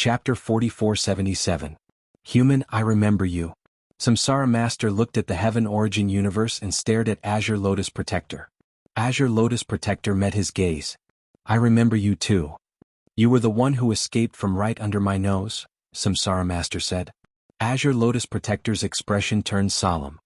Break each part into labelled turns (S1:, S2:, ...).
S1: Chapter 4477. Human, I remember you. Samsara Master looked at the Heaven Origin universe and stared at Azure Lotus Protector. Azure Lotus Protector met his gaze. I remember you too. You were the one who escaped from right under my nose, Samsara Master said. Azure Lotus Protector's expression turned solemn.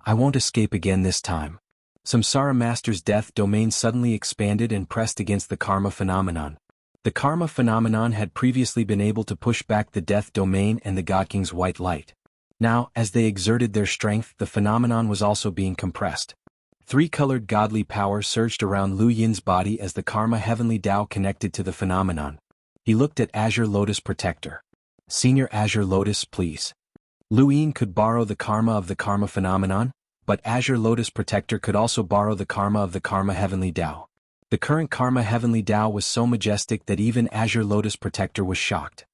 S1: I won't escape again this time. Samsara Master's death domain suddenly expanded and pressed against the karma phenomenon. The karma phenomenon had previously been able to push back the death domain and the God King's white light. Now, as they exerted their strength, the phenomenon was also being compressed. Three-colored godly power surged around Lu Yin's body as the karma heavenly Tao connected to the phenomenon. He looked at Azure Lotus Protector. Senior Azure Lotus, please. Lu Yin could borrow the karma of the karma phenomenon, but Azure Lotus Protector could also borrow the karma of the karma heavenly Tao. The current karma heavenly Tao was so majestic that even Azure Lotus Protector was shocked.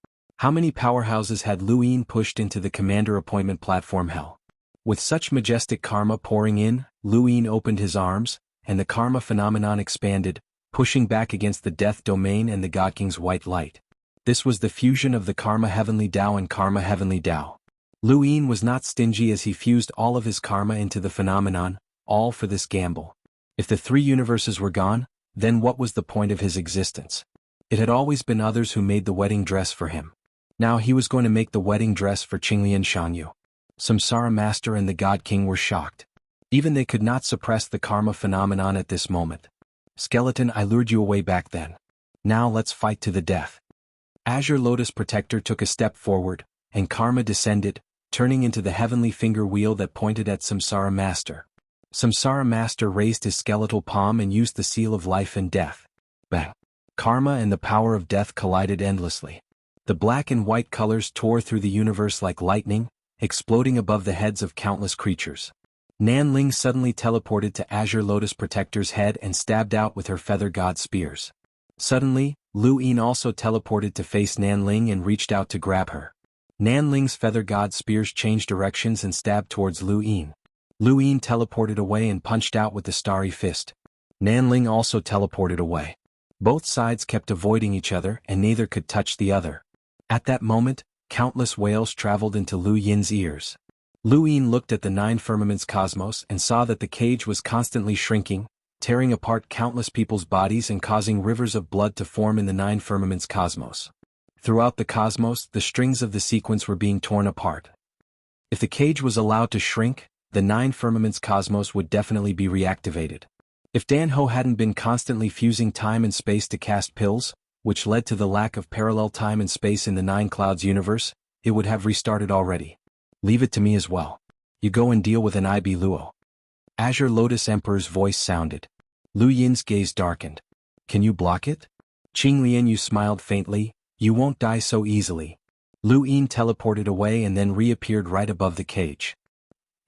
S1: How many powerhouses had Lu Yin pushed into the commander appointment platform hell? With such majestic karma pouring in, Lu Yin opened his arms, and the karma phenomenon expanded, pushing back against the death domain and the God King's white light. This was the fusion of the karma heavenly Tao and karma heavenly Tao. Lu Yin was not stingy as he fused all of his karma into the phenomenon, all for this gamble. If the three universes were gone, then what was the point of his existence? It had always been others who made the wedding dress for him. Now he was going to make the wedding dress for Qinglian Shanyu. Samsara Master and the God King were shocked. Even they could not suppress the karma phenomenon at this moment. Skeleton, I lured you away back then. Now let's fight to the death. Azure Lotus Protector took a step forward, and karma descended, turning into the heavenly finger wheel that pointed at Samsara Master. Samsara Master raised his skeletal palm and used the seal of life and death. Bang! Karma and the power of death collided endlessly. The black and white colors tore through the universe like lightning, exploding above the heads of countless creatures. Nan Ling suddenly teleported to Azure Lotus Protector's head and stabbed out with her feather god spears. Suddenly, Lu Yin also teleported to face Nan Ling and reached out to grab her. Nan Ling's feather god spears changed directions and stabbed towards Lu Yin. Lu Yin teleported away and punched out with the starry fist. Nan Ling also teleported away. Both sides kept avoiding each other and neither could touch the other. At that moment, countless wails traveled into Lu Yin's ears. Lu Yin looked at the nine firmaments cosmos and saw that the cage was constantly shrinking, tearing apart countless people's bodies and causing rivers of blood to form in the nine firmaments cosmos. Throughout the cosmos, the strings of the sequence were being torn apart. If the cage was allowed to shrink, the nine firmaments cosmos would definitely be reactivated. If Dan Ho hadn't been constantly fusing time and space to cast pills, which led to the lack of parallel time and space in the Nine Clouds universe, it would have restarted already. Leave it to me as well. You go and deal with an IB Luo. Azure Lotus Emperor's voice sounded. Lu Yin's gaze darkened. Can you block it? Qinglian Yu smiled faintly. You won't die so easily. Lu Yin teleported away and then reappeared right above the cage.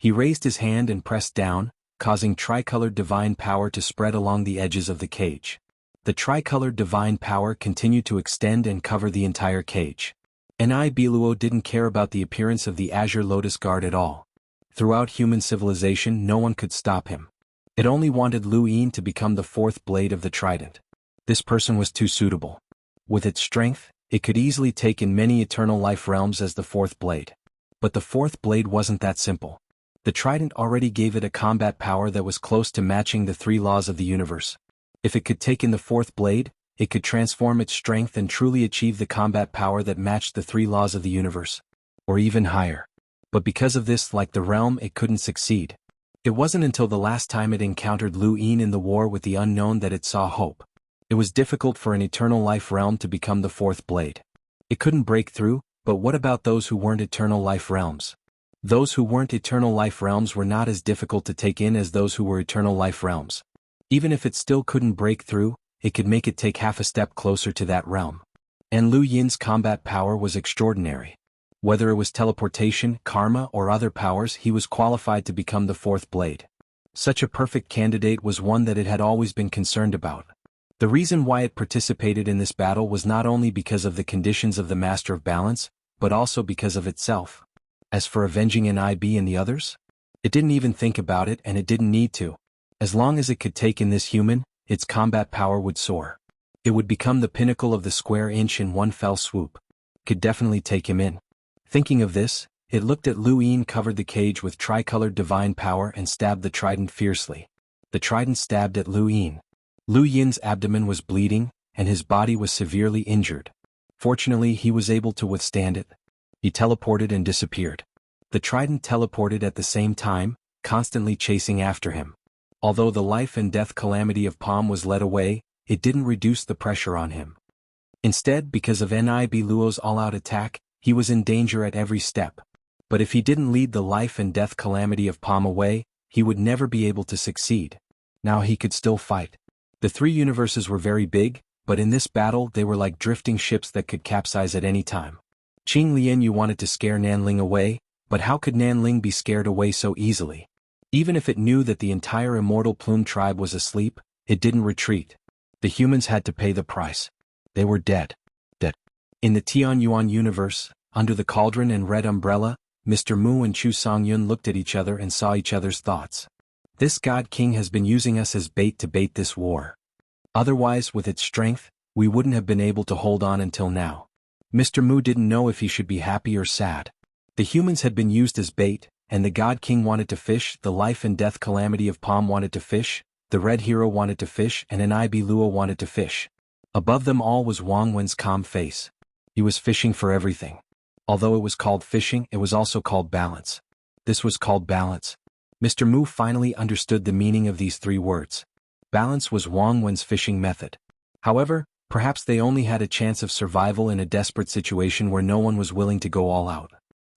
S1: He raised his hand and pressed down, causing tricolored divine power to spread along the edges of the cage. The tricolored divine power continued to extend and cover the entire cage. Enai Biluo didn't care about the appearance of the Azure Lotus Guard at all. Throughout human civilization, no one could stop him. It only wanted Lu Yin to become the fourth blade of the trident. This person was too suitable. With its strength, it could easily take in many eternal life realms as the fourth blade. But the fourth blade wasn't that simple. The trident already gave it a combat power that was close to matching the three laws of the universe. If it could take in the fourth blade, it could transform its strength and truly achieve the combat power that matched the three laws of the universe. Or even higher. But because of this, like the realm, it couldn't succeed. It wasn't until the last time it encountered Lu Yin in the war with the unknown that it saw hope. It was difficult for an eternal life realm to become the fourth blade. It couldn't break through, but what about those who weren't eternal life realms? Those who weren't eternal life realms were not as difficult to take in as those who were eternal life realms. Even if it still couldn't break through, it could make it take half a step closer to that realm. And Lu Yin's combat power was extraordinary. Whether it was teleportation, karma, or other powers, he was qualified to become the fourth blade. Such a perfect candidate was one that it had always been concerned about. The reason why it participated in this battle was not only because of the conditions of the Master of Balance, but also because of itself. As for avenging NIB and the others? It didn't even think about it, and it didn't need to. As long as it could take in this human, its combat power would soar. It would become the pinnacle of the square inch in one fell swoop. could definitely take him in. Thinking of this, it looked at Lu Yin, covered the cage with tricolored divine power and stabbed the trident fiercely. The trident stabbed at Lu Yin. Lu Yin's abdomen was bleeding, and his body was severely injured. Fortunately, he was able to withstand it. He teleported and disappeared. The trident teleported at the same time, constantly chasing after him. Although the life and death calamity of Palm was led away, it didn't reduce the pressure on him. Instead, because of Nib Luo's all-out attack, he was in danger at every step. But if he didn't lead the life and death calamity of Palm away, he would never be able to succeed. Now he could still fight. The three universes were very big, but in this battle they were like drifting ships that could capsize at any time. Qing Lianyu wanted to scare Nanling away, but how could Nanling be scared away so easily? Even if it knew that the entire immortal plume tribe was asleep, it didn't retreat. The humans had to pay the price. They were dead. Dead. In the Tianyuan universe, under the cauldron and red umbrella, Mr. Mu and Chu Songyun looked at each other and saw each other's thoughts. This God King has been using us as bait to bait this war. Otherwise, with its strength, we wouldn't have been able to hold on until now. Mr. Mu didn't know if he should be happy or sad. The humans had been used as bait, and the God King wanted to fish, the life and death calamity of Palm wanted to fish, the Red Hero wanted to fish, and Nib Luo wanted to fish. Above them all was Wangwen's calm face. He was fishing for everything. Although it was called fishing, it was also called balance. This was called balance. Mr. Mu finally understood the meaning of these three words. Balance was Wangwen's fishing method. However, perhaps they only had a chance of survival in a desperate situation where no one was willing to go all out.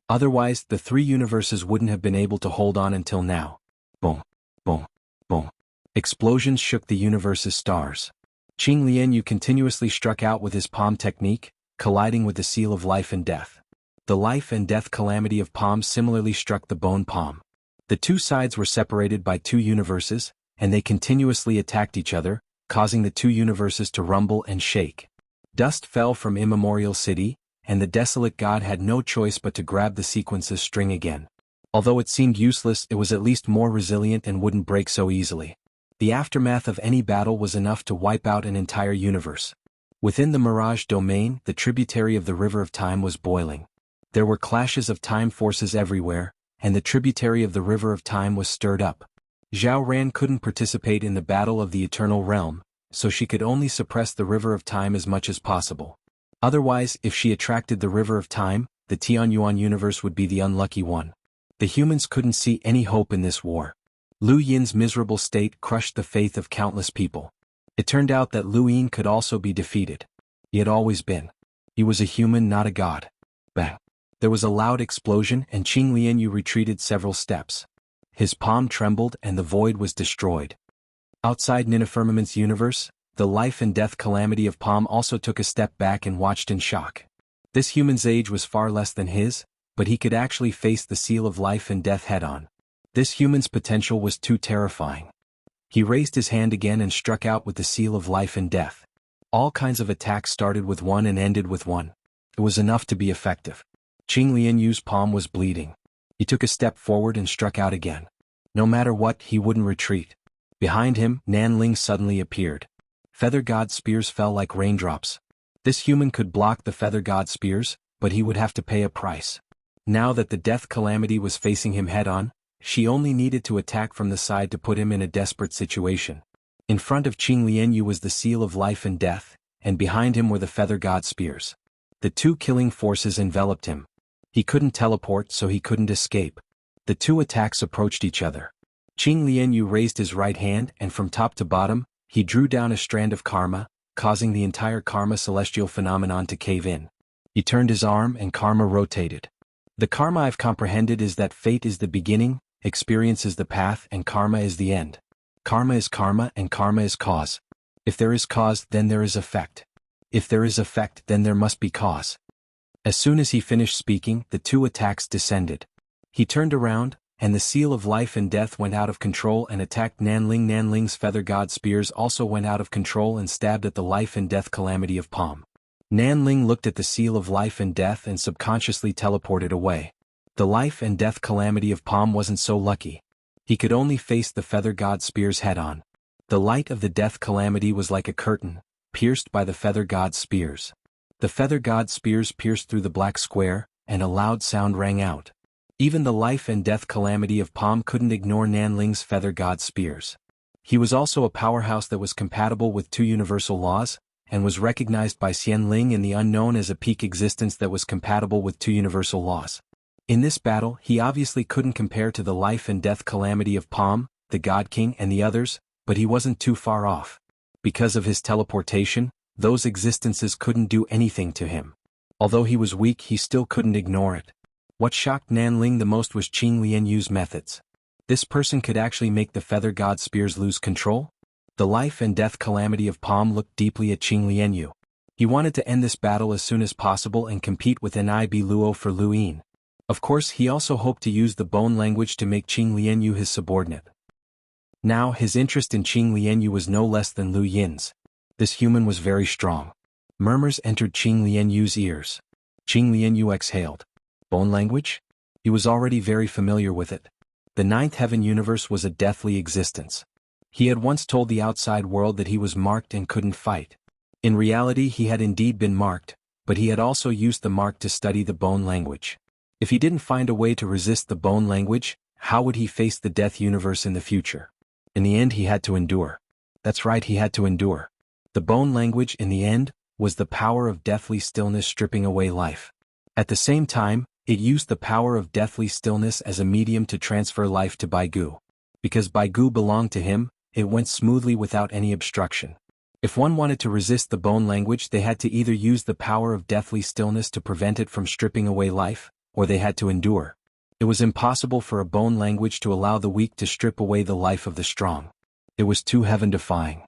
S1: Otherwise, the three universes wouldn't have been able to hold on until now. Boom, boom, boom. Explosions shook the universe's stars. Qing Lianyu continuously struck out with his palm technique, colliding with the seal of life and death. The life and death calamity of Palm similarly struck the bone palm. The two sides were separated by two universes, and they continuously attacked each other, causing the two universes to rumble and shake. Dust fell from Immemorial City, and the desolate god had no choice but to grab the sequence's string again. Although it seemed useless, it was at least more resilient and wouldn't break so easily. The aftermath of any battle was enough to wipe out an entire universe. Within the Mirage domain, the tributary of the River of Time was boiling. There were clashes of time forces everywhere, and the tributary of the River of Time was stirred up. Zhao Ran couldn't participate in the battle of the Eternal Realm, so she could only suppress the River of Time as much as possible. Otherwise, if she attracted the River of Time, the Tianyuan universe would be the unlucky one. The humans couldn't see any hope in this war. Lu Yin's miserable state crushed the faith of countless people. It turned out that Lu Yin could also be defeated. He had always been. He was a human, not a god. Bang. There was a loud explosion and Qing Lianyu retreated several steps. His palm trembled and the void was destroyed. Outside Ninifirmament's universe, the life and death calamity of Palm also took a step back and watched in shock. This human's age was far less than his, but he could actually face the seal of life and death head-on. This human's potential was too terrifying. He raised his hand again and struck out with the seal of life and death. All kinds of attacks started with one and ended with one. It was enough to be effective. Qing Lianyu's palm was bleeding. He took a step forward and struck out again. No matter what, he wouldn't retreat. Behind him, Nanling suddenly appeared. Feather God spears fell like raindrops. This human could block the Feather God spears, but he would have to pay a price. Now that the death calamity was facing him head-on, she only needed to attack from the side to put him in a desperate situation. In front of Qing Lianyu was the seal of life and death, and behind him were the Feather God spears. The two killing forces enveloped him. He couldn't teleport, so he couldn't escape. The two attacks approached each other. Qing Lianyu raised his right hand and from top to bottom, he drew down a strand of karma, causing the entire karma celestial phenomenon to cave in. He turned his arm and karma rotated. The karma I've comprehended is that fate is the beginning, experience is the path, and karma is the end. Karma is karma and karma is cause. If there is cause, then there is effect. If there is effect, then there must be cause. As soon as he finished speaking, the two attacks descended. He turned around, and the seal of life and death went out of control and attacked Nanling. Nanling's Feather God spears also went out of control and stabbed at the life and death calamity of Palm. Nanling looked at the seal of life and death and subconsciously teleported away. The life and death calamity of Palm wasn't so lucky. He could only face the Feather God spears head-on. The light of the death calamity was like a curtain, pierced by the Feather God spears. The feather god spears pierced through the black square, and a loud sound rang out. Even the life and death calamity of Palm couldn't ignore Nanling's feather god spears. He was also a powerhouse that was compatible with two universal laws, and was recognized by Xianling in the unknown as a peak existence that was compatible with two universal laws. In this battle, he obviously couldn't compare to the life and death calamity of Palm, the God King and the others, but he wasn't too far off. Because of his teleportation, those existences couldn't do anything to him. Although he was weak, he still couldn't ignore it. What shocked Nanling the most was Qing Lianyu's methods. This person could actually make the feather god spears lose control? The life and death calamity of Palm looked deeply at Qing Lianyu. He wanted to end this battle as soon as possible and compete with Nib Luo for Lu Yin. Of course, he also hoped to use the bone language to make Qing Lianyu his subordinate. Now, his interest in Qing Lianyu was no less than Lu Yin's. This human was very strong. Murmurs entered Qing Lianyu's ears. Qing Lianyu exhaled. Bone language? He was already very familiar with it. The ninth heaven universe was a deathly existence. He had once told the outside world that he was marked and couldn't fight. In reality, he had indeed been marked, but he had also used the mark to study the bone language. If he didn't find a way to resist the bone language, how would he face the death universe in the future? In the end, he had to endure. That's right, he had to endure. The bone language, in the end, was the power of deathly stillness stripping away life. At the same time, it used the power of deathly stillness as a medium to transfer life to Baigu. Because Baigu belonged to him, it went smoothly without any obstruction. If one wanted to resist the bone language, they had to either use the power of deathly stillness to prevent it from stripping away life, or they had to endure. It was impossible for a bone language to allow the weak to strip away the life of the strong. It was too heaven-defying.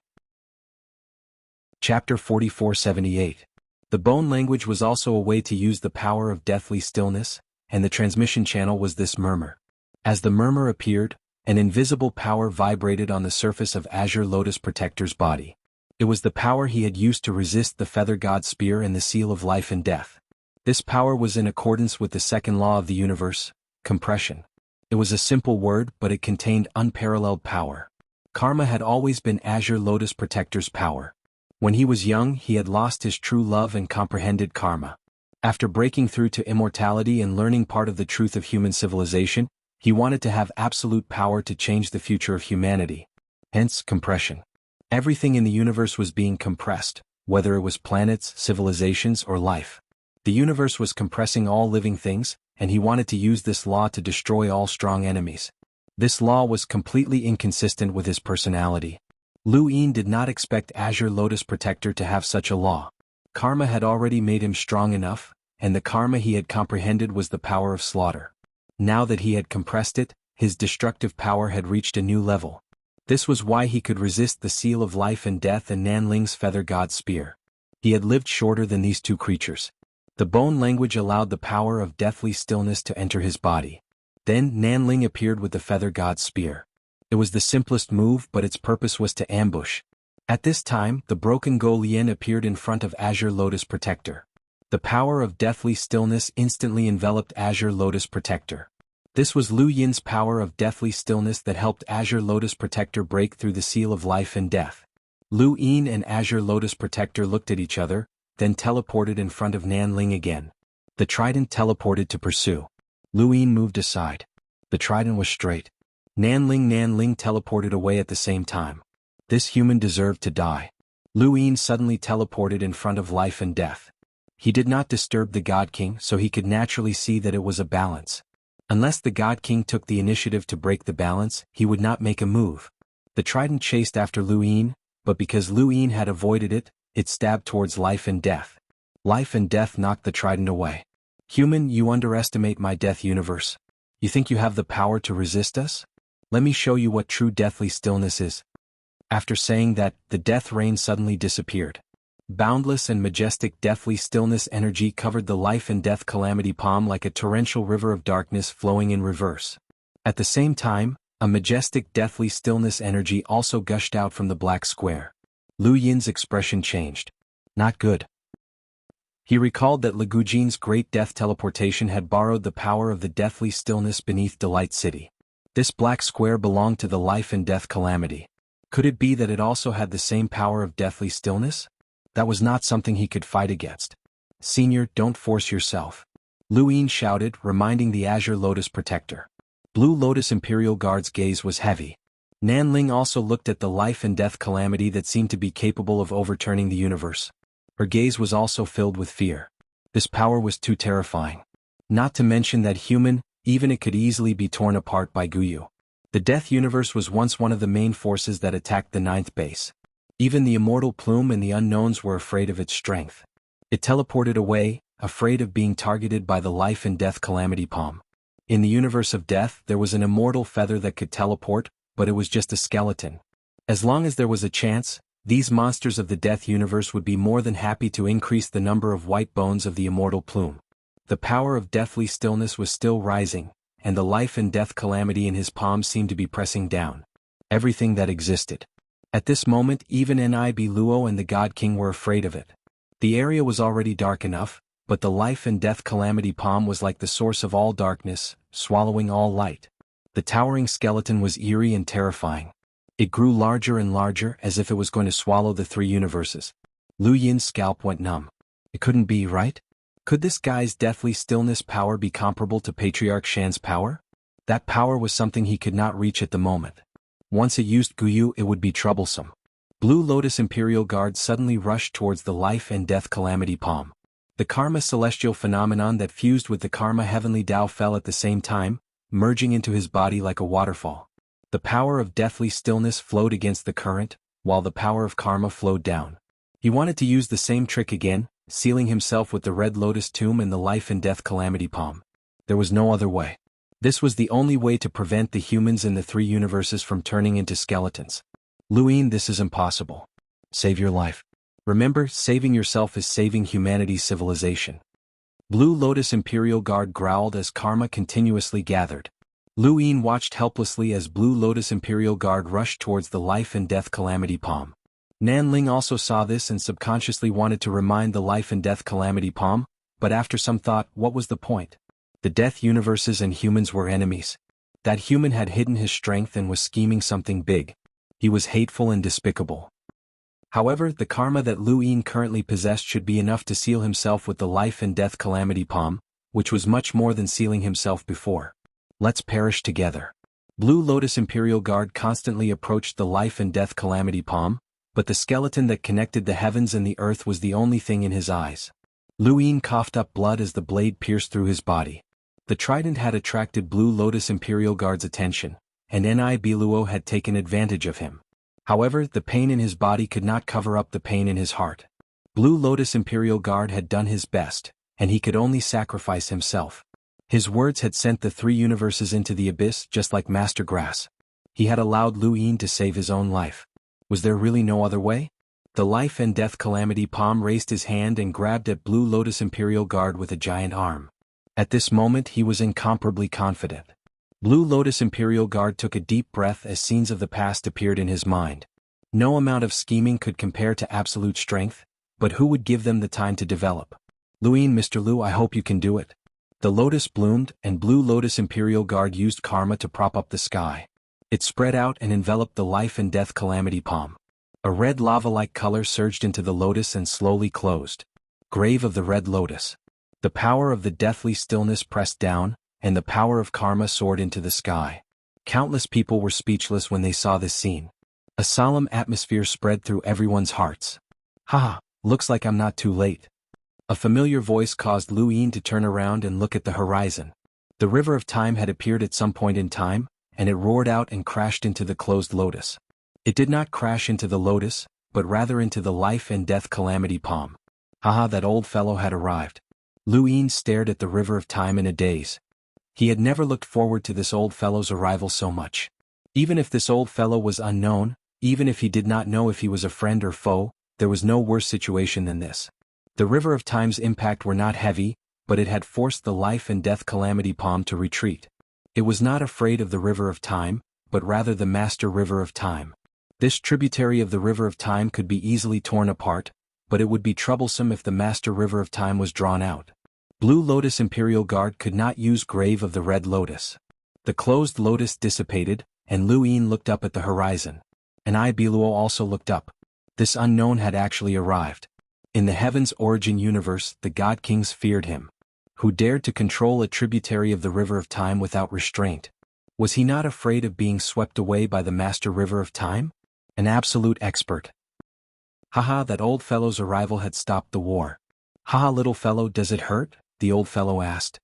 S1: Chapter 4478. The bone language was also a way to use the power of deathly stillness, and the transmission channel was this murmur. As the murmur appeared, an invisible power vibrated on the surface of Azure Lotus Protector's body. It was the power he had used to resist the feather god spear and the seal of life and death. This power was in accordance with the second law of the universe, compression. It was a simple word, but it contained unparalleled power. Karma had always been Azure Lotus Protector's power. When he was young, he had lost his true love and comprehended karma. After breaking through to immortality and learning part of the truth of human civilization, he wanted to have absolute power to change the future of humanity. Hence, compression. Everything in the universe was being compressed, whether it was planets, civilizations, or life. The universe was compressing all living things, and he wanted to use this law to destroy all strong enemies. This law was completely inconsistent with his personality. Lu Yin did not expect Azure Lotus Protector to have such a law. Karma had already made him strong enough, and the karma he had comprehended was the power of slaughter. Now that he had compressed it, his destructive power had reached a new level. This was why he could resist the seal of life and death and Nanling's feather god spear. He had lived shorter than these two creatures. The bone language allowed the power of deathly stillness to enter his body. Then Nanling appeared with the feather god spear. It was the simplest move, but its purpose was to ambush. At this time, the broken Go Lien appeared in front of Azure Lotus Protector. The power of deathly stillness instantly enveloped Azure Lotus Protector. This was Lu Yin's power of deathly stillness that helped Azure Lotus Protector break through the seal of life and death. Lu Yin and Azure Lotus Protector looked at each other, then teleported in front of Nanling again. The trident teleported to pursue. Lu Yin moved aside. The trident was straight. Nanling teleported away at the same time. This human deserved to die. Lu Yin suddenly teleported in front of life and death. He did not disturb the God King, so he could naturally see that it was a balance. Unless the God King took the initiative to break the balance, he would not make a move. The trident chased after Lu Yin, but because Lu Yin had avoided it, it stabbed towards life and death. Life and death knocked the trident away. Human, you underestimate my death universe. You think you have the power to resist us? Let me show you what true deathly stillness is. After saying that, the death rain suddenly disappeared. Boundless and majestic deathly stillness energy covered the life and death calamity palm like a torrential river of darkness flowing in reverse. At the same time, a majestic deathly stillness energy also gushed out from the black square. Lu Yin's expression changed. Not good. He recalled that Legujin's great death teleportation had borrowed the power of the deathly stillness beneath Delight City. This black square belonged to the life and death calamity. Could it be that it also had the same power of deathly stillness? That was not something he could fight against. "Senior, don't force yourself," Lu Yin shouted, reminding the Azure Lotus Protector. Blue Lotus Imperial Guard's gaze was heavy. Nan Ling also looked at the life and death calamity that seemed to be capable of overturning the universe. Her gaze was also filled with fear. This power was too terrifying. Not to mention that human, even it could easily be torn apart by Guyu. The Death Universe was once one of the main forces that attacked the ninth base. Even the Immortal Plume and the Unknowns were afraid of its strength. It teleported away, afraid of being targeted by the life and death calamity palm. In the universe of death there was an immortal feather that could teleport, but it was just a skeleton. As long as there was a chance, these monsters of the Death Universe would be more than happy to increase the number of white bones of the Immortal Plume. The power of deathly stillness was still rising, and the life and death calamity in his palm seemed to be pressing down everything that existed. At this moment even Nib Luo and the God King were afraid of it. The area was already dark enough, but the life and death calamity palm was like the source of all darkness, swallowing all light. The towering skeleton was eerie and terrifying. It grew larger and larger as if it was going to swallow the three universes. Lu Yin's scalp went numb. It couldn't be, right? Could this guy's deathly stillness power be comparable to Patriarch Shan's power? That power was something he could not reach at the moment. Once it used Guyu it would be troublesome. Blue Lotus Imperial Guard suddenly rushed towards the life and death calamity palm. The Karma celestial phenomenon that fused with the Karma heavenly Tao fell at the same time, merging into his body like a waterfall. The power of deathly stillness flowed against the current, while the power of Karma flowed down. He wanted to use the same trick again, sealing himself with the Red Lotus Tomb and the life and death calamity palm. There was no other way. This was the only way to prevent the humans in the three universes from turning into skeletons. Lu Yin, this is impossible. Save your life. Remember, saving yourself is saving humanity's civilization. Blue Lotus Imperial Guard growled as Karma continuously gathered. Lu Yin watched helplessly as Blue Lotus Imperial Guard rushed towards the life and death calamity palm. Nan Ling also saw this and subconsciously wanted to remind the life and death calamity palm, but after some thought, what was the point? The death universes and humans were enemies. That human had hidden his strength and was scheming something big. He was hateful and despicable. However, the karma that Lu Yin currently possessed should be enough to seal himself with the life and death calamity palm, which was much more than sealing himself before. Let's perish together. Blue Lotus Imperial Guard constantly approached the life and death calamity palm, but the skeleton that connected the heavens and the earth was the only thing in his eyes. Lu Yin coughed up blood as the blade pierced through his body. The trident had attracted Blue Lotus Imperial Guard's attention, and Nib Luo had taken advantage of him. However, the pain in his body could not cover up the pain in his heart. Blue Lotus Imperial Guard had done his best, and he could only sacrifice himself. His words had sent the three universes into the abyss just like Master Grass. He had allowed Lu Yin to save his own life. Was there really no other way? The life and death calamity palm raised his hand and grabbed at Blue Lotus Imperial Guard with a giant arm. At this moment he was incomparably confident. Blue Lotus Imperial Guard took a deep breath as scenes of the past appeared in his mind. No amount of scheming could compare to absolute strength, but who would give them the time to develop? Lu Yin, Mr. Lu, I hope you can do it. The lotus bloomed, and Blue Lotus Imperial Guard used karma to prop up the sky. It spread out and enveloped the life and death calamity palm. A red lava-like color surged into the lotus and slowly closed. Grave of the Red Lotus. The power of the deathly stillness pressed down, and the power of karma soared into the sky. Countless people were speechless when they saw this scene. A solemn atmosphere spread through everyone's hearts. Haha, looks like I'm not too late. A familiar voice caused Lu Yin to turn around and look at the horizon. The River of Time had appeared at some point in time, and it roared out and crashed into the closed lotus. It did not crash into the lotus, but rather into the life and death calamity palm. Haha, that old fellow had arrived. Lu Yin stared at the River of Time in a daze. He had never looked forward to this old fellow's arrival so much. Even if this old fellow was unknown, even if he did not know if he was a friend or foe, there was no worse situation than this. The River of Time's impact were not heavy, but it had forced the life and death calamity palm to retreat. It was not afraid of the River of Time, but rather the Master River of Time. This tributary of the River of Time could be easily torn apart, but it would be troublesome if the Master River of Time was drawn out. Blue Lotus Imperial Guard could not use Grave of the Red Lotus. The closed lotus dissipated, and Lu Yin looked up at the horizon. And Luo also looked up. This unknown had actually arrived. In the Heaven's Origin universe, the God Kings feared him. Who dared to control a tributary of the River of Time without restraint? Was he not afraid of being swept away by the Master River of Time? An absolute expert. Haha, that old fellow's arrival had stopped the war. Haha, little fellow, does it hurt? The old fellow asked.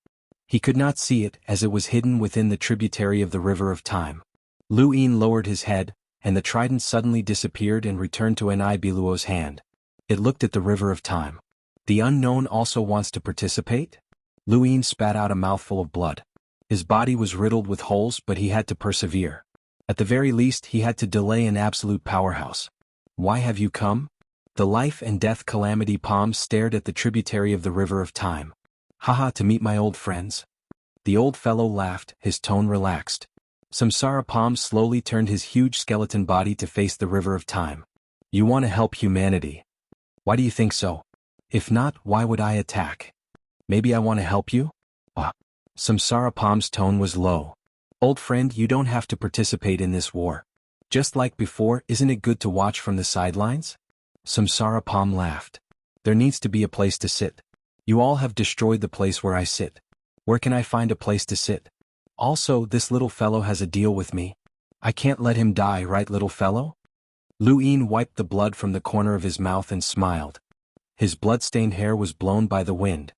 S1: He could not see it, as it was hidden within the tributary of the River of Time. Lu Yin lowered his head, and the trident suddenly disappeared and returned to Biluo's hand. It looked at the River of Time. The unknown also wants to participate? Lu Yin spat out a mouthful of blood. His body was riddled with holes, but he had to persevere. At the very least, he had to delay an absolute powerhouse. Why have you come? The life and death calamity palms stared at the tributary of the River of Time. Haha, to meet my old friends. The old fellow laughed, his tone relaxed. Samsara Palm slowly turned his huge skeleton body to face the River of Time. You want to help humanity. Why do you think so? If not, why would I attack? Maybe I want to help you? Samsara Palm's tone was low. Old friend, you don't have to participate in this war. Just like before, isn't it good to watch from the sidelines? Samsara Palm laughed. There needs to be a place to sit. You all have destroyed the place where I sit. Where can I find a place to sit? Also, this little fellow has a deal with me. I can't let him die, right, little fellow? Lu Yin wiped the blood from the corner of his mouth and smiled. His blood-stained hair was blown by the wind.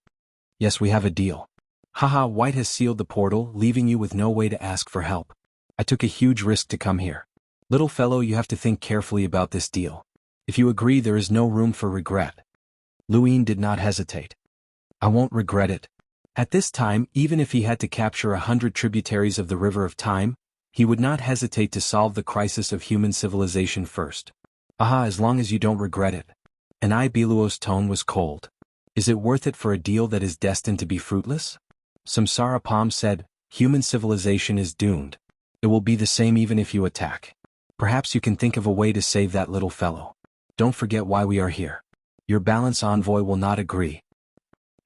S1: Yes, we have a deal. Haha, White has sealed the portal, leaving you with no way to ask for help. I took a huge risk to come here. Little fellow, you have to think carefully about this deal. If you agree, there is no room for regret. Lu Yin did not hesitate. I won't regret it. At this time, even if he had to capture 100 tributaries of the River of Time, he would not hesitate to solve the crisis of human civilization first. Aha, as long as you don't regret it. Biluo's tone was cold. Is it worth it for a deal that is destined to be fruitless? Samsara Palm said, human civilization is doomed. It will be the same even if you attack. Perhaps you can think of a way to save that little fellow. Don't forget why we are here. Your balance envoy will not agree.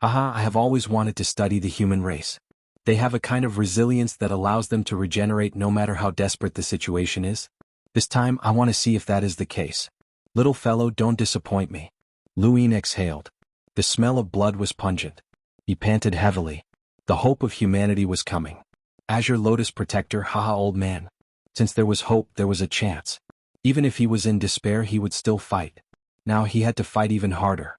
S1: Aha, I have always wanted to study the human race. They have a kind of resilience that allows them to regenerate no matter how desperate the situation is. This time, I want to see if that is the case. Little fellow, don't disappoint me. Lu Yin exhaled. The smell of blood was pungent. He panted heavily. The hope of humanity was coming. Azure Lotus Protector, haha, old man. Since there was hope, there was a chance. Even if he was in despair, he would still fight. Now he had to fight even harder.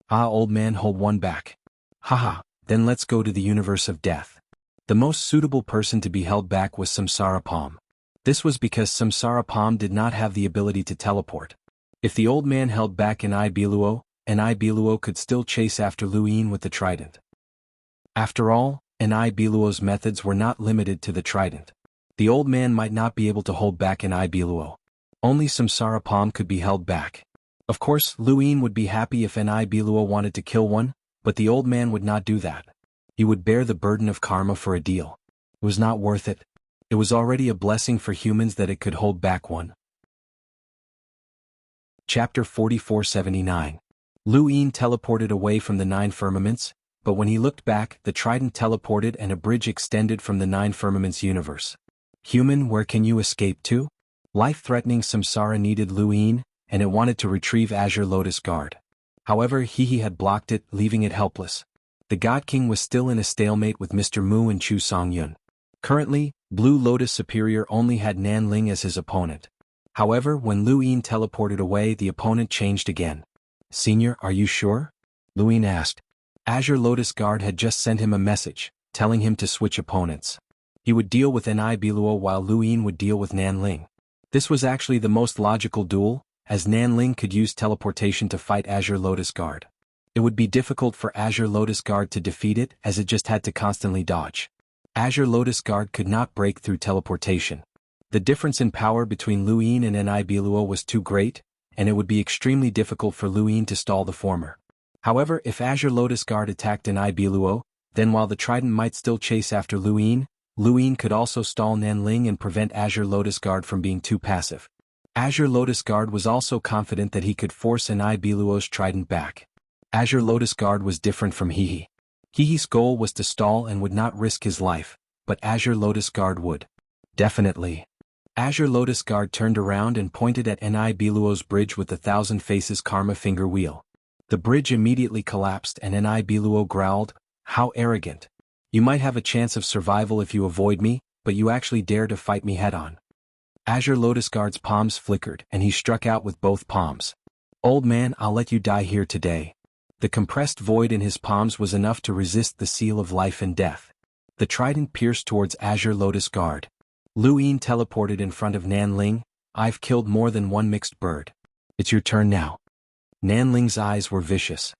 S1: Old man, hold one back. Haha, then let's go to the universe of death. The most suitable person to be held back was Samsara Palm. This was because Samsara Palm did not have the ability to teleport. If the old man held back Biluo could still chase after Lu Yin with the trident. After all, Biluo's methods were not limited to the trident. The old man might not be able to hold back Biluo. Only Samsara Palm could be held back. Of course, Lu Yin would be happy if Biluo wanted to kill one, but the old man would not do that. He would bear the burden of karma for a deal. It was not worth it. It was already a blessing for humans that it could hold back one. Chapter 4479. Lu Yin teleported away from the 9 firmaments, but when he looked back, the trident teleported and a bridge extended from the 9 firmaments universe. Human, where can you escape to? Life-threatening samsara needed Lu Yin, and it wanted to retrieve Azure Lotus Guard. However, he had blocked it, leaving it helpless. The God King was still in a stalemate with Mr. Mu and Chu Songyun. Currently, Blue Lotus Superior only had Nan Ling as his opponent. However, when Lu Yin teleported away, the opponent changed again. Senior, are you sure? Lu Yin asked. Azure Lotus Guard had just sent him a message, telling him to switch opponents. He would deal with Biluo while Lu Yin would deal with Nan Ling. This was actually the most logical duel, as Nan Ling could use teleportation to fight Azure Lotus Guard. It would be difficult for Azure Lotus Guard to defeat it, as it just had to constantly dodge. Azure Lotus Guard could not break through teleportation. The difference in power between Lu Yin and Biluo was too great, and it would be extremely difficult for Lu Yin to stall the former. However, if Azure Lotus Guard attacked Biluo, then while the trident might still chase after Lu Yin could also stall Nan Ling and prevent Azure Lotus Guard from being too passive. Azure Lotus Guard was also confident that he could force Biluo's trident back. Azure Lotus Guard was different from Hehe. Hehe's goal was to stall and would not risk his life, but Azure Lotus Guard would. Definitely. Azure Lotus Guard turned around and pointed at Biluo's bridge with the 1,000 Faces Karma Finger Wheel. The bridge immediately collapsed and Biluo growled, "How arrogant. You might have a chance of survival if you avoid me, but you actually dare to fight me head-on." Azure Lotus Guard's palms flickered and he struck out with both palms. "Old man, I'll let you die here today." The compressed void in his palms was enough to resist the seal of life and death. The trident pierced towards Azure Lotus Guard. Lu Yin teleported in front of Nanling. "I've killed more than one mixed bird. It's your turn now." Nanling's eyes were vicious.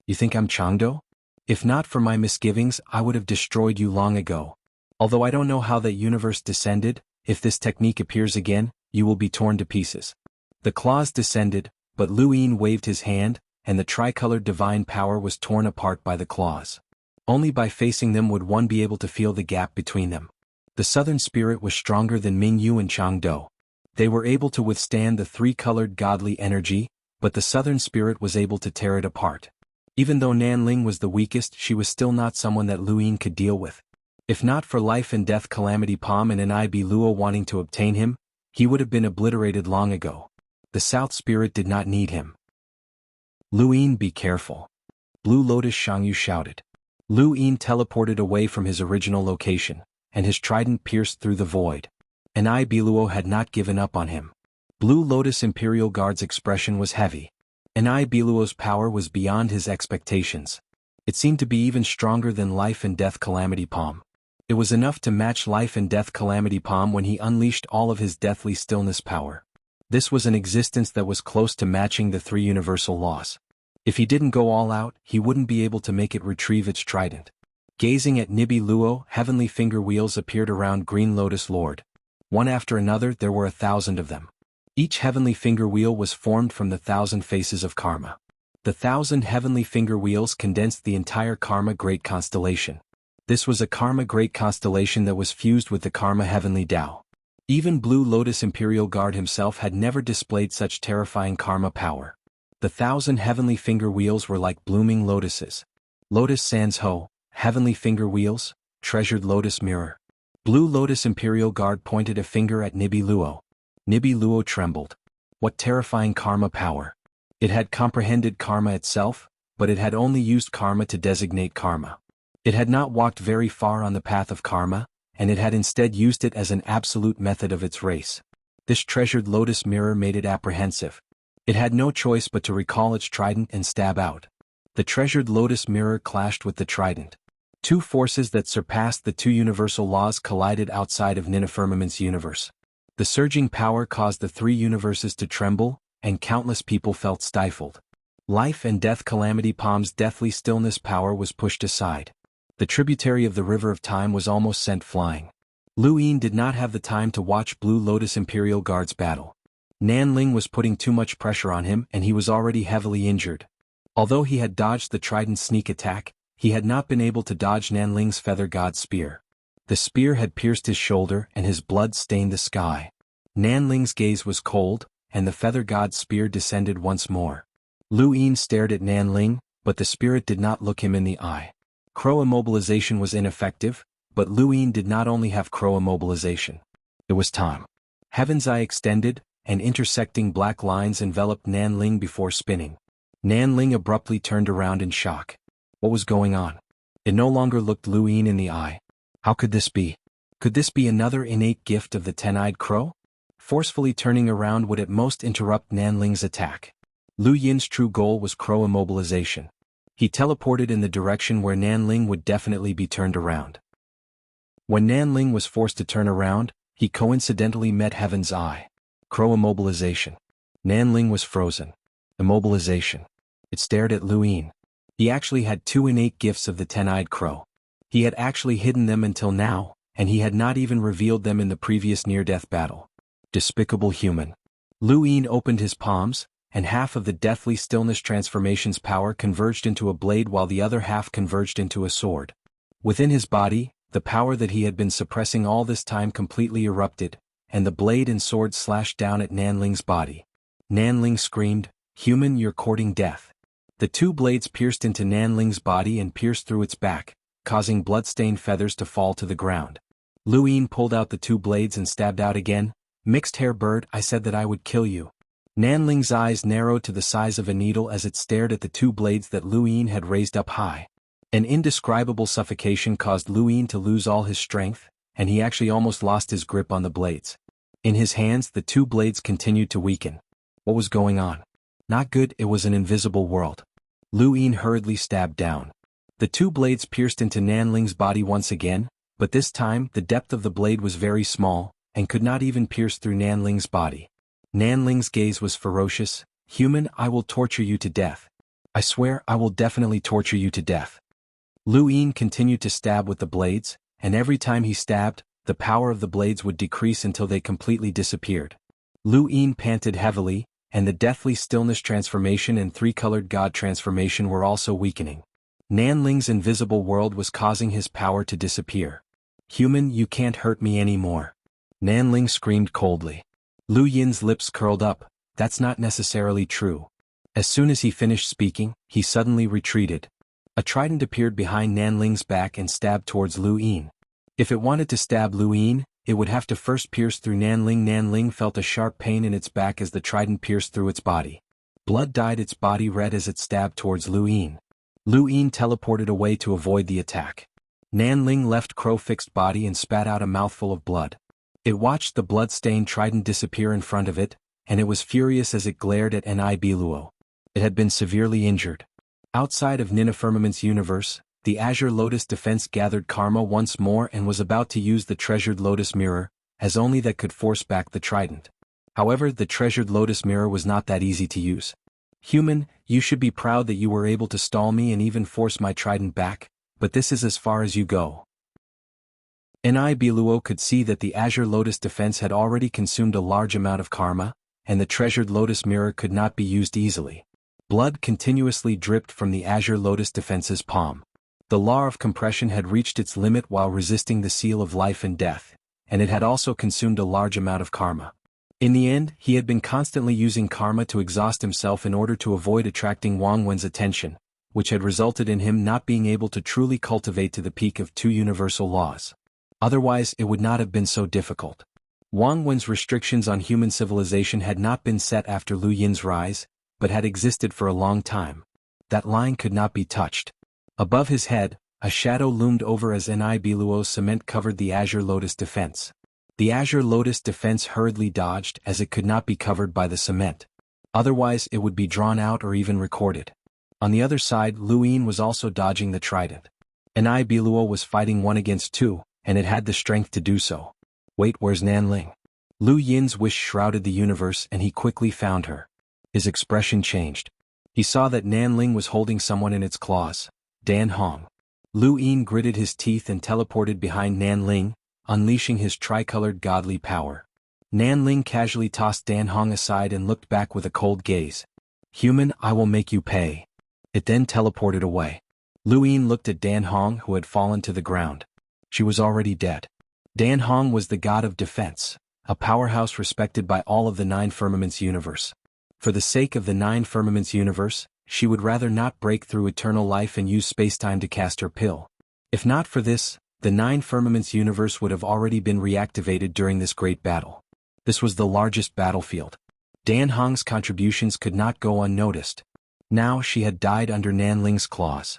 S1: "You think I'm Changdo? If not for my misgivings, I would have destroyed you long ago. Although I don't know how that universe descended, if this technique appears again, you will be torn to pieces." The claws descended, but Lu Yin waved his hand, and the tricolored divine power was torn apart by the claws. Only by facing them would one be able to feel the gap between them. The southern spirit was stronger than Mingyu and Changdo. They were able to withstand the three-colored godly energy, but the southern spirit was able to tear it apart. Even though Nanling was the weakest, she was still not someone that Lu Yin could deal with. If not for life and death Calamity Palm and Biluo wanting to obtain him, he would have been obliterated long ago. The south spirit did not need him. "Lu Yin, be careful." Blue Lotus Xiangyu shouted. Lu Yin teleported away from his original location, and his trident pierced through the void. Biluo had not given up on him. Blue Lotus Imperial Guard's expression was heavy. Biluo's power was beyond his expectations. It seemed to be even stronger than Life and Death Calamity Palm. It was enough to match Life and Death Calamity Palm when he unleashed all of his deathly stillness power. This was an existence that was close to matching the three universal laws. If he didn't go all out, he wouldn't be able to make it retrieve its trident. Gazing at Luo, heavenly finger wheels appeared around Green Lotus Lord. One after another, there were 1,000 of them. Each heavenly finger wheel was formed from the 1,000 faces of karma. The 1,000 heavenly finger wheels condensed the entire Karma Great Constellation. This was a Karma Great Constellation that was fused with the Karma Heavenly Tao. Even Blue Lotus Imperial Guard himself had never displayed such terrifying karma power. The 1,000 heavenly finger wheels were like blooming lotuses. Lotus Sans Ho, heavenly finger wheels, treasured lotus mirror. Blue Lotus Imperial Guard pointed a finger at Luo. Luo trembled. What terrifying karma power. It had comprehended karma itself, but it had only used karma to designate karma. It had not walked very far on the path of karma, and it had instead used it as an absolute method of its race. This treasured lotus mirror made it apprehensive. It had no choice but to recall its trident and stab out. The treasured lotus mirror clashed with the trident. Two forces that surpassed the two universal laws collided outside of Ninafirmament's universe. The surging power caused the three universes to tremble, and countless people felt stifled. Life and Death Calamity Palm's deathly stillness power was pushed aside. The tributary of the River of Time was almost sent flying. Lu Yin did not have the time to watch Blue Lotus Imperial Guard's battle. Nanling was putting too much pressure on him and he was already heavily injured. Although he had dodged the trident sneak attack, he had not been able to dodge Nanling's Feather God spear. The spear had pierced his shoulder and his blood stained the sky. Nanling's gaze was cold, and the Feather God's spear descended once more. Lu Yin stared at Nanling, but the spirit did not look him in the eye. Crow immobilization was ineffective, but Lu Yin did not only have crow immobilization. It was time. Heaven's eye extended, and intersecting black lines enveloped Nanling before spinning. Nanling abruptly turned around in shock. What was going on? It no longer looked Lu Yin in the eye. How could this be? Could this be another innate gift of the ten-eyed crow? Forcefully turning around would at most interrupt Nanling's attack. Lu Yin's true goal was crow immobilization. He teleported in the direction where Nanling would definitely be turned around. When Nanling was forced to turn around, he coincidentally met Heaven's eye. Crow immobilization. Nanling was frozen. Immobilization. It stared at Lu Yin. He actually had two innate gifts of the ten-eyed crow. He had actually hidden them until now, and he had not even revealed them in the previous near-death battle. Despicable human. Lu Yin opened his palms, and half of the deathly stillness transformation's power converged into a blade while the other half converged into a sword. Within his body, the power that he had been suppressing all this time completely erupted, and the blade and sword slashed down at Nanling's body. Nanling screamed, "Human, you're courting death." The two blades pierced into Nanling's body and pierced through its back, causing blood-stained feathers to fall to the ground. Lu Yin pulled out the two blades and stabbed out again. "Mixed hair bird, I said that I would kill you." Nanling's eyes narrowed to the size of a needle as it stared at the two blades that Lu Yin had raised up high. An indescribable suffocation caused Lu Yin to lose all his strength, and he actually almost lost his grip on the blades. In his hands the two blades continued to weaken. What was going on? Not good. It was an invisible world. Lu Yin hurriedly stabbed down. The two blades pierced into Nanling's body once again, but this time the depth of the blade was very small, and could not even pierce through Nanling's body. Nanling's gaze was ferocious. "Human, I will torture you to death. I swear I will definitely torture you to death." Lu Yin continued to stab with the blades, and every time he stabbed, the power of the blades would decrease until they completely disappeared. Lu Yin panted heavily, and the deathly stillness transformation and three-colored god transformation were also weakening. Nanling's invisible world was causing his power to disappear. "Human, you can't hurt me anymore." Nanling screamed coldly. Lu Yin's lips curled up. "That's not necessarily true." As soon as he finished speaking, he suddenly retreated. A trident appeared behind Nanling's back and stabbed towards Lu Yin. If it wanted to stab Lu Yin, it would have to first pierce through Nanling. Nanling felt a sharp pain in its back as the trident pierced through its body. Blood dyed its body red as it stabbed towards Lu Yin. Lu Yin teleported away to avoid the attack. Nanling left Crow-fixed body and spat out a mouthful of blood. It watched the blood-stained trident disappear in front of it, and it was furious as it glared at Nibiluo. It had been severely injured. Outside of Nina Firmament's universe, the Azure Lotus Defense gathered karma once more and was about to use the treasured Lotus Mirror, as only that could force back the trident. However, the treasured Lotus Mirror was not that easy to use. "Human, you should be proud that you were able to stall me and even force my trident back, but this is as far as you go." Nibiluo could see that the Azure Lotus Defense had already consumed a large amount of karma, and the treasured Lotus Mirror could not be used easily. Blood continuously dripped from the Azure Lotus Defense's palm. The law of compression had reached its limit while resisting the seal of life and death, and it had also consumed a large amount of karma. In the end, he had been constantly using karma to exhaust himself in order to avoid attracting Xuanhuan's attention, which had resulted in him not being able to truly cultivate to the peak of two universal laws. Otherwise it would not have been so difficult. Xuanhuan's restrictions on human civilization had not been set after Lu Yin's rise, but had existed for a long time. That line could not be touched. Above his head, a shadow loomed over as Nibiluo's cement covered the Azure Lotus Defense. The Azure Lotus Defense hurriedly dodged as it could not be covered by the cement. Otherwise it would be drawn out or even recorded. On the other side, Lu Yin was also dodging the trident. Nibiluo was fighting 1 against 2, and it had the strength to do so. "Wait, where's Nanling?" Lu Yin's wish shrouded the universe and he quickly found her. His expression changed. He saw that Nanling was holding someone in its claws. Dan Hong. Lu Yin gritted his teeth and teleported behind Nanling, unleashing his tricolored godly power. Nanling casually tossed Dan Hong aside and looked back with a cold gaze. "Human, I will make you pay." It then teleported away. Lu Yin looked at Dan Hong, who had fallen to the ground. She was already dead. Dan Hong was the god of defense, a powerhouse respected by all of the Nine Firmaments universe. For the sake of the Nine Firmaments universe, she would rather not break through eternal life and use spacetime to cast her pill. If not for this, the Nine Firmaments universe would have already been reactivated during this great battle. This was the largest battlefield. Dan Hong's contributions could not go unnoticed. Now she had died under Nanling's claws.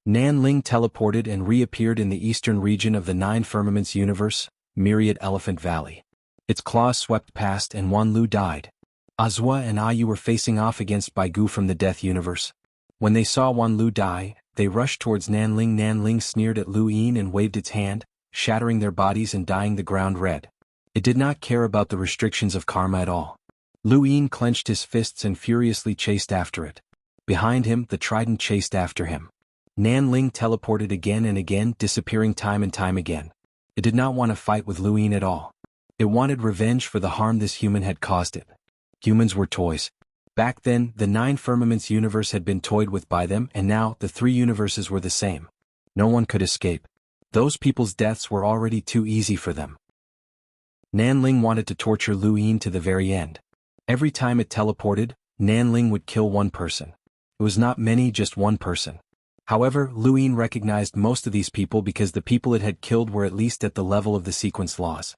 S1: Nanling teleported and reappeared in the eastern region of the Nine Firmaments universe, Myriad Elephant Valley. Its claws swept past and Wanlu died. Azua and Ayu were facing off against Baigu from the Death universe. When they saw Wanlu die, they rushed towards Nanling. Nanling sneered at Lu Yin and waved its hand, shattering their bodies and dyeing the ground red. It did not care about the restrictions of karma at all. Lu Yin clenched his fists and furiously chased after it. Behind him, the trident chased after him. Nanling teleported again and again, disappearing time and time again. It did not want to fight with Lu Yin at all. It wanted revenge for the harm this human had caused it. Humans were toys. Back then, the Nine Firmaments universe had been toyed with by them, and now the three universes were the same. No one could escape. Those people's deaths were already too easy for them. Nanling wanted to torture Lu Yin to the very end. Every time it teleported, Nanling would kill one person. It was not many, just one person. However, Lu Yin recognized most of these people because the people it had killed were at least at the level of the sequence laws.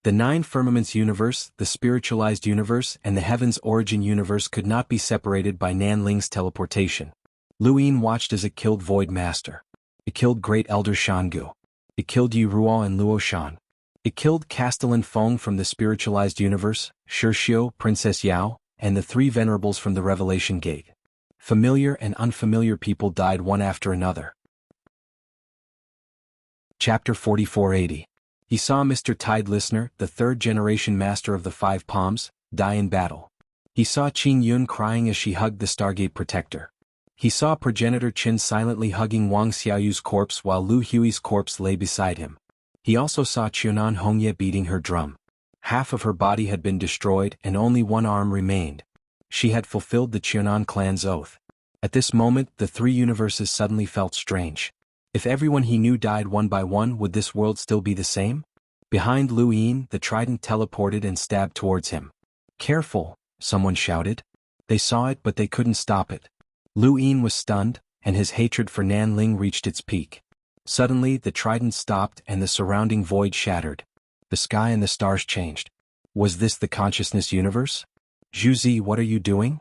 S1: The nine firmaments universe, the spiritualized universe, and the heaven's origin universe could not be separated by Nanling's teleportation. Luyin watched as it killed Void Master. It killed Great Elder Xianghu. It killed Yi Ruo and Luo Shan. It killed Castellan Feng from the spiritualized universe, Shirxiu, Princess Yao, and the three venerables from the Revelation Gate. Familiar and unfamiliar people died one after another. Chapter 4480. He saw Mr. Tide Listener, the third-generation master of the Five Palms, die in battle. He saw Qing Yun crying as she hugged the Stargate Protector. He saw Progenitor Qin silently hugging Wang Xiaoyu's corpse while Lu Hui's corpse lay beside him. He also saw Xuanhuan Hongye beating her drum. Half of her body had been destroyed and only one arm remained. She had fulfilled the Xuanhuan clan's oath. At this moment, the three universes suddenly felt strange. If everyone he knew died one by one, would this world still be the same? Behind Luyin, the trident teleported and stabbed towards him. "Careful," someone shouted. They saw it but they couldn't stop it. Luyin was stunned, and his hatred for Nanling reached its peak. Suddenly, the trident stopped and the surrounding void shattered. The sky and the stars changed. Was this the consciousness universe? "Zhuzi, what are you doing?"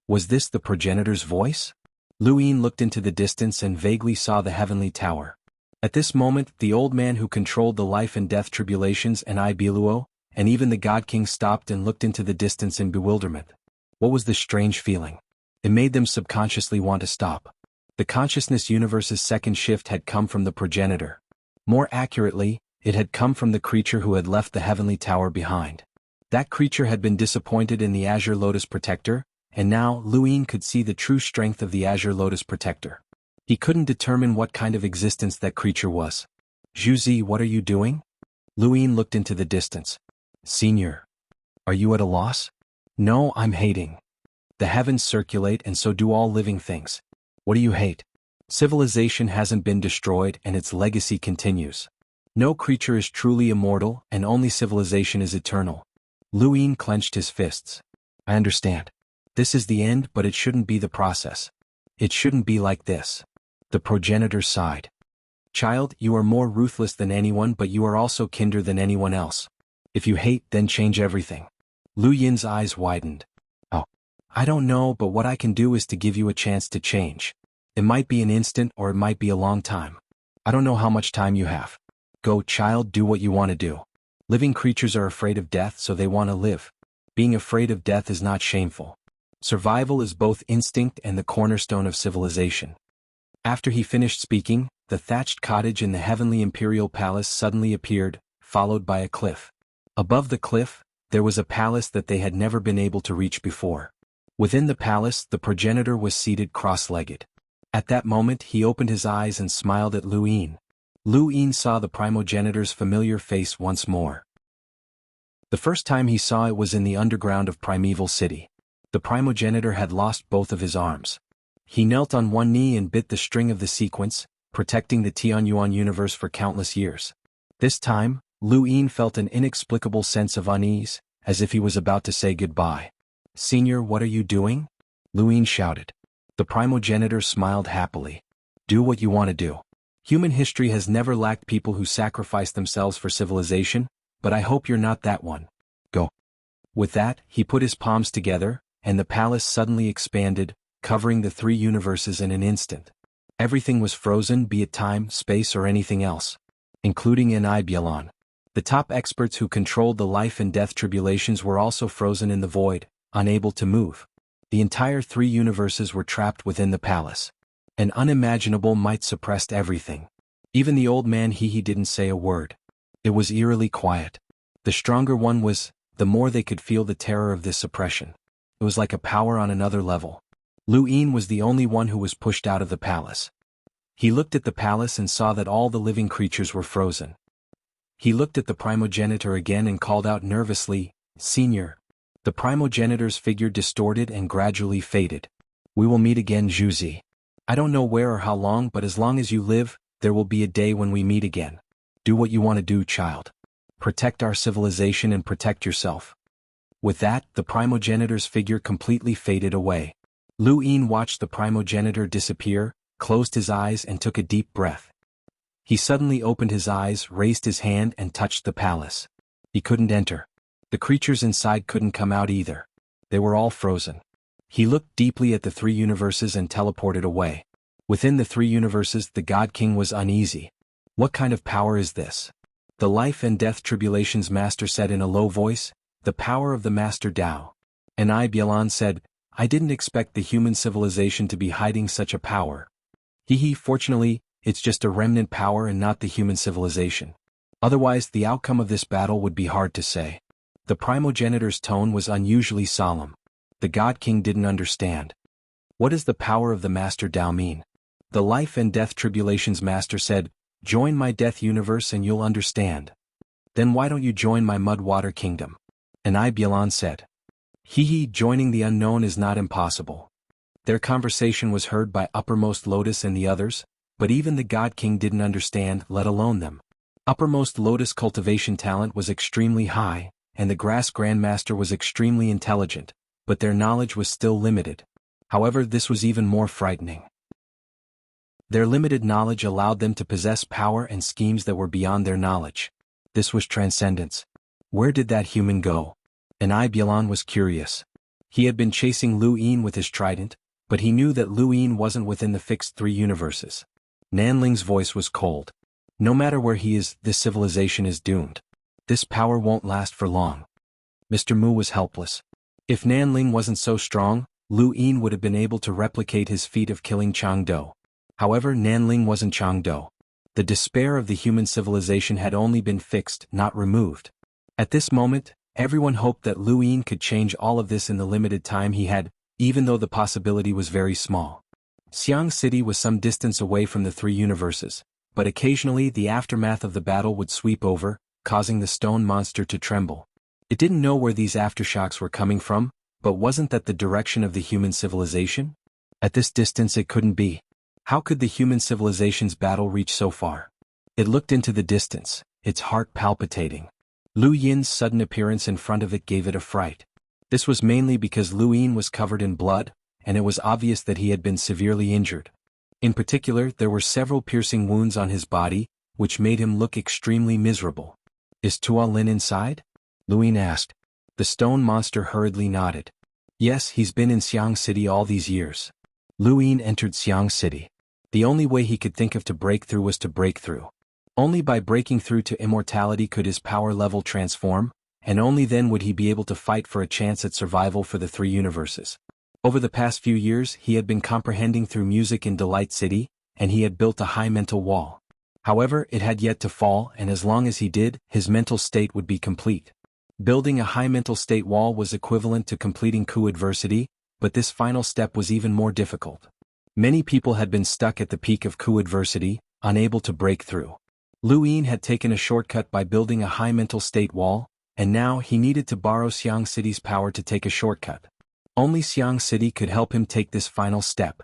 S1: Was this the progenitor's voice? Luyin looked into the distance and vaguely saw the heavenly tower. At this moment, the old man who controlled the life and death tribulations and Ibiluo, and even the God King stopped and looked into the distance in bewilderment. What was this strange feeling? It made them subconsciously want to stop. The consciousness universe's second shift had come from the progenitor. More accurately, it had come from the creature who had left the heavenly tower behind. That creature had been disappointed in the Azure Lotus Protector, and now Luyin could see the true strength of the Azure Lotus Protector. He couldn't determine what kind of existence that creature was. "Zhuzi, what are you doing?" Luyin looked into the distance. "Senior. Are you at a loss?" "No, I'm hating. The heavens circulate and so do all living things." "What do you hate?" "Civilization hasn't been destroyed and its legacy continues. No creature is truly immortal and only civilization is eternal." Luyin clenched his fists. "I understand. This is the end, but it shouldn't be the process. It shouldn't be like this." The progenitor sighed. "Child, you are more ruthless than anyone, but you are also kinder than anyone else. If you hate, then change everything." Luyin's eyes widened. "Oh. I don't know, but what I can do is to give you a chance to change. It might be an instant or it might be a long time. I don't know how much time you have. Go, child, do what you want to do. Living creatures are afraid of death, so they want to live. Being afraid of death is not shameful. Survival is both instinct and the cornerstone of civilization." After he finished speaking, the thatched cottage in the heavenly imperial palace suddenly appeared, followed by a cliff. Above the cliff, there was a palace that they had never been able to reach before. Within the palace, the progenitor was seated cross-legged. At that moment, he opened his eyes and smiled at Luyin. Luyin saw the primogenitor's familiar face once more. The first time he saw it was in the underground of Primeval City. The primogenitor had lost both of his arms. He knelt on one knee and bit the string of the sequence, protecting the Tianyuan universe for countless years. This time, Luyin felt an inexplicable sense of unease, as if he was about to say goodbye. "Senior, what are you doing?" Luyin shouted. The primogenitor smiled happily. "Do what you want to do. Human history has never lacked people who sacrifice themselves for civilization, but I hope you're not that one. Go." With that, he put his palms together, and the palace suddenly expanded, covering the three universes in an instant. Everything was frozen, be it time, space or anything else. Including in Ibelon. The top experts who controlled the life and death tribulations were also frozen in the void, unable to move. The entire three universes were trapped within the palace. An unimaginable might suppressed everything. Even the old man he didn't say a word. It was eerily quiet. The stronger one was, the more they could feel the terror of this suppression. It was like a power on another level. Luyin was the only one who was pushed out of the palace. He looked at the palace and saw that all the living creatures were frozen. He looked at the primogenitor again and called out nervously, "Senior." The primogenitor's figure distorted and gradually faded. "We will meet again, Zhuzi. I don't know where or how long, but as long as you live, there will be a day when we meet again. Do what you want to do, child. Protect our civilization and protect yourself." With that, the primogenitor's figure completely faded away. Luyin watched the primogenitor disappear, closed his eyes and took a deep breath. He suddenly opened his eyes, raised his hand and touched the palace. He couldn't enter. The creatures inside couldn't come out either. They were all frozen. He looked deeply at the three universes and teleported away. Within the three universes, the God King was uneasy. What kind of power is this? The life and death tribulations master said in a low voice, the power of the master Tao. And Bialan said, I didn't expect the human civilization to be hiding such a power. Fortunately, it's just a remnant power and not the human civilization. Otherwise, the outcome of this battle would be hard to say. The primogenitor's tone was unusually solemn. The God King didn't understand. What does the power of the Master Tao mean? The life and death tribulations master said, join my death universe and you'll understand. Then why don't you join my mud-water kingdom? And Bialan said. Joining the unknown is not impossible. Their conversation was heard by Uppermost Lotus and the others, but even the God King didn't understand, let alone them. Uppermost Lotus cultivation talent was extremely high, and the Grass Grandmaster was extremely intelligent, but their knowledge was still limited. However, this was even more frightening. Their limited knowledge allowed them to possess power and schemes that were beyond their knowledge. This was transcendence. Where did that human go? And Bialan was curious. He had been chasing Lu Yin with his trident, but he knew that Lu Yin wasn't within the fixed three universes. Nanling's voice was cold. No matter where he is, this civilization is doomed. This power won't last for long. Mr. Mu was helpless. If Nanling wasn't so strong, Lu Yin would have been able to replicate his feat of killing Changdo. However, Nanling wasn't Changdo. The despair of the human civilization had only been fixed, not removed. At this moment, everyone hoped that Lu Yin could change all of this in the limited time he had, even though the possibility was very small. Xiang City was some distance away from the three universes, but occasionally the aftermath of the battle would sweep over, causing the stone monster to tremble. It didn't know where these aftershocks were coming from, but wasn't that the direction of the human civilization? At this distance it couldn't be. How could the human civilization's battle reach so far? It looked into the distance, its heart palpitating. Lu Yin's sudden appearance in front of it gave it a fright. This was mainly because Lu Yin was covered in blood, and it was obvious that he had been severely injured. In particular, there were several piercing wounds on his body, which made him look extremely miserable. Is Tua Lin inside? Lu Yin asked. The stone monster hurriedly nodded. Yes, he's been in Xiang City all these years. Lu Yin entered Xiang City. The only way he could think of to break through was to break through. Only by breaking through to immortality could his power level transform, and only then would he be able to fight for a chance at survival for the three universes. Over the past few years, he had been comprehending through music in Delight City, and he had built a high mental wall. However, it had yet to fall, and as long as he did, his mental state would be complete. Building a high mental state wall was equivalent to completing coup adversity, but this final step was even more difficult. Many people had been stuck at the peak of coup adversity, unable to break through. Lu Yin had taken a shortcut by building a high mental state wall, and now he needed to borrow Xiang City's power to take a shortcut. Only Xiang City could help him take this final step.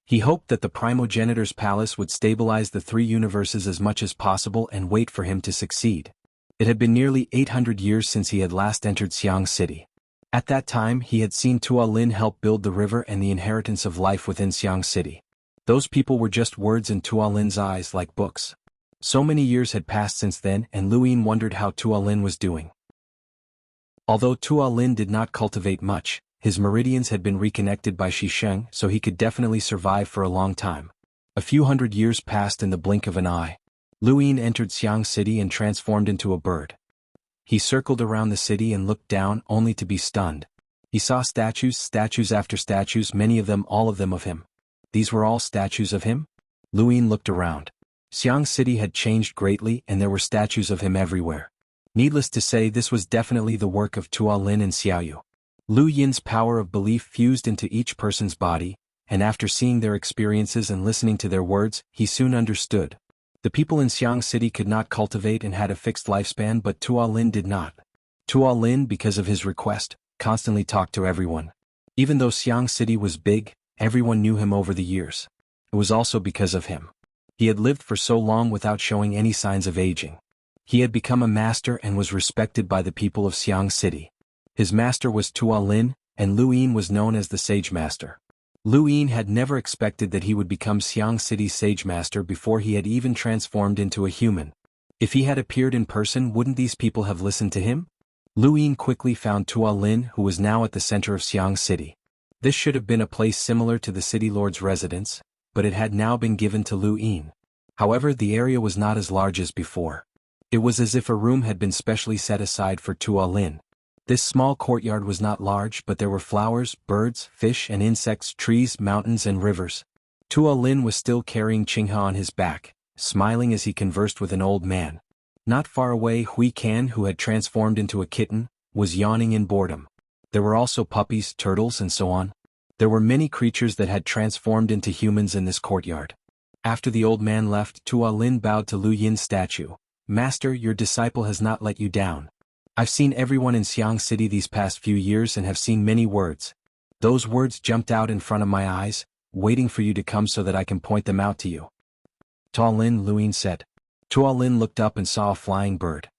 S1: He hoped that the primogenitor's palace would stabilize the three universes as much as possible and wait for him to succeed. It had been nearly 800 years since he had last entered Xiang City. At that time, he had seen Tua Lin help build the river and the inheritance of life within Xiang City. Those people were just words in Tua Lin's eyes like books. So many years had passed since then, and Lu Yin wondered how Tua Lin was doing. Although Tua Lin did not cultivate much, his meridians had been reconnected by Shisheng, so he could definitely survive for a long time. A few hundred years passed in the blink of an eye. Lu Yin entered Xiang City and transformed into a bird. He circled around the city and looked down, only to be stunned. He saw statues after statues, many of them, all of them of him. These were all statues of him? Lu Yin looked around. Xiang City had changed greatly, and there were statues of him everywhere. Needless to say, this was definitely the work of Tua Lin and Xiaoyu. Lu Yin's power of belief fused into each person's body, and after seeing their experiences and listening to their words, he soon understood. The people in Xiang City could not cultivate and had a fixed lifespan, but Tua Lin did not. Tua Lin, because of his request, constantly talked to everyone. Even though Xiang City was big, everyone knew him over the years. It was also because of him. He had lived for so long without showing any signs of aging. He had become a master and was respected by the people of Xiang City. His master was Tua Lin, and Lu Yin was known as the Sage Master. Lu Yin had never expected that he would become Xiang City's Sage Master before he had even transformed into a human. If he had appeared in person, wouldn't these people have listened to him? Lu Yin quickly found Tuolin, who was now at the center of Xiang City. This should have been a place similar to the city lord's residence, but it had now been given to Lu Yin. However, the area was not as large as before. It was as if a room had been specially set aside for Tuolin. This small courtyard was not large, but there were flowers, birds, fish and insects, trees, mountains and rivers. Tuolin was still carrying Qinghe on his back, smiling as he conversed with an old man. Not far away, Hui Can, who had transformed into a kitten, was yawning in boredom. There were also puppies, turtles and so on. There were many creatures that had transformed into humans in this courtyard. After the old man left, Tuolin bowed to Lu Yin's statue. "Master, your disciple has not let you down. I've seen everyone in Xiang City these past few years and have seen many words. Those words jumped out in front of my eyes, waiting for you to come so that I can point them out to you." Tuolin, Lu Yin said. Tuolin looked up and saw a flying bird.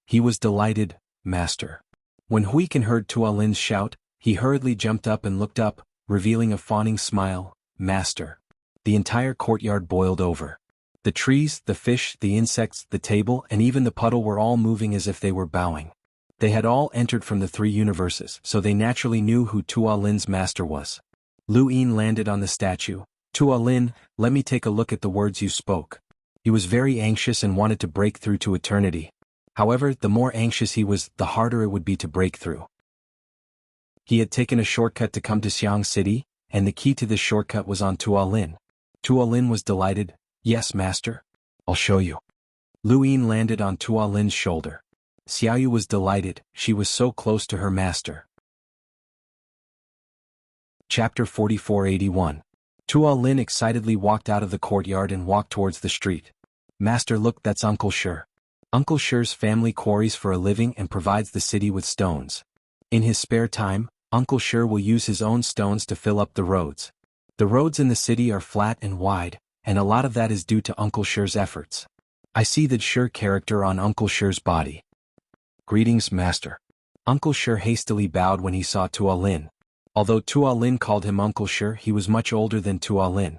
S1: He was delighted, "Master." When Huican heard Tuolin's shout, he hurriedly jumped up and looked up, revealing a fawning smile. "Master." The entire courtyard boiled over. The trees, the fish, the insects, the table and even the puddle were all moving as if they were bowing. They had all entered from the three universes, so they naturally knew who Tuolin's master was. Lu Yin landed on the statue. "Tuolin, let me take a look at the words you spoke." He was very anxious and wanted to break through to eternity. However, the more anxious he was, the harder it would be to break through. He had taken a shortcut to come to Xiang City, and the key to this shortcut was on Tuolin. Tuolin was delighted. "Yes, master. I'll show you." Lu Yin landed on Tuolin's shoulder. Xiaoyu was delighted, she was so close to her master. Chapter 4481. Tuolin excitedly walked out of the courtyard and walked towards the street. "Master, look, that's Uncle Shi. Uncle Shi's family quarries for a living and provides the city with stones. In his spare time, Uncle Shi will use his own stones to fill up the roads. The roads in the city are flat and wide, and a lot of that is due to Uncle Shi's efforts. I see the Shi character on Uncle Shi's body." "Greetings, master." Uncle Shi hastily bowed when he saw Tuolin. Although Tuolin called him Uncle Shi, he was much older than Tuolin.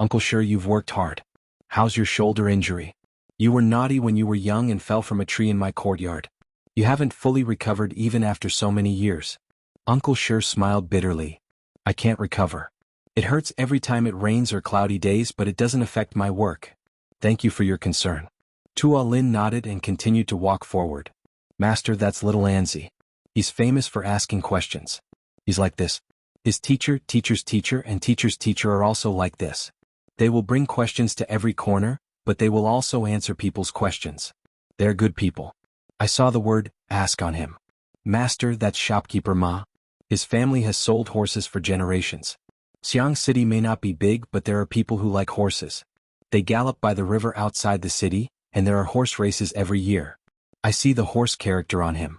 S1: "Uncle Shi, you've worked hard. How's your shoulder injury? You were naughty when you were young and fell from a tree in my courtyard. You haven't fully recovered even after so many years." Uncle Shi smiled bitterly. "I can't recover. It hurts every time it rains or cloudy days, but it doesn't affect my work. Thank you for your concern." Tuolin nodded and continued to walk forward. "Master, that's little Anzi. He's famous for asking questions. He's like this. His teacher, teacher's teacher and teacher's teacher are also like this. They will bring questions to every corner, but they will also answer people's questions. They're good people. I saw the word, ask on him. Master, that's shopkeeper Ma. His family has sold horses for generations. Xiang City may not be big, but there are people who like horses. They gallop by the river outside the city, and there are horse races every year. I see the horse character on him.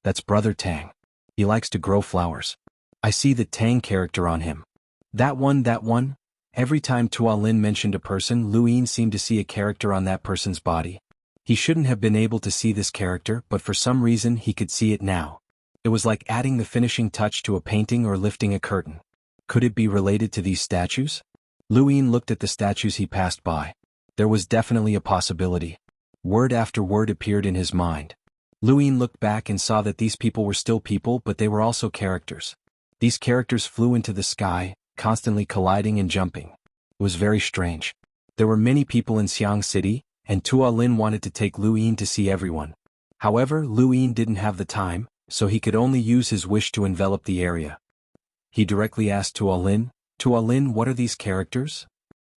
S1: That's Brother Tang. He likes to grow flowers. I see the Tang character on him. That one. Every time Tuolin mentioned a person, Lu Yin seemed to see a character on that person's body. He shouldn't have been able to see this character, but for some reason he could see it now. It was like adding the finishing touch to a painting or lifting a curtain. Could it be related to these statues? Lu Yin looked at the statues he passed by. There was definitely a possibility. Word after word appeared in his mind. Lu Yin looked back and saw that these people were still people, but they were also characters. These characters flew into the sky, constantly colliding and jumping. It was very strange. There were many people in Xiang City, and Tuolin wanted to take Lu Yin to see everyone. However, Lu Yin didn't have the time, so he could only use his wish to envelop the area. He directly asked Tuolin, "Tuolin, what are these characters?"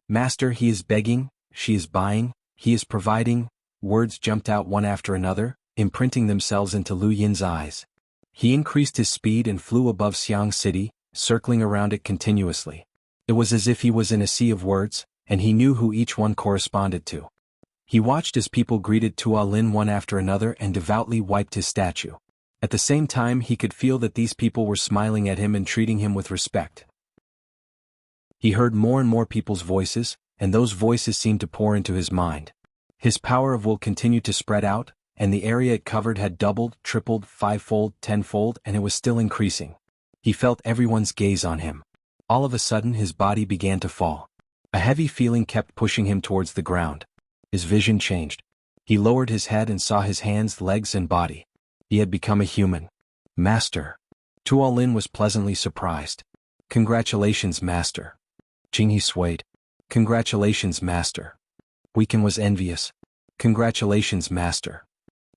S1: "Master, he is begging, she is buying, he is providing." Words jumped out one after another, imprinting themselves into Lu Yin's eyes. He increased his speed and flew above Xiang City, circling around it continuously. It was as if he was in a sea of words, and he knew who each one corresponded to. He watched as people greeted Tuolin one after another and devoutly wiped his statue. At the same time, he could feel that these people were smiling at him and treating him with respect. He heard more and more people's voices, and those voices seemed to pour into his mind. His power of will continued to spread out, and the area it covered had doubled, tripled, fivefold, tenfold, and it was still increasing. He felt everyone's gaze on him. All of a sudden his body began to fall. A heavy feeling kept pushing him towards the ground. His vision changed. He lowered his head and saw his hands, legs and body. He had become a human. Master. Tuolin was pleasantly surprised. Congratulations, Master. Jinghe swayed. Congratulations, Master. Weekin was envious. Congratulations, Master.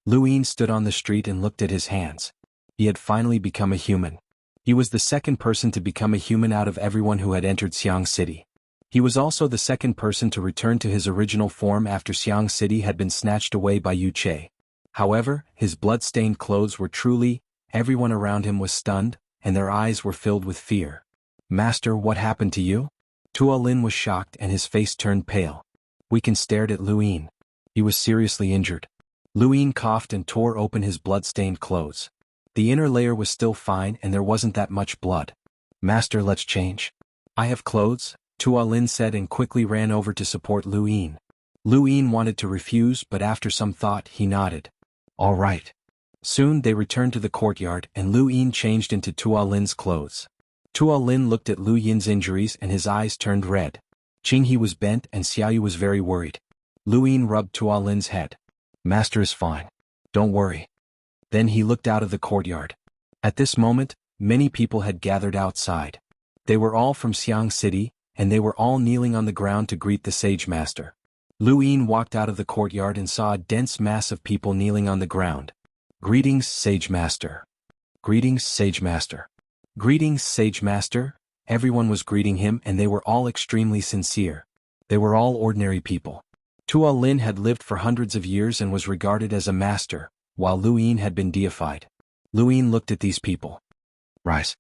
S1: Luin stood on the street and looked at his hands. He had finally become a human. He was the second person to become a human out of everyone who had entered Xiang City. He was also the second person to return to his original form after Xiang City had been snatched away by Yu Che. However, his blood-stained clothes were truly, everyone around him was stunned, and their eyes were filled with fear. Master, what happened to you? Tuolin was shocked and his face turned pale. Weekin stared at Luin. He was seriously injured. Luin coughed and tore open his blood-stained clothes. The inner layer was still fine and there wasn't that much blood. Master, let's change. I have clothes, Tuolin said and quickly ran over to support Luin. Luin wanted to refuse but after some thought he nodded. All right. Soon they returned to the courtyard and Luin changed into Tuolin's clothes. Tuolin looked at Lu Yin's injuries and his eyes turned red. Jinghe was bent and Xiaoyu was very worried. Luin rubbed Tuolin's head. Master is fine. Don't worry. Then he looked out of the courtyard. At this moment, many people had gathered outside. They were all from Xiang City, and they were all kneeling on the ground to greet the Sage Master. Luin walked out of the courtyard and saw a dense mass of people kneeling on the ground. Greetings, Sage Master. Greetings, Sage Master. Greetings, Sage Master. Everyone was greeting him and they were all extremely sincere. They were all ordinary people. Tuolin had lived for hundreds of years and was regarded as a master, while Luin had been deified. Luin looked at these people. Rise.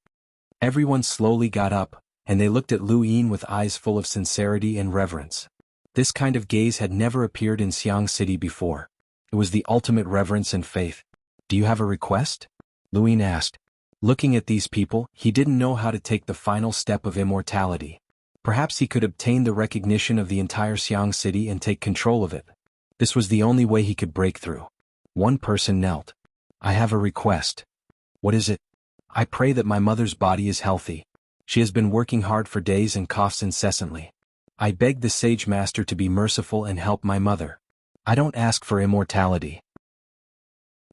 S1: Everyone slowly got up, and they looked at Luin with eyes full of sincerity and reverence. This kind of gaze had never appeared in Xiang City before. It was the ultimate reverence and faith. Do you have a request? Luin asked. Looking at these people, he didn't know how to take the final step of immortality. Perhaps he could obtain the recognition of the entire Xiang City and take control of it. This was the only way he could break through. One person knelt. I have a request. What is it? I pray that my mother's body is healthy. She has been working hard for days and coughs incessantly. I beg the Sage Master to be merciful and help my mother. I don't ask for immortality.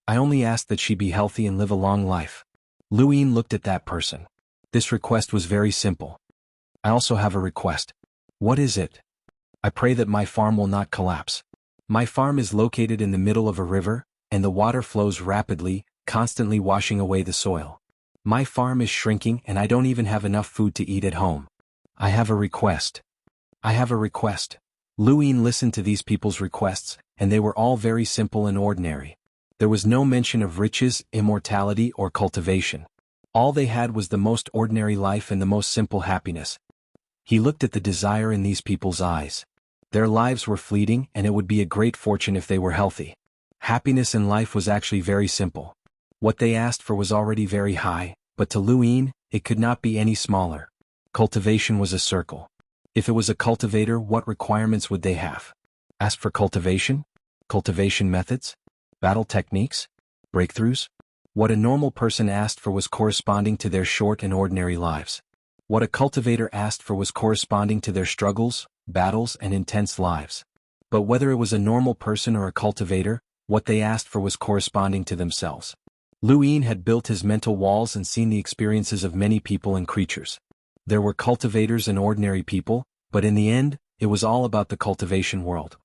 S1: I only ask that she be healthy and live a long life. Luin looked at that person. This request was very simple. I also have a request. What is it? I pray that my farm will not collapse. My farm is located in the middle of a river, and the water flows rapidly, constantly washing away the soil. My farm is shrinking and I don't even have enough food to eat at home. I have a request. I have a request. Luin listened to these people's requests, and they were all very simple and ordinary. There was no mention of riches, immortality, or cultivation. All they had was the most ordinary life and the most simple happiness. He looked at the desire in these people's eyes. Their lives were fleeting and it would be a great fortune if they were healthy. Happiness in life was actually very simple. What they asked for was already very high, but to Luin, it could not be any smaller. Cultivation was a circle. If it was a cultivator, what requirements would they have? Ask for cultivation? Cultivation methods? Battle techniques? Breakthroughs? What a normal person asked for was corresponding to their short and ordinary lives. What a cultivator asked for was corresponding to their struggles, battles, and intense lives. But whether it was a normal person or a cultivator, what they asked for was corresponding to themselves. Luin had built his mental walls and seen the experiences of many people and creatures. There were cultivators and ordinary people, but in the end, it was all about the cultivation world.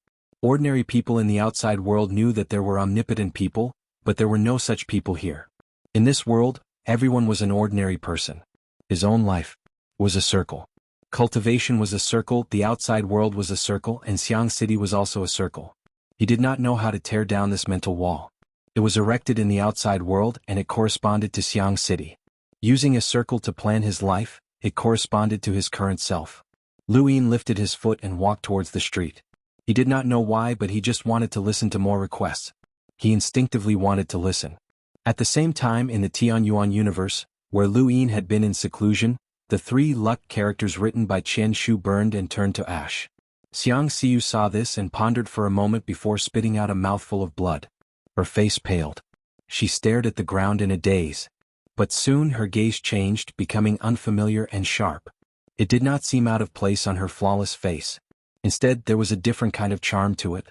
S1: Ordinary people in the outside world knew that there were omnipotent people, but there were no such people here. In this world, everyone was an ordinary person. His own life was a circle. Cultivation was a circle, the outside world was a circle, and Xiang City was also a circle. He did not know how to tear down this mental wall. It was erected in the outside world and it corresponded to Xiang City. Using a circle to plan his life, it corresponded to his current self. Luin lifted his foot and walked towards the street. He did not know why, but he just wanted to listen to more requests. He instinctively wanted to listen. At the same time in the Tianyuan universe, where Luin had been in seclusion, the 3 luck characters written by Chen Shu burned and turned to ash. Xiang Xiu saw this and pondered for a moment before spitting out a mouthful of blood. Her face paled. She stared at the ground in a daze. But soon her gaze changed, becoming unfamiliar and sharp. It did not seem out of place on her flawless face. Instead, there was a different kind of charm to it.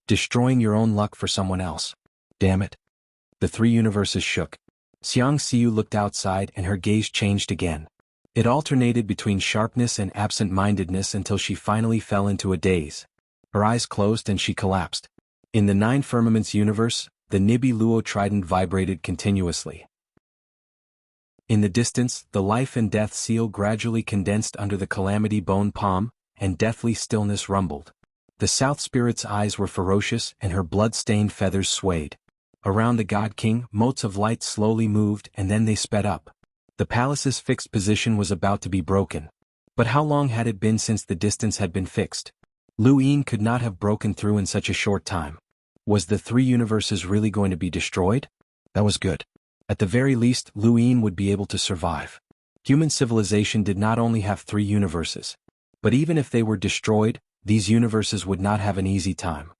S1: destroying your own luck for someone else. Damn it. The three universes shook. Xianxia looked outside and her gaze changed again. It alternated between sharpness and absent-mindedness until she finally fell into a daze. Her eyes closed and she collapsed. In the nine firmaments universe, the Nibiluo trident vibrated continuously. In the distance, the life and death seal gradually condensed under the calamity bone palm, and deathly stillness rumbled. The South Spirit's eyes were ferocious and her blood-stained feathers swayed. Around the God King, motes of light slowly moved and then they sped up. The palace's fixed position was about to be broken. But how long had it been since the distance had been fixed? Lu Yin could not have broken through in such a short time. Was the three universes really going to be destroyed? That was good. At the very least, Lu Yin would be able to survive. Human civilization did not only have three universes. But even if they were destroyed, these universes would not have an easy time.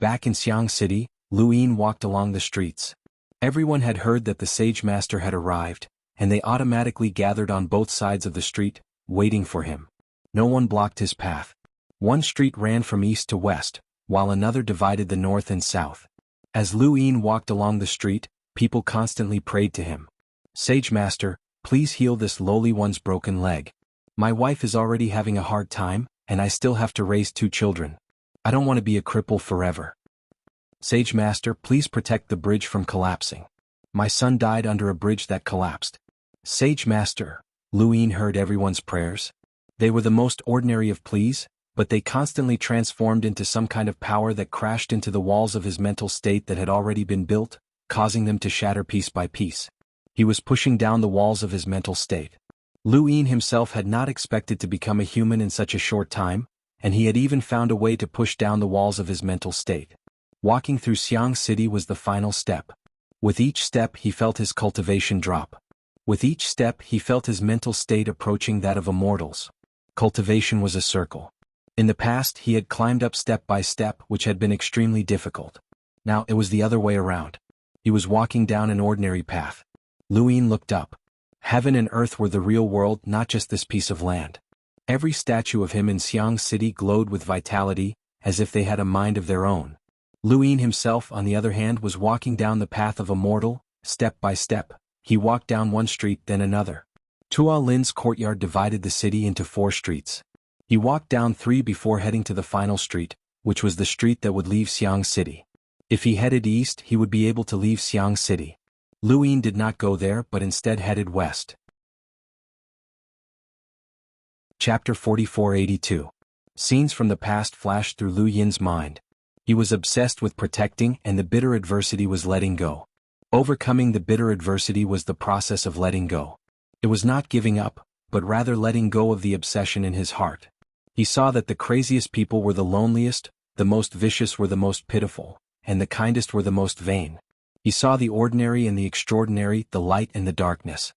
S1: Back in Xiang City, Lu Yin walked along the streets. Everyone had heard that the Sage Master had arrived, and they automatically gathered on both sides of the street, waiting for him. No one blocked his path. One street ran from east to west, while another divided the north and south. As Lu Yin walked along the street, people constantly prayed to him. Sage Master, please heal this lowly one's broken leg. My wife is already having a hard time, and I still have to raise 2 children. I don't want to be a cripple forever. Sage Master, please protect the bridge from collapsing. My son died under a bridge that collapsed. Sage Master, Lu Yin heard everyone's prayers. They were the most ordinary of pleas, but they constantly transformed into some kind of power that crashed into the walls of his mental state that had already been built, causing them to shatter piece by piece. He was pushing down the walls of his mental state. Lu Yin himself had not expected to become a human in such a short time, and he had even found a way to push down the walls of his mental state. Walking through Xiang City was the final step. With each step he felt his cultivation drop. With each step he felt his mental state approaching that of immortals. Cultivation was a circle. In the past he had climbed up step by step, which had been extremely difficult. Now it was the other way around. He was walking down an ordinary path. Lu Yin looked up. Heaven and earth were the real world, not just this piece of land. Every statue of him in Xiang City glowed with vitality, as if they had a mind of their own. Lu Yin himself, on the other hand, was walking down the path of immortal, step by step. He walked down one street, then another. Tua Lin's courtyard divided the city into 4 streets. He walked down 3 before heading to the final street, which was the street that would leave Xiang City. If he headed east, he would be able to leave Xiang City. Lu Yin did not go there but instead headed west. Chapter 4482. Scenes from the past flashed through Lu Yin's mind. He was obsessed with protecting, and the bitter adversity was letting go. Overcoming the bitter adversity was the process of letting go. It was not giving up, but rather letting go of the obsession in his heart. He saw that the craziest people were the loneliest, the most vicious were the most pitiful, and the kindest were the most vain. He saw the ordinary and the extraordinary, the light and the darkness.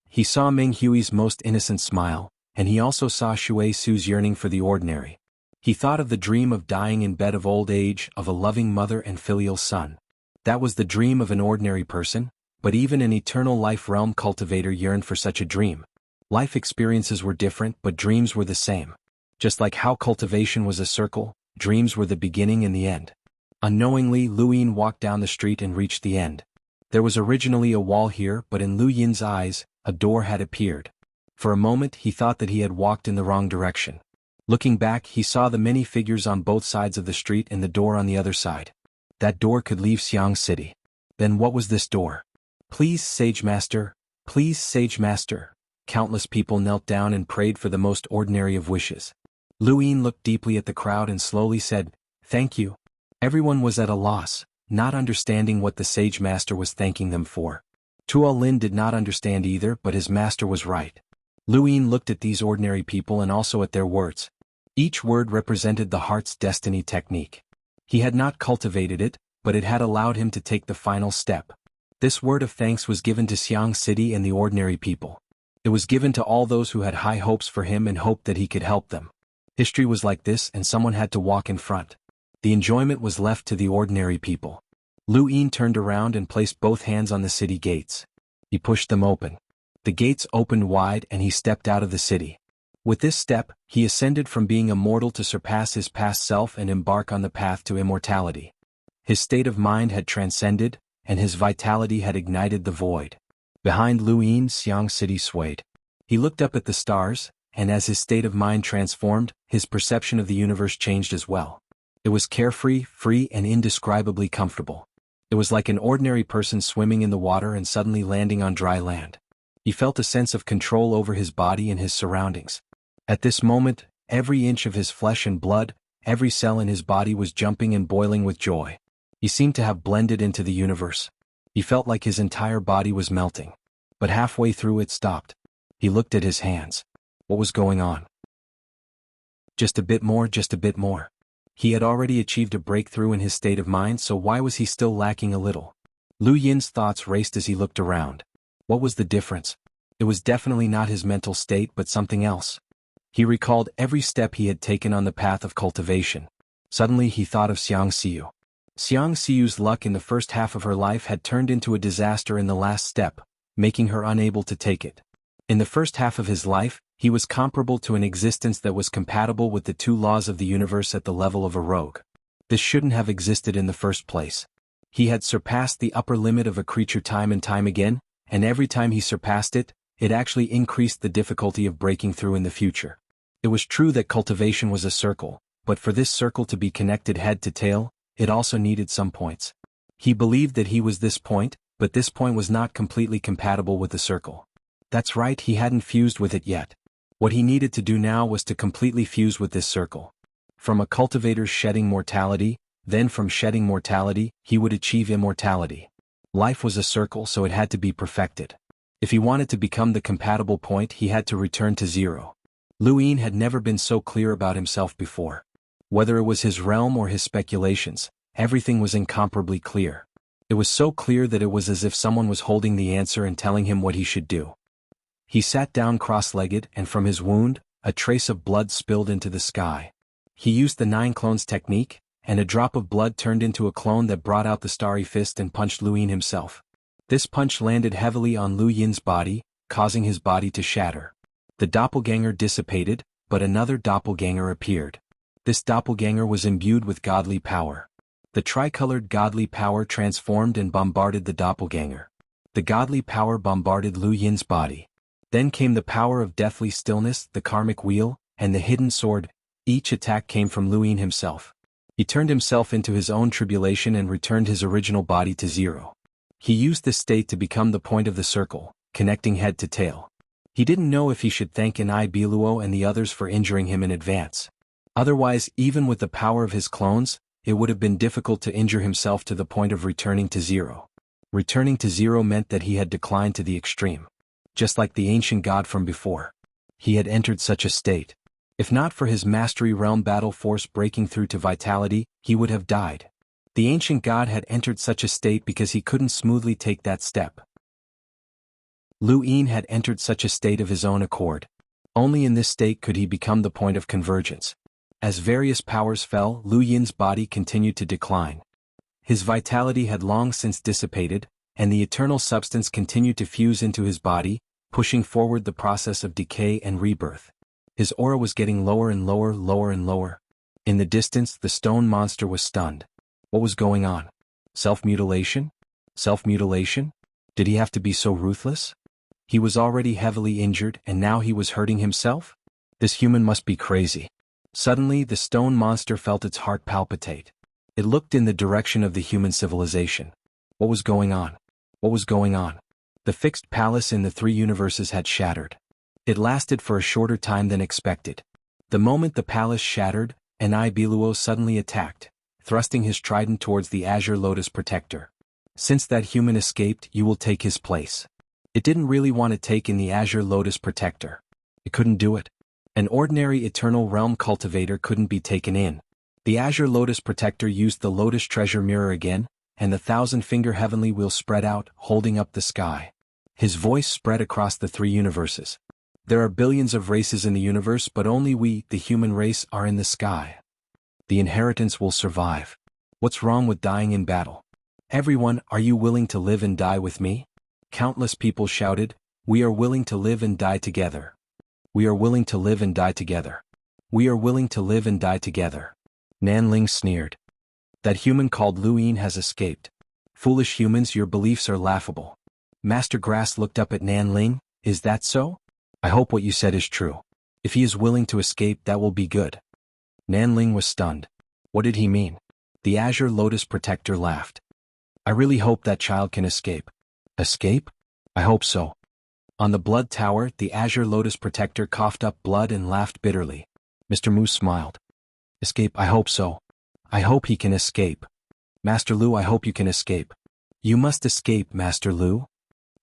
S1: He saw Meng Hui's most innocent smile, and he also saw Shui Su's yearning for the ordinary. He thought of the dream of dying in bed of old age, of a loving mother and filial son. That was the dream of an ordinary person, but even an eternal life realm cultivator yearned for such a dream. Life experiences were different, but dreams were the same. Just like how cultivation was a circle, dreams were the beginning and the end. Unknowingly, Lu Yin walked down the street and reached the end. There was originally a wall here, but in Lu Yin's eyes, a door had appeared. For a moment he thought that he had walked in the wrong direction. Looking back, he saw the many figures on both sides of the street and the door on the other side. That door could leave Xiang City. Then what was this door? Please, Sage Master. Please, Sage Master. Countless people knelt down and prayed for the most ordinary of wishes. Lu Yin looked deeply at the crowd and slowly said, "Thank you." Everyone was at a loss, not understanding what the Sage Master was thanking them for. Tua Lin did not understand either, but his master was right. Lu Yin looked at these ordinary people and also at their words. Each word represented the heart's destiny technique. He had not cultivated it, but it had allowed him to take the final step. This word of thanks was given to Xiang City and the ordinary people. It was given to all those who had high hopes for him and hoped that he could help them. History was like this, and someone had to walk in front. The enjoyment was left to the ordinary people. Lu Yin turned around and placed both hands on the city gates. He pushed them open. The gates opened wide and he stepped out of the city. With this step, he ascended from being a mortal to surpass his past self and embark on the path to immortality. His state of mind had transcended, and his vitality had ignited the void. Behind Lu Yin's Xiang city swayed. He looked up at the stars, and as his state of mind transformed, his perception of the universe changed as well. It was carefree, free, and indescribably comfortable. It was like an ordinary person swimming in the water and suddenly landing on dry land. He felt a sense of control over his body and his surroundings. At this moment, every inch of his flesh and blood, every cell in his body was jumping and boiling with joy. He seemed to have blended into the universe. He felt like his entire body was melting. But halfway through it stopped. He looked at his hands. What was going on? Just a bit more, just a bit more. He had already achieved a breakthrough in his state of mind, so why was he still lacking a little? Lu Yin's thoughts raced as he looked around. What was the difference? It was definitely not his mental state but something else. He recalled every step he had taken on the path of cultivation. Suddenly he thought of xianxia. Xianxia's luck in the first half of her life had turned into a disaster in the last step, making her unable to take it. In the first half of his life, he was comparable to an existence that was compatible with the two laws of the universe at the level of a rogue. This shouldn't have existed in the first place. He had surpassed the upper limit of a creature time and time again, and every time he surpassed it, it actually increased the difficulty of breaking through in the future. It was true that cultivation was a circle, but for this circle to be connected head to tail, it also needed some points. He believed that he was this point, but this point was not completely compatible with the circle. That's right, he hadn't fused with it yet. What he needed to do now was to completely fuse with this circle. From a cultivator's shedding mortality, then from shedding mortality, he would achieve immortality. Life was a circle, so it had to be perfected. If he wanted to become the compatible point, he had to return to zero. Lu Yin had never been so clear about himself before. Whether it was his realm or his speculations, everything was incomparably clear. It was so clear that it was as if someone was holding the answer and telling him what he should do. He sat down cross-legged, and from his wound, a trace of blood spilled into the sky. He used the 9 clones technique, and a drop of blood turned into a clone that brought out the starry fist and punched Lu Yin himself. This punch landed heavily on Lu Yin's body, causing his body to shatter. The doppelganger dissipated, but another doppelganger appeared. This doppelganger was imbued with godly power. The tricolored godly power transformed and bombarded the doppelganger. The godly power bombarded Lu Yin's body. Then came the power of deathly stillness, the karmic wheel, and the hidden sword. Each attack came from Lu Yin himself. He turned himself into his own tribulation and returned his original body to zero. He used this state to become the point of the circle, connecting head to tail. He didn't know if he should thank Inai Biluo and the others for injuring him in advance. Otherwise, even with the power of his clones, it would have been difficult to injure himself to the point of returning to zero. Returning to zero meant that he had declined to the extreme. Just like the ancient god from before. He had entered such a state. If not for his mastery realm battle force breaking through to vitality, he would have died. The ancient god had entered such a state because he couldn't smoothly take that step. Lu Yin had entered such a state of his own accord. Only in this state could he become the point of convergence. As various powers fell, Lu Yin's body continued to decline. His vitality had long since dissipated, and the eternal substance continued to fuse into his body, pushing forward the process of decay and rebirth. His aura was getting lower and lower, lower and lower. In the distance, the stone monster was stunned. What was going on? Self-mutilation? Self-mutilation? Did he have to be so ruthless? He was already heavily injured, and now he was hurting himself? This human must be crazy. Suddenly, the stone monster felt its heart palpitate. It looked in the direction of the human civilization. What was going on? What was going on? The fixed palace in the 3 universes had shattered. It lasted for a shorter time than expected. The moment the palace shattered, Inai Biluo suddenly attacked, thrusting his trident towards the Azure Lotus Protector. Since that human escaped, you will take his place. It didn't really want to take in the Azure Lotus Protector. It couldn't do it. An ordinary Eternal Realm cultivator couldn't be taken in. The Azure Lotus Protector used the Lotus Treasure Mirror again, and the 1,000-finger heavenly wheel spread out, holding up the sky. His voice spread across the 3 universes. There are billions of races in the universe, but only we, the human race, are in the sky. The inheritance will survive. What's wrong with dying in battle? Everyone, are you willing to live and die with me? Countless people shouted, we are willing to live and die together. We are willing to live and die together. We are willing to live and die together. Nanling sneered. That human called Luin has escaped. Foolish humans, your beliefs are laughable. Master Grass looked up at Nan Ling. Is that so? I hope what you said is true. If he is willing to escape, that will be good. Nan Ling was stunned. What did he mean? The Azure Lotus Protector laughed. I really hope that child can escape. Escape? I hope so. On the Blood Tower, the Azure Lotus Protector coughed up blood and laughed bitterly. Mr. Moose smiled. Escape, I hope so. I hope he can escape. Master Lu, I hope you can escape. You must escape, Master Lu.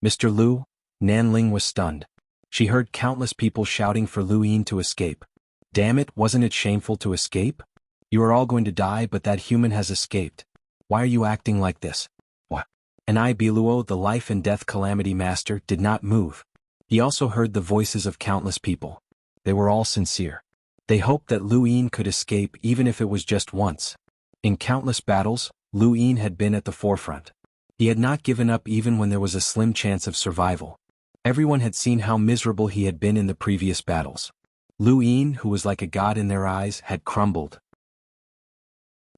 S1: Mr. Lu? Nan Ling was stunned. She heard countless people shouting for Luin to escape. Damn it, wasn't it shameful to escape? You are all going to die, but that human has escaped. Why are you acting like this? What? And Biluo, the life and death calamity master, did not move. He also heard the voices of countless people. They were all sincere. They hoped that Luin could escape even if it was just once. In countless battles, Luin had been at the forefront. He had not given up even when there was a slim chance of survival. Everyone had seen how miserable he had been in the previous battles. Luin, who was like a god in their eyes, had crumbled.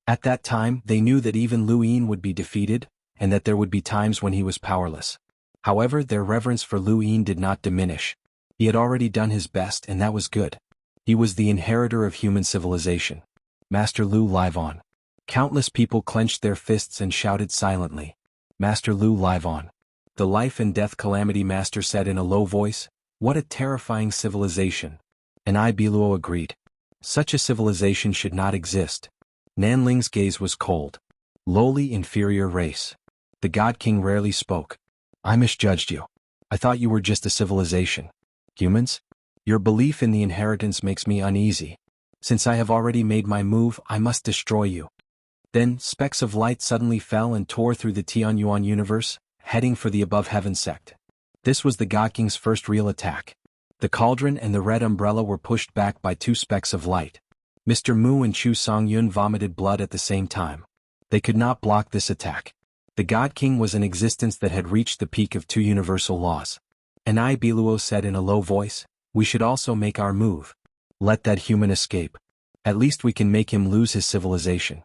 S1: At that time, they knew that even Luin would be defeated, and that there would be times when he was powerless. However, their reverence for Luin did not diminish. He had already done his best, and that was good. He was the inheritor of human civilization. Master Lu, live on. Countless people clenched their fists and shouted silently. Master Lu, live on. The life and death calamity master said in a low voice, what a terrifying civilization. And Biluo agreed. Such a civilization should not exist. Nan Ling's gaze was cold. Lowly, inferior race. The God King rarely spoke. I misjudged you. I thought you were just a civilization. Humans? Your belief in the inheritance makes me uneasy. Since I have already made my move, I must destroy you. Then, specks of light suddenly fell and tore through the Xuanhuan universe, heading for the above heaven sect. This was the God King's first real attack. The cauldron and the red umbrella were pushed back by two specks of light. Mr. Mu and xuanhuan vomited blood at the same time. They could not block this attack. The God King was an existence that had reached the peak of two universal laws. And Biluo said in a low voice, we should also make our move. Let that human escape. At least we can make him lose his civilization.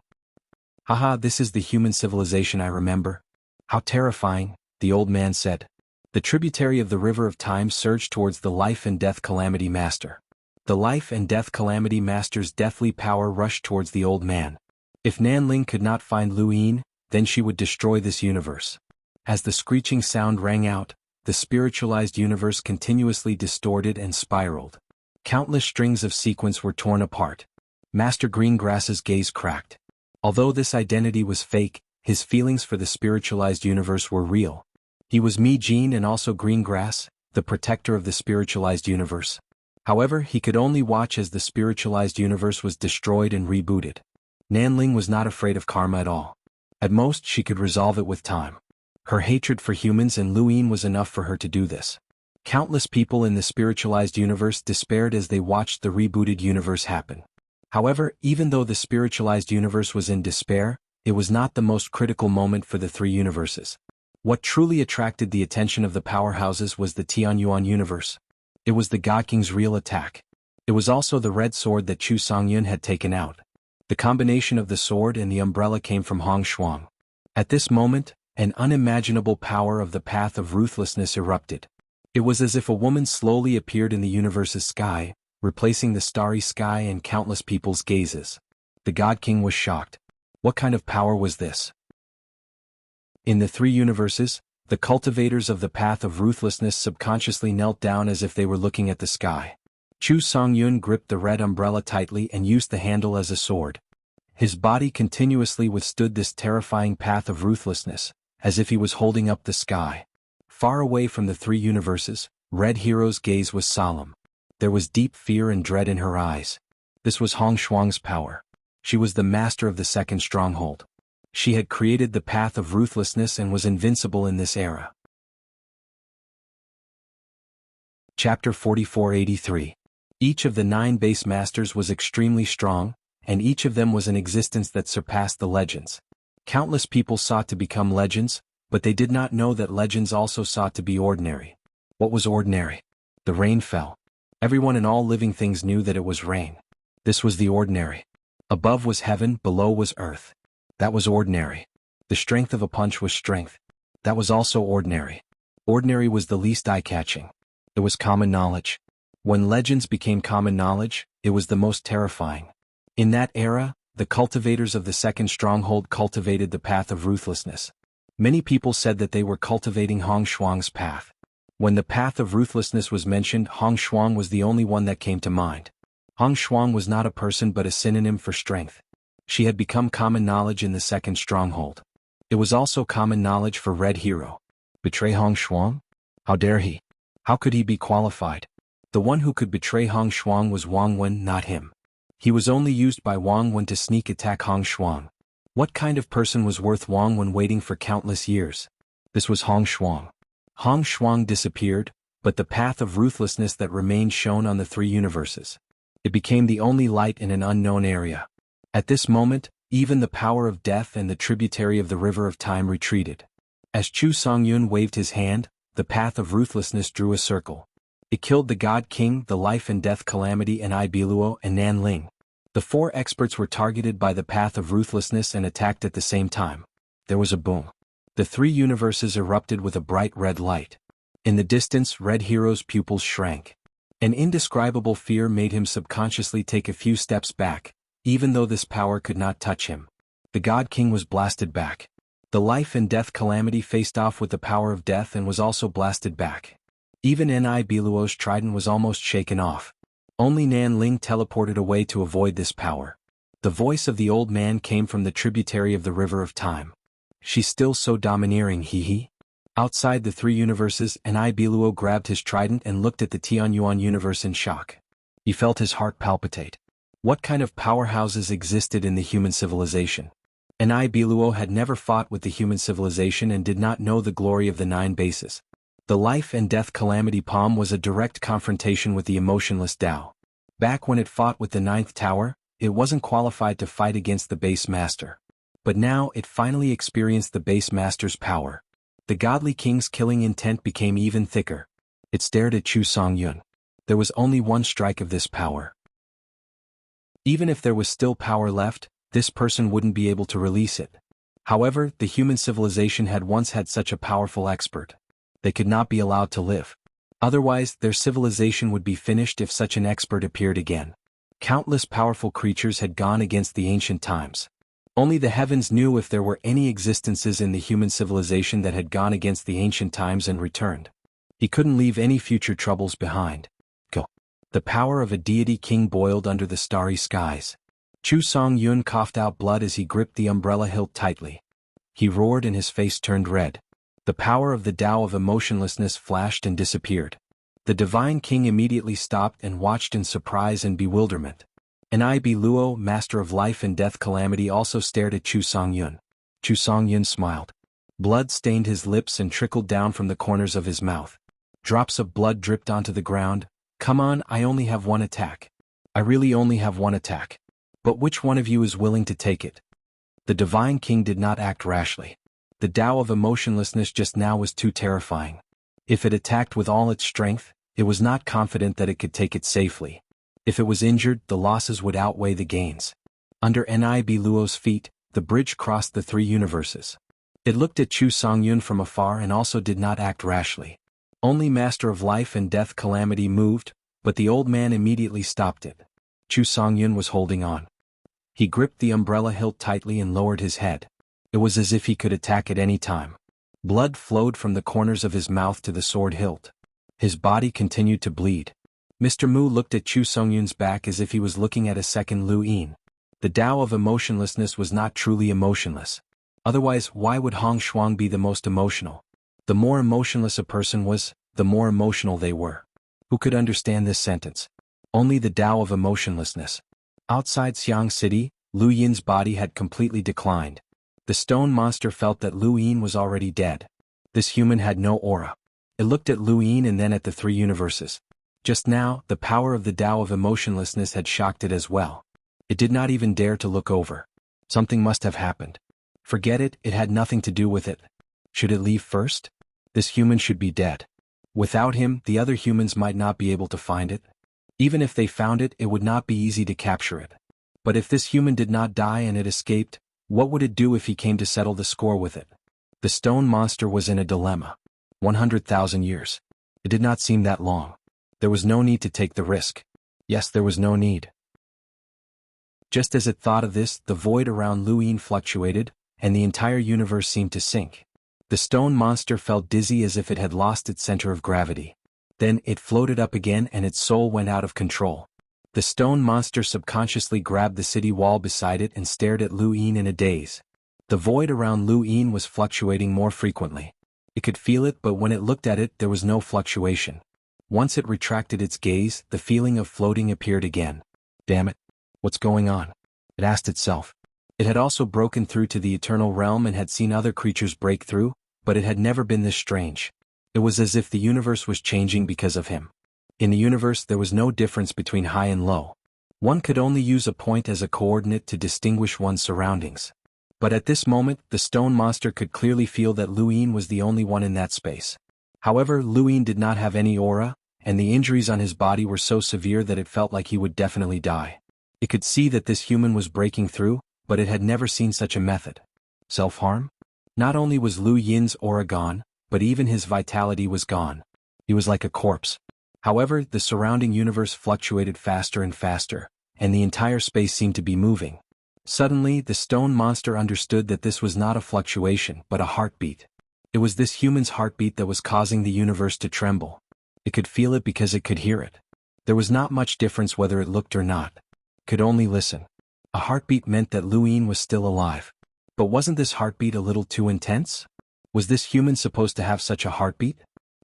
S1: Haha, this is the human civilization I remember. How terrifying, the old man said. The tributary of the river of time surged towards the life and death calamity master. The life and death calamity master's deathly power rushed towards the old man. If Nan Ling could not find Luin, then she would destroy this universe. As the screeching sound rang out, the spiritualized universe continuously distorted and spiraled. Countless strings of sequence were torn apart. Master Greengrass's gaze cracked. Although this identity was fake, his feelings for the spiritualized universe were real. He was Mi Jin and also Greengrass, the protector of the spiritualized universe. However, he could only watch as the spiritualized universe was destroyed and rebooted. Nan Ling was not afraid of karma at all. At most, she could resolve it with time. Her hatred for humans and Luin was enough for her to do this. Countless people in the spiritualized universe despaired as they watched the rebooted universe happen. However, even though the spiritualized universe was in despair, it was not the most critical moment for the three universes. What truly attracted the attention of the powerhouses was the Tianyuan universe. It was the God King's real attack. It was also the red sword that Chu Songyun had taken out. The combination of the sword and the umbrella came from Hong Shuang. At this moment, an unimaginable power of the path of ruthlessness erupted. It was as if a woman slowly appeared in the universe's sky, replacing the starry sky and countless people's gazes. The God King was shocked. What kind of power was this? In the three universes, the cultivators of the path of ruthlessness subconsciously knelt down as if they were looking at the sky. Chu Songyun gripped the red umbrella tightly and used the handle as a sword. His body continuously withstood this terrifying path of ruthlessness, as if he was holding up the sky. Far away from the three universes, Red Hero's gaze was solemn. There was deep fear and dread in her eyes. This was Hong Shuang's power. She was the master of the second stronghold. She had created the path of ruthlessness and was invincible in this era. Chapter 4483. Each of the 9 base masters was extremely strong, and each of them was an existence that surpassed the legends. Countless people sought to become legends, but they did not know that legends also sought to be ordinary. What was ordinary? The rain fell. Everyone and all living things knew that it was rain. This was the ordinary. Above was heaven, below was earth. That was ordinary. The strength of a punch was strength. That was also ordinary. Ordinary was the least eye-catching. It was common knowledge. When legends became common knowledge, it was the most terrifying. In that era, the cultivators of the second stronghold cultivated the path of ruthlessness. Many people said that they were cultivating xuanhuan's path. When the path of ruthlessness was mentioned, xuanhuan was the only one that came to mind. Xuanhuan was not a person but a synonym for strength. She had become common knowledge in the second stronghold. It was also common knowledge for Red Hero. Betray xuanhuan? How dare he? How could he be qualified? The one who could betray xuanhuan was Xuanhuan, not him. He was only used by Xuanhuan to sneak attack xuanhuan. What kind of person was worth Xuanhuan waiting for countless years? This was xuanhuan. Xuanhuan disappeared, but the path of ruthlessness that remained shone on the three universes. It became the only light in an unknown area. At this moment, even the power of death and the tributary of the river of time retreated. As xuanhuan waved his hand, the path of ruthlessness drew a circle. It killed the God King, the life and death calamity, and Ibiluo and Nanling. The four experts were targeted by the path of ruthlessness and attacked at the same time. There was a boom. The three universes erupted with a bright red light. In the distance, Red Hero's pupils shrank. An indescribable fear made him subconsciously take a few steps back, even though this power could not touch him. The God King was blasted back. The life and death calamity faced off with the power of death and was also blasted back. Even Ibiluo's trident was almost shaken off. Only Nanling teleported away to avoid this power. The voice of the old man came from the tributary of the river of time. She's still so domineering, hee. Outside the three universes, Ibiluo grabbed his trident and looked at the Tianyuan universe in shock. He felt his heart palpitate. What kind of powerhouses existed in the human civilization? Ibiluo had never fought with the human civilization and did not know the glory of the 9 bases. The life and death calamity palm was a direct confrontation with the emotionless Tao. Back when it fought with the 9th tower, it wasn't qualified to fight against the base master. But now it finally experienced the base master's power. The godly king's killing intent became even thicker. It stared at xuanhuan. There was only one strike of this power. Even if there was still power left, this person wouldn't be able to release it. However, the human civilization had once had such a powerful expert. They could not be allowed to live. Otherwise, their civilization would be finished if such an expert appeared again. Countless powerful creatures had gone against the ancient times. Only the heavens knew if there were any existences in the human civilization that had gone against the ancient times and returned. He couldn't leave any future troubles behind. Go. The power of a deity king boiled under the starry skies. Xuanhuan coughed out blood as he gripped the umbrella hilt tightly. He roared and his face turned red. The power of the Tao of emotionlessness flashed and disappeared. The divine king immediately stopped and watched in surprise and bewilderment. Ibiluo, master of life and death calamity, also stared at xuanhuan. Xuanhuan smiled. Blood stained his lips and trickled down from the corners of his mouth. Drops of blood dripped onto the ground. Come on, I only have one attack. I really only have one attack. But which one of you is willing to take it? The divine king did not act rashly. The Tao of emotionlessness just now was too terrifying. If it attacked with all its strength, it was not confident that it could take it safely. If it was injured, the losses would outweigh the gains. Under Ibiluo's feet, the bridge crossed the three universes. It looked at xuanhuan from afar and also did not act rashly. Only Master of Life and Death Calamity moved, but the old man immediately stopped it. Xuanhuan was holding on. He gripped the umbrella hilt tightly and lowered his head. It was as if he could attack at any time. Blood flowed from the corners of his mouth to the sword hilt. His body continued to bleed. Mr. Mu looked at xuanhuan's back as if he was looking at a second Lu Yin. The Tao of emotionlessness was not truly emotionless. Otherwise, why would xuanhuan be the most emotional? The more emotionless a person was, the more emotional they were. Who could understand this sentence? Only the Tao of emotionlessness. Outside Xiang City, Lu Yin's body had completely declined. The stone monster felt that Lu Yin was already dead. This human had no aura. It looked at Lu Yin and then at the three universes. Just now, the power of the Tao of emotionlessness had shocked it as well. It did not even dare to look over. Something must have happened. Forget it, it had nothing to do with it. Should it leave first? This human should be dead. Without him, the other humans might not be able to find it. Even if they found it, it would not be easy to capture it. But if this human did not die and it escaped, What would it do if he came to settle the score with it? The stone monster was in a dilemma. 100,000 years. It did not seem that long. There was no need to take the risk. Yes, there was no need. Just as it thought of this, the void around Lu Yin fluctuated, and the entire universe seemed to sink. The stone monster felt dizzy as if it had lost its center of gravity. Then it floated up again and its soul went out of control. The stone monster subconsciously grabbed the city wall beside it and stared at Lu Yin in a daze. The void around Lu Yin was fluctuating more frequently. It could feel it, but when it looked at it, there was no fluctuation. Once it retracted its gaze, the feeling of floating appeared again. Damn it. What's going on? It asked itself. It had also broken through to the eternal realm and had seen other creatures break through, but it had never been this strange. It was as if the universe was changing because of him. In the universe there was no difference between high and low. One could only use a point as a coordinate to distinguish one's surroundings. But at this moment, the stone monster could clearly feel that Lu Yin was the only one in that space. However, Lu Yin did not have any aura, and the injuries on his body were so severe that it felt like he would definitely die. It could see that this human was breaking through, but it had never seen such a method. Self-harm? Not only was Lu Yin's aura gone, but even his vitality was gone. He was like a corpse. However, the surrounding universe fluctuated faster and faster, and the entire space seemed to be moving. Suddenly, the stone monster understood that this was not a fluctuation, but a heartbeat. It was this human's heartbeat that was causing the universe to tremble. It could feel it because it could hear it. There was not much difference whether it looked or not. It could only listen. A heartbeat meant that Lu Yin was still alive. But wasn't this heartbeat a little too intense? Was this human supposed to have such a heartbeat?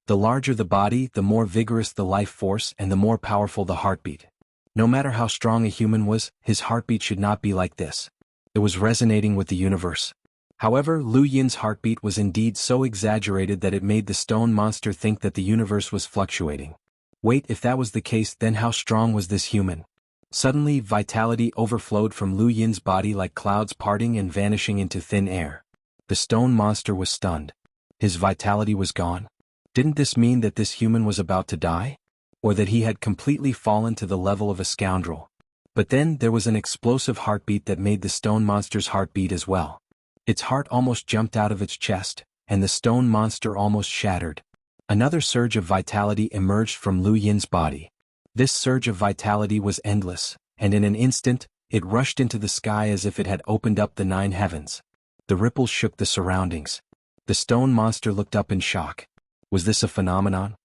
S1: The larger the body, the more vigorous the life force and the more powerful the heartbeat. No matter how strong a human was, his heartbeat should not be like this. It was resonating with the universe. However, Lu Yin's heartbeat was indeed so exaggerated that it made the stone monster think that the universe was fluctuating. Wait, if that was the case, then how strong was this human? Suddenly, vitality overflowed from Lu Yin's body like clouds parting and vanishing into thin air. The stone monster was stunned. His vitality was gone. Didn't this mean that this human was about to die? Or that he had completely fallen to the level of a scoundrel? But then there was an explosive heartbeat that made the stone monster's heart beat as well. Its heart almost jumped out of its chest, and the stone monster almost shattered. Another surge of vitality emerged from Lu Yin's body. This surge of vitality was endless, and in an instant, it rushed into the sky as if it had opened up the 9 heavens. The ripples shook the surroundings. The stone monster looked up in shock. Was this a phenomenon?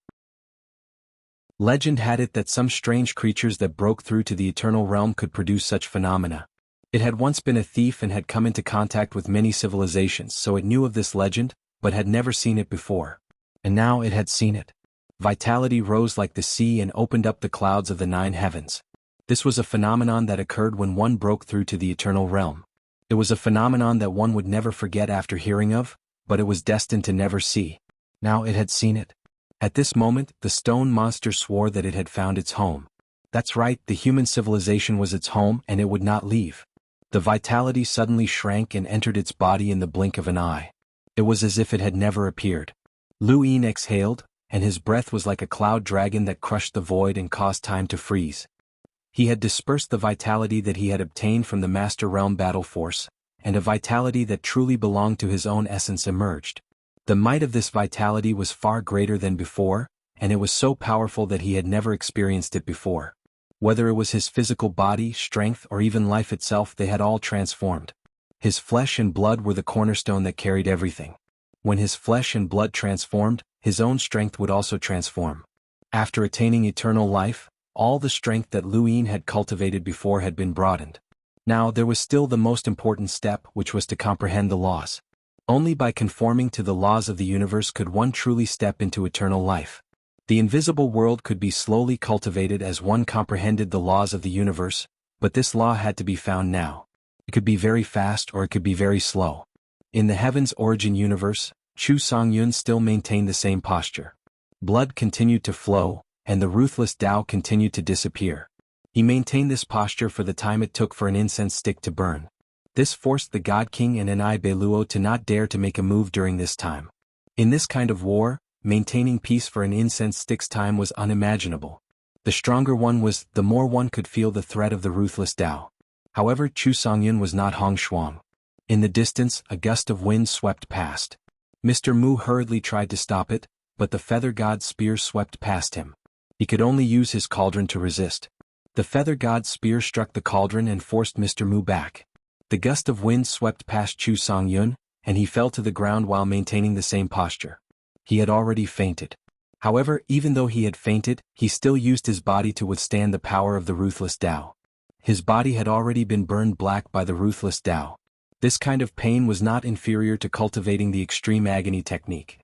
S1: Legend had it that some strange creatures that broke through to the eternal realm could produce such phenomena. It had once been a thief and had come into contact with many civilizations, so it knew of this legend, but had never seen it before. And now it had seen it. Vitality rose like the sea and opened up the clouds of the 9 heavens. This was a phenomenon that occurred when one broke through to the eternal realm. It was a phenomenon that one would never forget after hearing of, but it was destined to never see. Now it had seen it. At this moment, the stone monster swore that it had found its home. That's right, the human civilization was its home and it would not leave. The vitality suddenly shrank and entered its body in the blink of an eye. It was as if it had never appeared. Lu Yin exhaled, and his breath was like a cloud dragon that crushed the void and caused time to freeze. He had dispersed the vitality that he had obtained from the Master Realm battle force, and a vitality that truly belonged to his own essence emerged. The might of this vitality was far greater than before, and it was so powerful that he had never experienced it before. Whether it was his physical body, strength, or even life itself, they had all transformed. His flesh and blood were the cornerstone that carried everything. When his flesh and blood transformed, his own strength would also transform. After attaining eternal life, all the strength that Lu Yin had cultivated before had been broadened. Now there was still the most important step, which was to comprehend the laws. Only by conforming to the laws of the universe could one truly step into eternal life. The invisible world could be slowly cultivated as one comprehended the laws of the universe, but this law had to be found now. It could be very fast or it could be very slow. In the Heaven's Origin universe, Xuanhuan still maintained the same posture. Blood continued to flow, and the ruthless Tao continued to disappear. He maintained this posture for the time it took for an incense stick to burn. This forced the God King and Enai Beluo to not dare to make a move during this time. In this kind of war, maintaining peace for an incense stick's time was unimaginable. The stronger one was, the more one could feel the threat of the ruthless Tao. However, Xuanhuan was not Hongshuang. In the distance, a gust of wind swept past. Mr. Mu hurriedly tried to stop it, but the feather god's spear swept past him. He could only use his cauldron to resist. The feather god's spear struck the cauldron and forced Mr. Mu back. The gust of wind swept past xuanhuan, and he fell to the ground while maintaining the same posture. He had already fainted. However, even though he had fainted, he still used his body to withstand the power of the ruthless Tao. His body had already been burned black by the ruthless Tao. This kind of pain was not inferior to cultivating the extreme agony technique.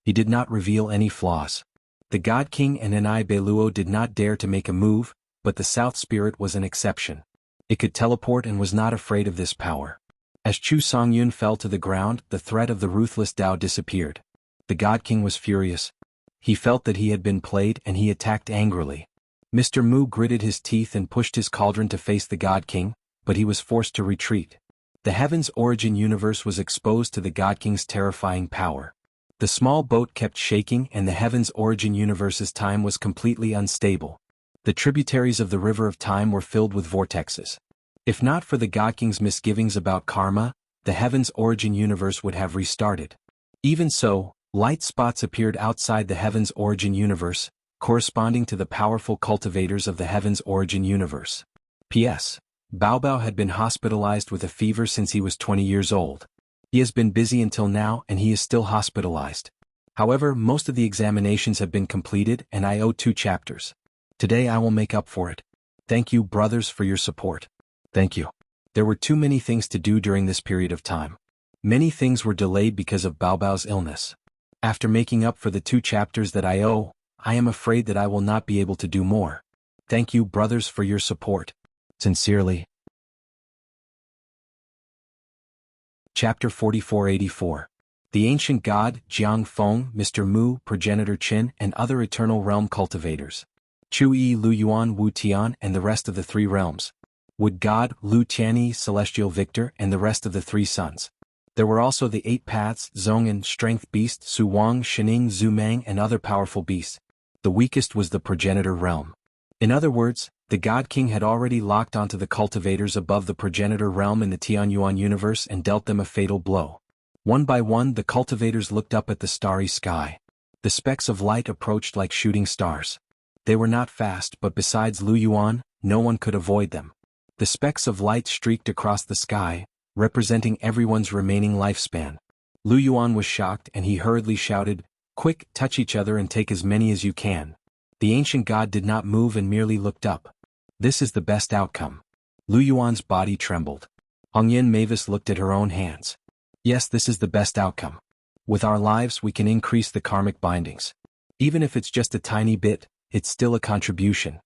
S1: He did not reveal any flaws. The God King and Enai Beluo did not dare to make a move, but the South Spirit was an exception. It could teleport and was not afraid of this power. As Chu Songyun fell to the ground, the threat of the ruthless Tao disappeared. The God King was furious. He felt that he had been played and he attacked angrily. Mr. Mu gritted his teeth and pushed his cauldron to face the God King, but he was forced to retreat. The Heaven's Origin universe was exposed to the God King's terrifying power. The small boat kept shaking and the Heaven's Origin universe's time was completely unstable. The tributaries of the River of Time were filled with vortexes. If not for the God King's misgivings about karma, the Heaven's Origin universe would have restarted. Even so, light spots appeared outside the Heaven's Origin universe, corresponding to the powerful cultivators of the Heaven's Origin universe. P.S. Bao Bao had been hospitalized with a fever since he was 20 years old. He has been busy until now and he is still hospitalized. However, most of the examinations have been completed and I owe 2 chapters. Today I will make up for it. Thank you, brothers, for your support. Thank you. There were too many things to do during this period of time. Many things were delayed because of Bao Bao's illness. After making up for the 2 chapters that I owe, I am afraid that I will not be able to do more. Thank you, brothers, for your support. Sincerely. Chapter 4484. The Ancient God, Jiang Feng, Mr. Mu, Progenitor Qin, and other Eternal Realm cultivators. Chu Yi, Lu Yuan, Wu Tian, and the rest of the 3 realms. Wood God, Lu Tianyi, Celestial Victor, and the rest of the 3 sons. There were also the 8 paths, Zhong'an, Strength Beast, Su Wang, Shining, Zhu Mang, and other powerful beasts. The weakest was the Progenitor Realm. In other words, the God King had already locked onto the cultivators above the Progenitor Realm in the Tianyuan universe and dealt them a fatal blow. One by one the cultivators looked up at the starry sky. The specks of light approached like shooting stars. They were not fast, but besides Lu Yuan, no one could avoid them. The specks of light streaked across the sky, representing everyone's remaining lifespan. Lu Yuan was shocked and he hurriedly shouted, "Quick, touch each other and take as many as you can." The ancient god did not move and merely looked up. This is the best outcome. Lu Yuan's body trembled. Hongyan Mavis looked at her own hands. Yes, this is the best outcome. With our lives we can increase the karmic bindings. Even if it's just a tiny bit, it's still a contribution.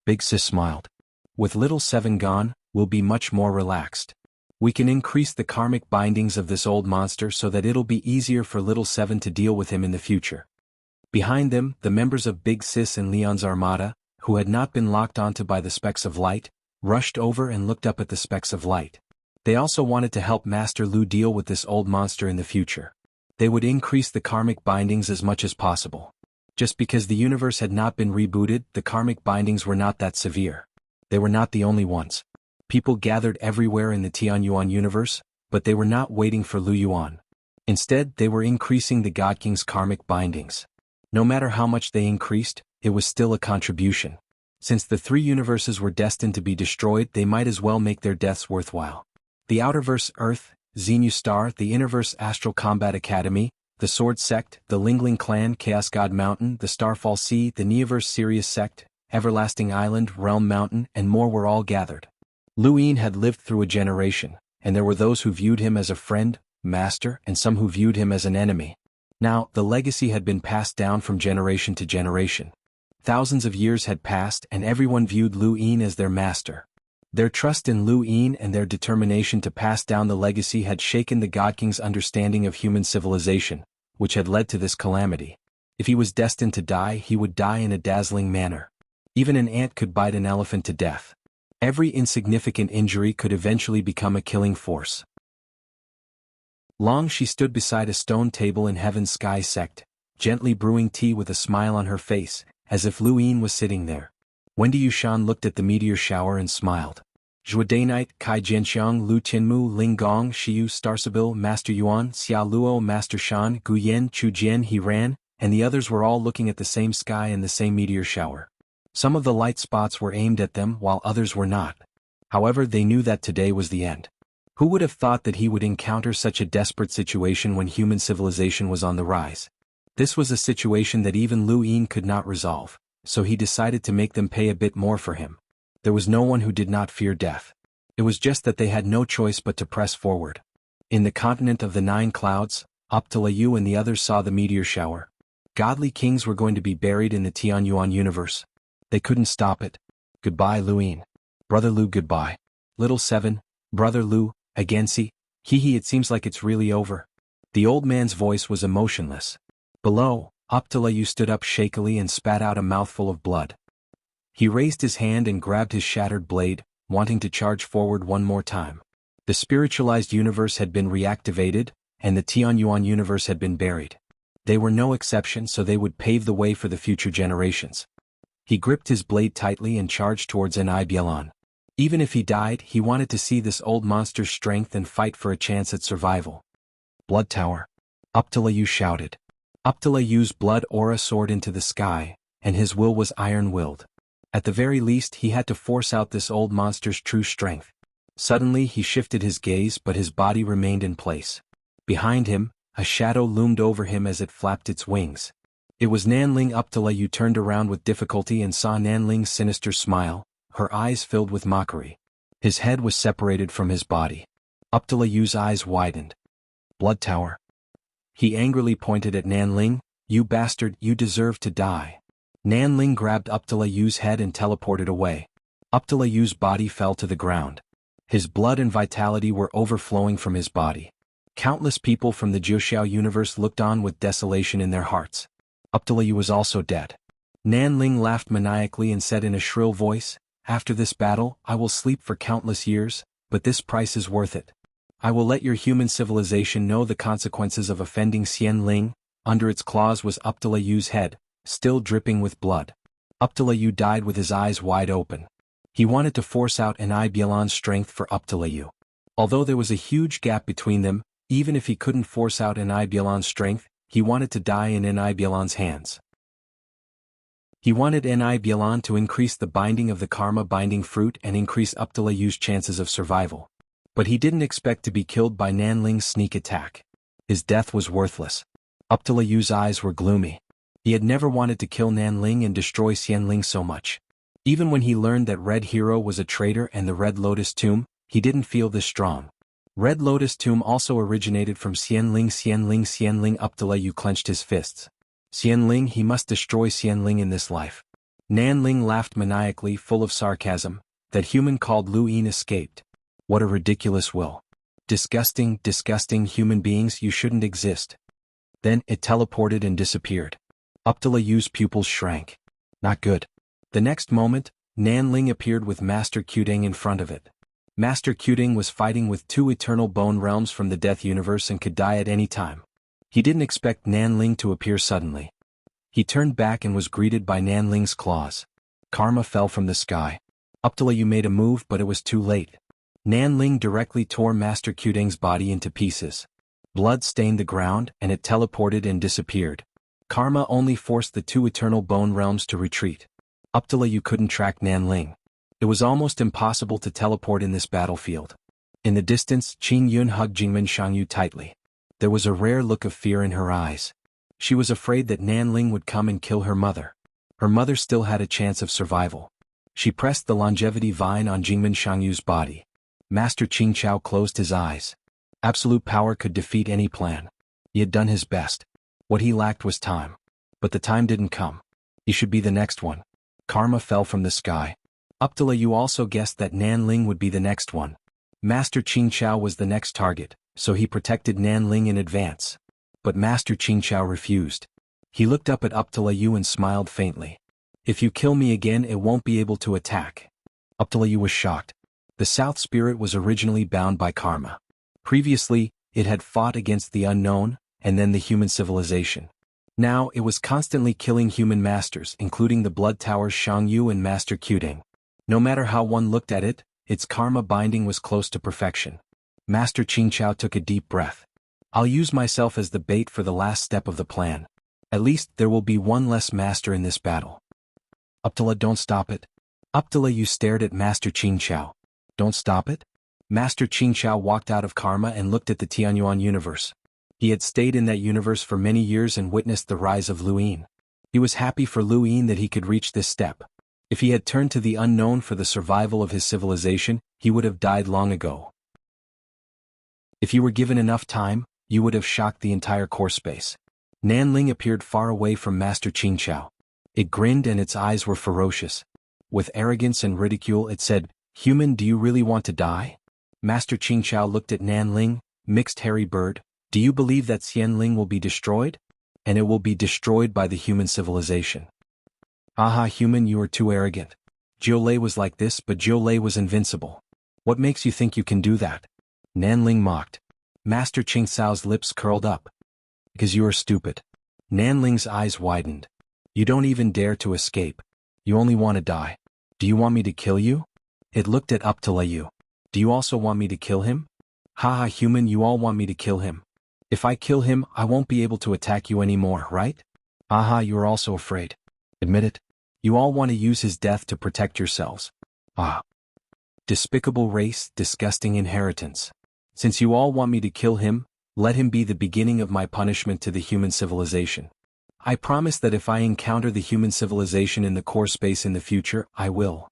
S1: Big Sis smiled. With little 7 gone, we'll be much more relaxed. We can increase the karmic bindings of this old monster so that it'll be easier for little 7 to deal with him in the future. Behind them, the members of Big Sis and Leon's armada, who had not been locked onto by the specks of light, rushed over and looked up at the specks of light. They also wanted to help Master Lu deal with this old monster in the future. They would increase the karmic bindings as much as possible. Just because the universe had not been rebooted, the karmic bindings were not that severe. They were not the only ones. People gathered everywhere in the Tianyuan universe, but they were not waiting for Lu Yuan. Instead, they were increasing the God King's karmic bindings. No matter how much they increased, it was still a contribution. Since the 3 universes were destined to be destroyed, they might as well make their deaths worthwhile. The Outerverse Earth, Xenu Star, the Innerverse Astral Combat Academy, the Sword Sect, the Lingling Clan, Chaos God Mountain, the Starfall Sea, the Neoverse Sirius Sect, Everlasting Island, Realm Mountain, and more were all gathered. Lu Yin had lived through a generation, and there were those who viewed him as a friend, master, and some who viewed him as an enemy. Now, the legacy had been passed down from generation to generation. Thousands of years had passed and everyone viewed Lu Yin as their master. Their trust in Lu Yin and their determination to pass down the legacy had shaken the God King's understanding of human civilization, which had led to this calamity. If he was destined to die, he would die in a dazzling manner. Even an ant could bite an elephant to death. Every insignificant injury could eventually become a killing force. Long she stood beside a stone table in Heaven's Sky Sect, gently brewing tea with a smile on her face, as if Lu Yin was sitting there. Wendy Yushan looked at the meteor shower and smiled. Zhuodainite, Kai Jianxiang, Lu Tianmu, Ling Gong, Shiyu, Starsabil, Master Yuan, Xia Luo, Master Shan, Gu Yen, Chu Jian, He Ran, and the others were all looking at the same sky and the same meteor shower. Some of the light spots were aimed at them while others were not. However, they knew that today was the end. Who would have thought that he would encounter such a desperate situation when human civilization was on the rise? This was a situation that even Lu Yin could not resolve, so he decided to make them pay a bit more for him. There was no one who did not fear death. It was just that they had no choice but to press forward. In the continent of the 9 clouds, Yu and the others saw the meteor shower. Godly kings were going to be buried in the Tianyuan universe. They couldn't stop it. Goodbye, Lu Yin. Brother Lu, goodbye. Little 7, Brother Lu, again see? Hee, it seems like it's really over. The old man's voice was emotionless. Below, Yu stood up shakily and spat out a mouthful of blood. He raised his hand and grabbed his shattered blade, wanting to charge forward one more time. The spiritualized universe had been reactivated, and the Tianyuan universe had been buried. They were no exception, so they would pave the way for the future generations. He gripped his blade tightly and charged towards Bielan. Even if he died, he wanted to see this old monster's strength and fight for a chance at survival. Blood Tower. Yu shouted. Yu's blood aura soared into the sky, and his will was iron-willed. At the very least, he had to force out this old monster's true strength. Suddenly he shifted his gaze, but his body remained in place. Behind him, a shadow loomed over him as it flapped its wings. It was Nanling. Yu turned around with difficulty and saw Nanling's sinister smile, her eyes filled with mockery. His head was separated from his body. Yu's eyes widened. Blood Tower. He angrily pointed at Nanling. You bastard, you deserve to die. Nanling grabbed Yu's head and teleported away. Yu's body fell to the ground. His blood and vitality were overflowing from his body. Countless people from the Jiuxiao universe looked on with desolation in their hearts. Yu was also dead. Nanling laughed maniacally and said in a shrill voice, "After this battle, I will sleep for countless years, but this price is worth it. I will let your human civilization know the consequences of offending Xianling." Under its claws was Yu's head, still dripping with blood. Yu died with his eyes wide open. He wanted to force out Bielan's strength for Yu. Although there was a huge gap between them, even if he couldn't force out Bielan's strength, he wanted to die in Bielan's hands. He wanted Bielan to increase the binding of the karma binding fruit and increase Yu's chances of survival. But he didn't expect to be killed by Nanling's sneak attack. His death was worthless. Yu's eyes were gloomy. He had never wanted to kill Nanling and destroy Xianling so much. Even when he learned that Red Hero was a traitor and the Red Lotus Tomb, he didn't feel this strong. Red Lotus Tomb also originated from Xianling. Yu clenched his fists. Xianling, he must destroy Xianling in this life. Nanling laughed maniacally, full of sarcasm. That human called Lu Yin escaped. What a ridiculous will. Disgusting, disgusting human beings, you shouldn't exist. Then it teleported and disappeared. Yu's pupils shrank. Not good. The next moment, Nanling appeared with Master Quding in front of it. Master Quding was fighting with 2 eternal bone realms from the Death Universe and could die at any time. He didn't expect Nanling to appear suddenly. He turned back and was greeted by Nanling's claws. Karma fell from the sky. Yu made a move, but it was too late. Nanling directly tore Master Quding's body into pieces. Blood stained the ground, and it teleported and disappeared. Karma only forced the 2 eternal bone realms to retreat. Yu couldn't track Nanling. It was almost impossible to teleport in this battlefield. In the distance, Qin Yun hugged Jingmen Shangyu tightly. There was a rare look of fear in her eyes. She was afraid that Nanling would come and kill her mother. Her mother still had a chance of survival. She pressed the longevity vine on Jingmen Shangyu's body. Master Qingqiao closed his eyes. Absolute power could defeat any plan. He had done his best. What he lacked was time. But the time didn't come. He should be the next one. Karma fell from the sky. Yu also guessed that Nanling would be the next one. Master Qingqiao was the next target, so he protected Nanling in advance. But Master Qingqiao refused. He looked up at Yu and smiled faintly. If you kill me again, it won't be able to attack. Yu was shocked. The South Spirit was originally bound by karma. Previously, it had fought against the unknown, and then the human civilization. Now, it was constantly killing human masters, including the Blood Towers Shangyu and Master Quding. No matter how one looked at it, its karma binding was close to perfection. Master Xianxia took a deep breath. I'll use myself as the bait for the last step of the plan. At least there will be one less master in this battle. Uptala, don't stop it. Uptala, you stared at Master Xianxia. Don't stop it? Master Xianxia walked out of karma and looked at the Xuanhuan universe. He had stayed in that universe for many years and witnessed the rise of Luyin. He was happy for Luyin that he could reach this step. If he had turned to the unknown for the survival of his civilization, he would have died long ago. If you were given enough time, you would have shocked the entire core space. Nanling appeared far away from Master Xianxia. It grinned and its eyes were ferocious. With arrogance and ridicule it said, "Human, do you really want to die?" Master Xianxia looked at Nanling, mixed hairy bird. Do you believe that Xianling will be destroyed? And it will be destroyed by the human civilization. Aha, human, you are too arrogant. Jiolei was like this, but Jiolei was invincible. What makes you think you can do that? Nanling mocked. Master Xiangxiao's lips curled up. Because you are stupid. Nanling's eyes widened. You don't even dare to escape. You only want to die. Do you want me to kill you? It looked at Uptalayu. Do you also want me to kill him? Haha, human, you all want me to kill him. If I kill him, I won't be able to attack you anymore, right? Aha, you are also afraid. Admit it. You all want to use his death to protect yourselves. Ah. Despicable race, disgusting inheritance. Since you all want me to kill him, let him be the beginning of my punishment to the human civilization. I promise that if I encounter the human civilization in the core space in the future, I will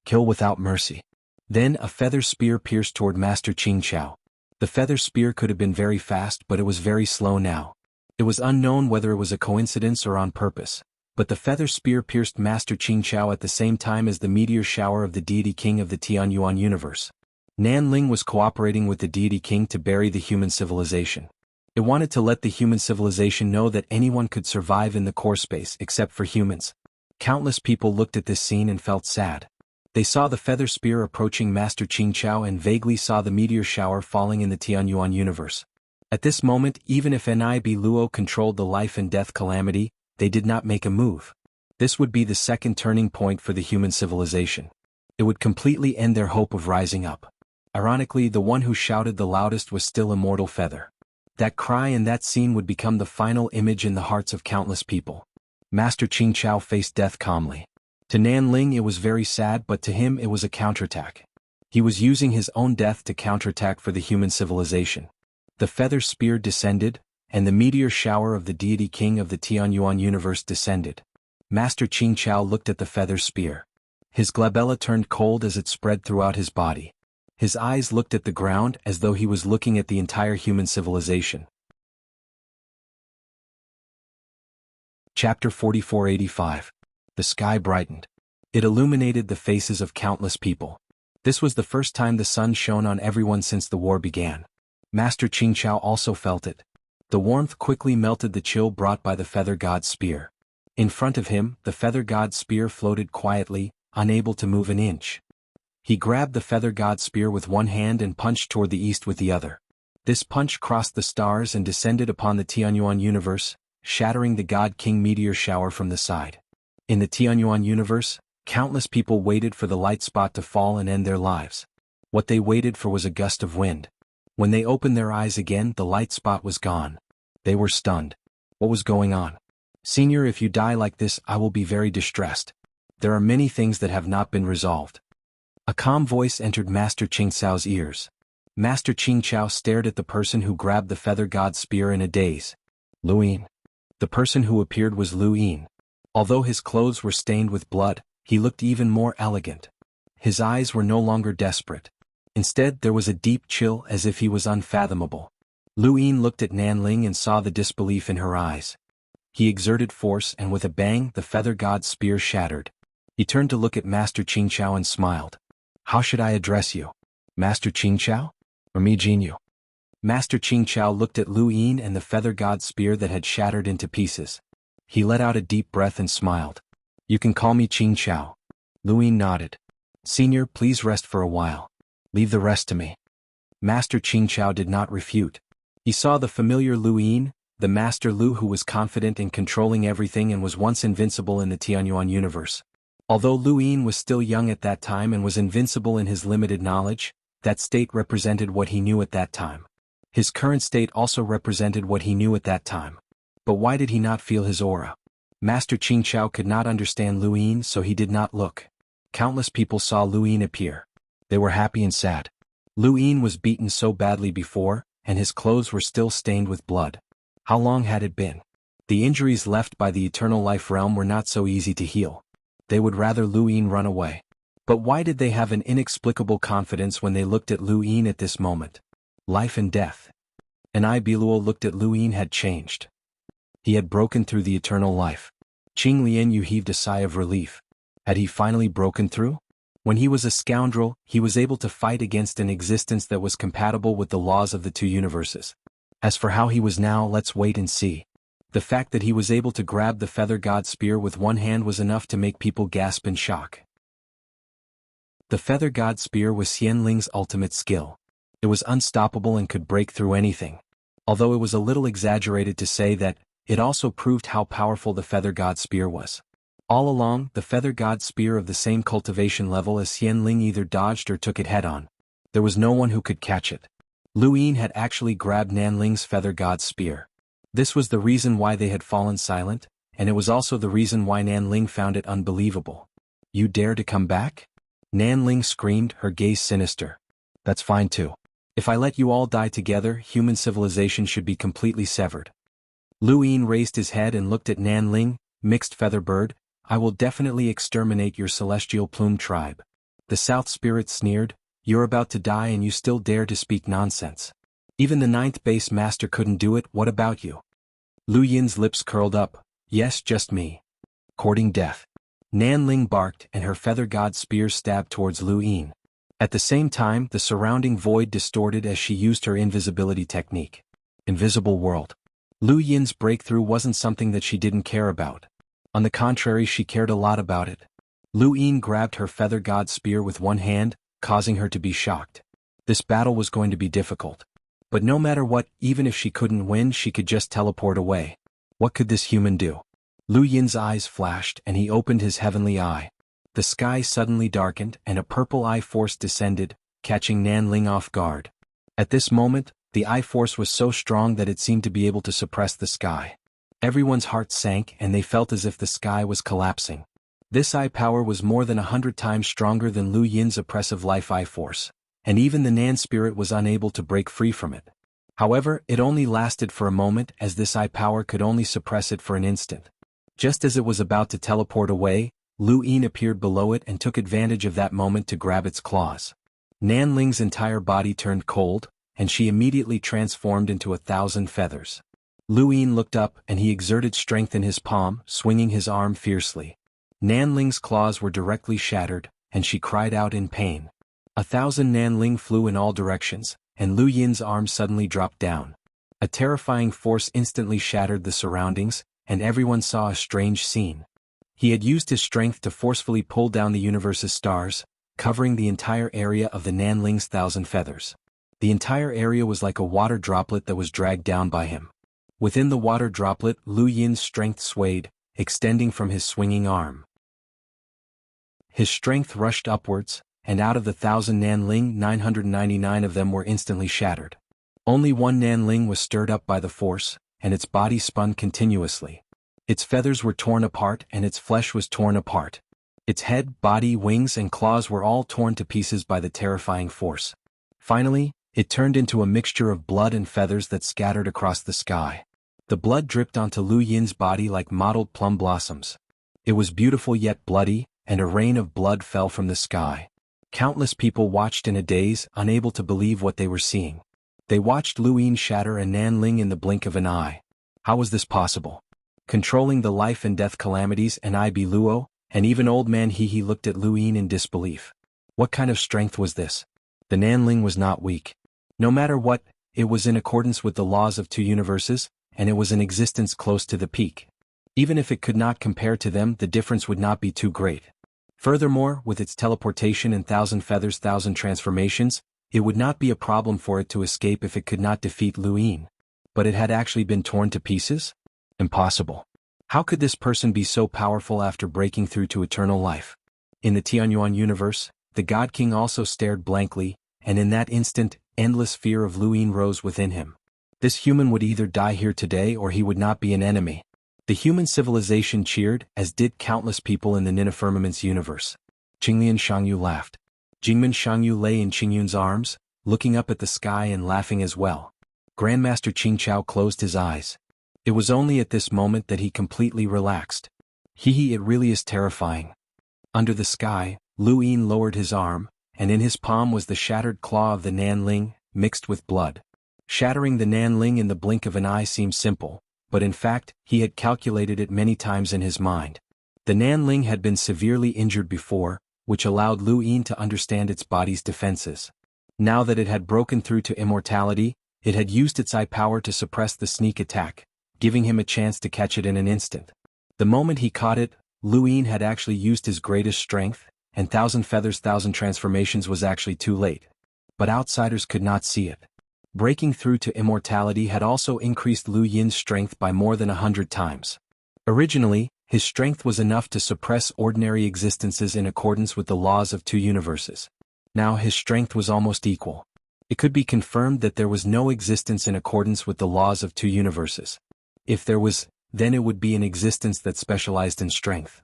S1: kill without mercy. Then a feather spear pierced toward Master Xianxia. The feather spear could have been very fast, but it was very slow now. It was unknown whether it was a coincidence or on purpose, but the feather spear pierced Master Xianxia at the same time as the meteor shower of the deity king of the Tianyuan universe. Nanling was cooperating with the deity king to bury the human civilization. It wanted to let the human civilization know that anyone could survive in the core space except for humans. Countless people looked at this scene and felt sad. They saw the feather spear approaching Master Xianxia and vaguely saw the meteor shower falling in the Tianyuan universe. At this moment, even if Nib Luo controlled the life and death calamity, they did not make a move. This would be the second turning point for the human civilization. It would completely end their hope of rising up. Ironically, the one who shouted the loudest was still Immortal Feather. That cry and that scene would become the final image in the hearts of countless people. Master Xianxia faced death calmly. To Nanling it was very sad, but to him it was a counterattack. He was using his own death to counterattack for the human civilization. The feather spear descended, and the meteor shower of the deity king of the Tianyuan universe descended. Master Xianxia looked at the feather spear. His glabella turned cold as it spread throughout his body. His eyes looked at the ground as though he was looking at the entire human civilization. Chapter 4485. The sky brightened. It illuminated the faces of countless people. This was the first time the sun shone on everyone since the war began. Master Xianxia also felt it. The warmth quickly melted the chill brought by the feather god's spear. In front of him, the feather god's spear floated quietly, unable to move an inch. He grabbed the feather god's spear with one hand and punched toward the east with the other. This punch crossed the stars and descended upon the Tianyuan universe, shattering the god king meteor shower from the side. In the Tianyuan universe, countless people waited for the light spot to fall and end their lives. What they waited for was a gust of wind. When they opened their eyes again, the light spot was gone. They were stunned. What was going on? Senior, if you die like this, I will be very distressed. There are many things that have not been resolved. A calm voice entered Master Xiangxiao's ears. Master Xiangxiao stared at the person who grabbed the feather god's spear in a daze. Luyin. The person who appeared was Luyin. Although his clothes were stained with blood, he looked even more elegant. His eyes were no longer desperate. Instead, there was a deep chill as if he was unfathomable. Luyin looked at Nanling and saw the disbelief in her eyes. He exerted force and with a bang the feather god's spear shattered. He turned to look at Master Xiangxiao and smiled. How should I address you? Master Xiangxiao? Or me Jinyu? Master Xiangxiao looked at Luyin and the feather god's spear that had shattered into pieces. He let out a deep breath and smiled. You can call me Xiangxiao. Luyin nodded. Senior, please rest for a while. Leave the rest to me. Master Xiangxiao did not refute. He saw the familiar Luyin, the Master Lu who was confident in controlling everything and was once invincible in the Tianyuan universe. Although Lu Yin was still young at that time and was invincible in his limited knowledge, that state represented what he knew at that time. His current state also represented what he knew at that time. But why did he not feel his aura? Master Qingqiao could not understand Lu Yin, so he did not look. Countless people saw Lu Yin appear. They were happy and sad. Lu Yin was beaten so badly before, and his clothes were still stained with blood. How long had it been? The injuries left by the eternal life realm were not so easy to heal. They would rather Lu Yin run away. But why did they have an inexplicable confidence when they looked at Lu Yin at this moment? Life and death. And Biluo looked at Lu Yin had changed. He had broken through the eternal life. Qing Lianyu heaved a sigh of relief. Had he finally broken through? When he was a scoundrel, he was able to fight against an existence that was compatible with the laws of the two universes. As for how he was now, let's wait and see. The fact that he was able to grab the feather god spear with one hand was enough to make people gasp in shock. The feather god spear was Xianling's ultimate skill. It was unstoppable and could break through anything. Although it was a little exaggerated to say that, it also proved how powerful the feather god spear was. All along, the feather god spear of the same cultivation level as Xianling either dodged or took it head-on. There was no one who could catch it. Lu Yin had actually grabbed Nanling's feather god spear. This was the reason why they had fallen silent, and it was also the reason why Nanling found it unbelievable. You dare to come back? Nanling screamed, her gaze sinister. That's fine too. If I let you all die together, human civilization should be completely severed. Lu Yin raised his head and looked at Nanling, mixed feather bird. I will definitely exterminate your celestial plume tribe. The South Spirit sneered, you're about to die and you still dare to speak nonsense. Even the 9th base master couldn't do it, what about you? Lu Yin's lips curled up, yes, just me. Courting death. Nanling barked and her feather god spear stabbed towards Lu Yin. At the same time, the surrounding void distorted as she used her invisibility technique. Invisible world. Lu Yin's breakthrough wasn't something that she didn't care about. On the contrary, she cared a lot about it. Lu Yin grabbed her feather god spear with one hand, causing her to be shocked. This battle was going to be difficult. But no matter what, even if she couldn't win, she could just teleport away. What could this human do? Lu Yin's eyes flashed and he opened his heavenly eye. The sky suddenly darkened and a purple eye force descended, catching Nanling off guard. At this moment, the eye force was so strong that it seemed to be able to suppress the sky. Everyone's heart sank and they felt as if the sky was collapsing. This eye power was more than 100 times stronger than Lu Yin's oppressive life eye force, and even the Nan spirit was unable to break free from it. However, it only lasted for a moment as this eye power could only suppress it for an instant. Just as it was about to teleport away, Lu Yin appeared below it and took advantage of that moment to grab its claws. Nanling's entire body turned cold, and she immediately transformed into 1,000 feathers. Lu Yin looked up and he exerted strength in his palm, swinging his arm fiercely. Nanling's claws were directly shattered, and she cried out in pain. 1,000 Nanling flew in all directions, and Lu Yin's arm suddenly dropped down. A terrifying force instantly shattered the surroundings, and everyone saw a strange scene. He had used his strength to forcefully pull down the universe's stars, covering the entire area of the Nanling's 1,000 feathers. The entire area was like a water droplet that was dragged down by him. Within the water droplet, Lu Yin's strength swayed, extending from his swinging arm. His strength rushed upwards, and out of the 1,000 Nanling, 999 of them were instantly shattered. Only one Nanling was stirred up by the force, and its body spun continuously. Its feathers were torn apart and its flesh was torn apart. Its head, body, wings and claws were all torn to pieces by the terrifying force. Finally, it turned into a mixture of blood and feathers that scattered across the sky. The blood dripped onto Lu Yin's body like mottled plum blossoms. It was beautiful yet bloody, and a rain of blood fell from the sky. Countless people watched in a daze, unable to believe what they were seeing. They watched Lu Yin shatter a Nanling in the blink of an eye. How was this possible? Controlling the life and death calamities and Luo, and even old man He looked at Lu Yin in disbelief. What kind of strength was this? The Nanling was not weak. No matter what, it was in accordance with the laws of two universes, and it was in existence close to the peak. Even if it could not compare to them, the difference would not be too great. Furthermore, with its teleportation and 1,000 feathers, 1,000 transformations, it would not be a problem for it to escape if it could not defeat Lu Yin. But it had actually been torn to pieces? Impossible. How could this person be so powerful after breaking through to eternal life? In the Xuanhuan universe, the God King also stared blankly, and in that instant, endless fear of Lu Yin rose within him. This human would either die here today or he would not be an enemy. The human civilization cheered, as did countless people in the Nina Firmament's universe. Qinglian Shangyu laughed. Jingmen Shangyu lay in Qingyun's arms, looking up at the sky and laughing as well. Grandmaster Qingqiao closed his eyes. It was only at this moment that he completely relaxed. It really is terrifying. Under the sky, Lu Yin lowered his arm, and in his palm was the shattered claw of the Nanling, mixed with blood. Shattering the Nanling in the blink of an eye seemed simple, but in fact, he had calculated it many times in his mind. The Nanling had been severely injured before, which allowed Lu Yin to understand its body's defenses. Now that it had broken through to immortality, it had used its eye power to suppress the sneak attack, giving him a chance to catch it in an instant. The moment he caught it, Lu Yin had actually used his greatest strength, and thousand feathers thousand transformations was actually too late. But outsiders could not see it. Breaking through to immortality had also increased Lu Yin's strength by more than 100 times. Originally, his strength was enough to suppress ordinary existences in accordance with the laws of two universes. Now his strength was almost equal. It could be confirmed that there was no existence in accordance with the laws of two universes. If there was, then it would be an existence that specialized in strength.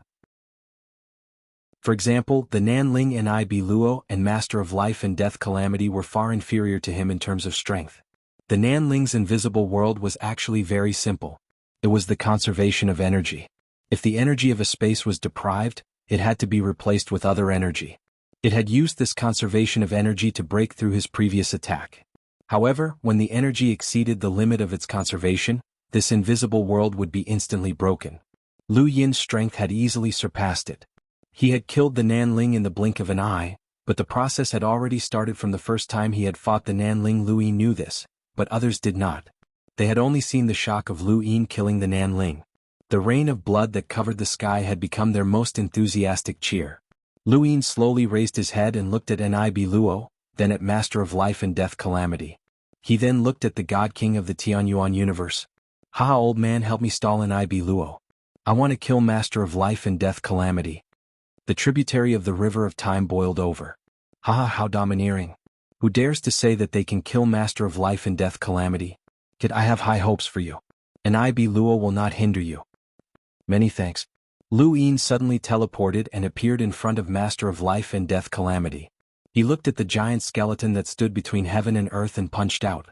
S1: For example, the Nanling and Ibi Luo and Master of Life and Death Calamity were far inferior to him in terms of strength. The Nanling's invisible world was actually very simple. It was the conservation of energy. If the energy of a space was deprived, it had to be replaced with other energy. It had used this conservation of energy to break through his previous attack. However, when the energy exceeded the limit of its conservation, this invisible world would be instantly broken. Lu Yin's strength had easily surpassed it. He had killed the Nanling in the blink of an eye, but the process had already started from the first time he had fought the Nanling. Lu Yin knew this, but others did not. They had only seen the shock of Lu Yin killing the Nanling. The rain of blood that covered the sky had become their most enthusiastic cheer. Lu Yin slowly raised his head and looked at Nibi Luo, then at Master of Life and Death Calamity. He then looked at the God King of the Tianyuan universe. "Ha, old man, help me stall Nibi Luo. I want to kill Master of Life and Death Calamity." The tributary of the river of time boiled over. "Ha, how domineering. Who dares to say that they can kill Master of Life and Death Calamity? Kid, I have high hopes for you. Nibi Luo will not hinder you." "Many thanks." Lu Yin suddenly teleported and appeared in front of Master of Life and Death Calamity. He looked at the giant skeleton that stood between heaven and earth and punched out.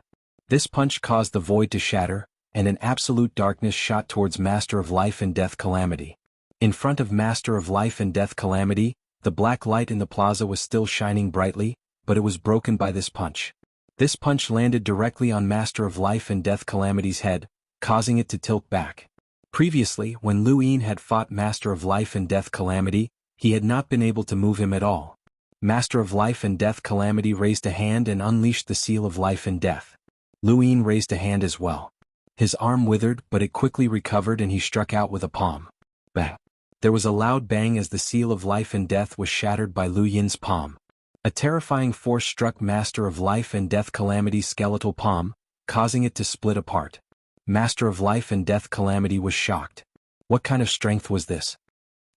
S1: This punch caused the void to shatter, and an absolute darkness shot towards Master of Life and Death Calamity. In front of Master of Life and Death Calamity, the black light in the plaza was still shining brightly, but it was broken by this punch. This punch landed directly on Master of Life and Death Calamity's head, causing it to tilt back. Previously, when Lu Yin had fought Master of Life and Death Calamity, he had not been able to move him at all. Master of Life and Death Calamity raised a hand and unleashed the seal of life and death. Lu Yin raised a hand as well. His arm withered, but it quickly recovered and he struck out with a palm. Bang! There was a loud bang as the seal of life and death was shattered by Lu Yin's palm. A terrifying force struck Master of Life and Death Calamity's skeletal palm, causing it to split apart. Master of Life and Death Calamity was shocked. What kind of strength was this?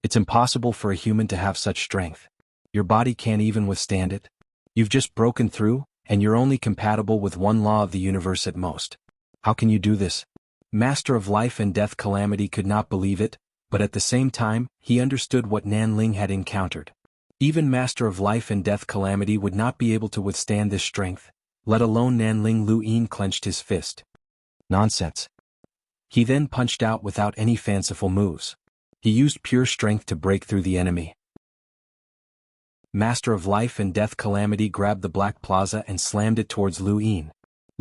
S1: It's impossible for a human to have such strength. Your body can't even withstand it. You've just broken through, and you're only compatible with one law of the universe at most. How can you do this? Master of Life and Death Calamity could not believe it, but at the same time, he understood what Nanling had encountered. Even Master of Life and Death Calamity would not be able to withstand this strength, let alone Nanling. Lu Yin clenched his fist. Nonsense. He then punched out without any fanciful moves. He used pure strength to break through the enemy. Master of Life and Death Calamity grabbed the Black Plaza and slammed it towards Lu Yin.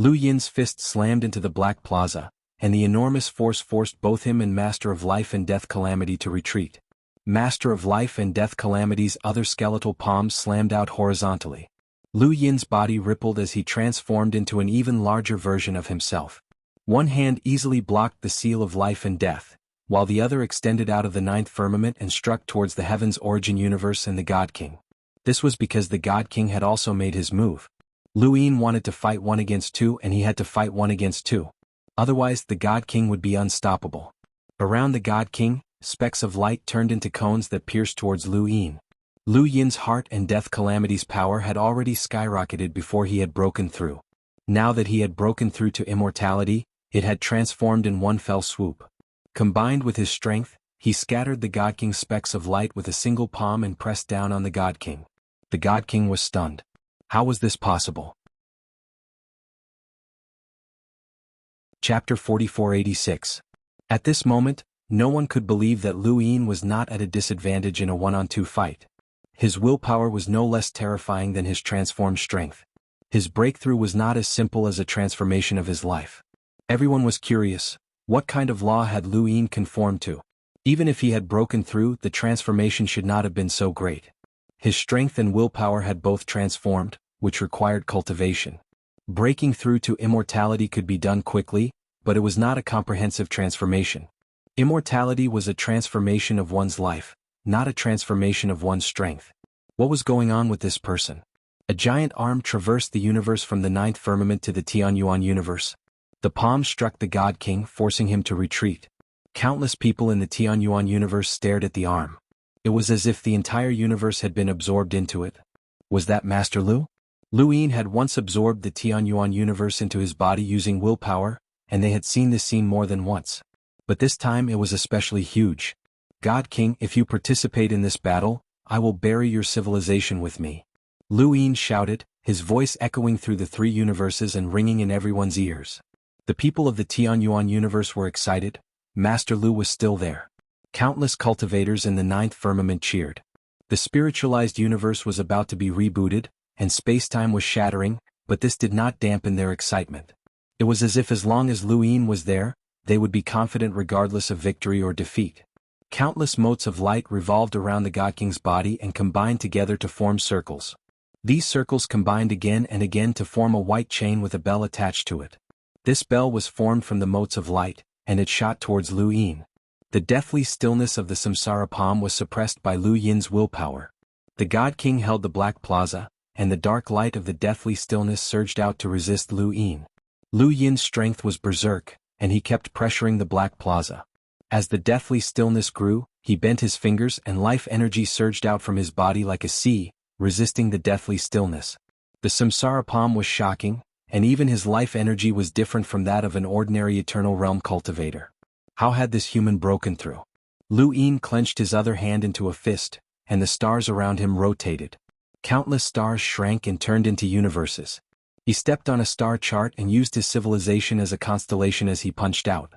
S1: Lu Yin's fist slammed into the Black Plaza, and the enormous force forced both him and Master of Life and Death Calamity to retreat. Master of Life and Death Calamity's other skeletal palms slammed out horizontally. Lu Yin's body rippled as he transformed into an even larger version of himself. One hand easily blocked the seal of life and death, while the other extended out of the ninth firmament and struck towards the Heaven's Origin universe and the God King. This was because the God King had also made his move. Lu Yin wanted to fight 1 against 2 and he had to fight 1 against 2. Otherwise the God King would be unstoppable. Around the God King, specks of light turned into cones that pierced towards Lu Yin. Lu Yin's heart and death calamity's power had already skyrocketed before he had broken through. Now that he had broken through to immortality, it had transformed in one fell swoop. Combined with his strength, he scattered the God King's specks of light with a single palm and pressed down on the God King. The God King was stunned. How was this possible? Chapter 4486. At this moment, no one could believe that Lu Yin was not at a disadvantage in a one-on-two fight. His willpower was no less terrifying than his transformed strength. His breakthrough was not as simple as a transformation of his life. Everyone was curious, what kind of law had Lu Yin conformed to? Even if he had broken through, the transformation should not have been so great. His strength and willpower had both transformed, which required cultivation. Breaking through to immortality could be done quickly, but it was not a comprehensive transformation. Immortality was a transformation of one's life, not a transformation of one's strength. What was going on with this person? A giant arm traversed the universe from the ninth firmament to the Xuanhuan universe. The palm struck the God King, forcing him to retreat. Countless people in the Xuanhuan universe stared at the arm. It was as if the entire universe had been absorbed into it. Was that Master Lu? Lu Yin had once absorbed the Xuanhuan universe into his body using willpower, and they had seen this scene more than once. But this time it was especially huge. God King, if you participate in this battle, I will bury your civilization with me. Lu Yin shouted, his voice echoing through the three universes and ringing in everyone's ears. The people of the Xuanhuan universe were excited. Master Lu was still there. Countless cultivators in the ninth firmament cheered. The spiritualized universe was about to be rebooted, and space-time was shattering, but this did not dampen their excitement. It was as if as long as Lu Yin was there, they would be confident regardless of victory or defeat. Countless motes of light revolved around the God King's body and combined together to form circles. These circles combined again and again to form a white chain with a bell attached to it. This bell was formed from the motes of light, and it shot towards Lu Yin. The deathly stillness of the samsara palm was suppressed by Lu Yin's willpower. The God King held the black plaza, and the dark light of the deathly stillness surged out to resist Lu Yin. Lu Yin's strength was berserk, and he kept pressuring the black plaza. As the deathly stillness grew, he bent his fingers and life energy surged out from his body like a sea, resisting the deathly stillness. The samsara palm was shocking, and even his life energy was different from that of an ordinary eternal realm cultivator. How had this human broken through? Lu Yin clenched his other hand into a fist, and the stars around him rotated. Countless stars shrank and turned into universes. He stepped on a star chart and used his civilization as a constellation as he punched out.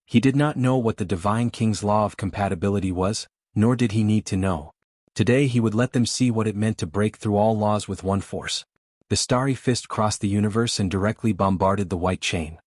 S1: He did not know what the Divine King's law of compatibility was, nor did he need to know. Today he would let them see what it meant to break through all laws with one force. The starry fist crossed the universe and directly bombarded the white chain.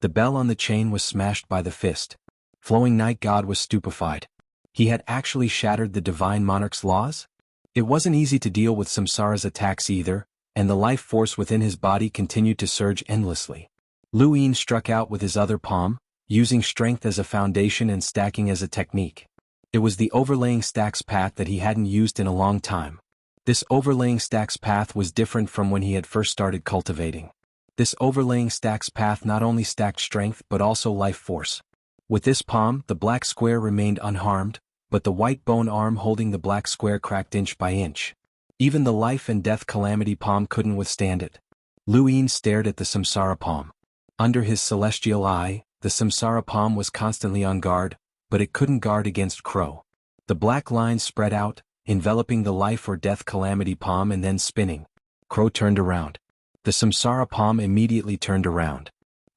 S1: The bell on the chain was smashed by the fist. Flowing Night God was stupefied. He had actually shattered the Divine Monarch's laws? It wasn't easy to deal with Samsara's attacks either, and the life force within his body continued to surge endlessly. Lu Yin struck out with his other palm, using strength as a foundation and stacking as a technique. It was the overlaying stacks path that he hadn't used in a long time. This overlaying stacks path was different from when he had first started cultivating. This overlaying stacks path not only stacked strength but also life force. With this palm, the black square remained unharmed, but the white bone arm holding the black square cracked inch by inch. Even the life and death calamity palm couldn't withstand it. Lu Yin stared at the samsara palm. Under his celestial eye, the samsara palm was constantly on guard, but it couldn't guard against Crow. The black lines spread out, enveloping the life or death calamity palm and then spinning. Crow turned around. The samsara palm immediately turned around.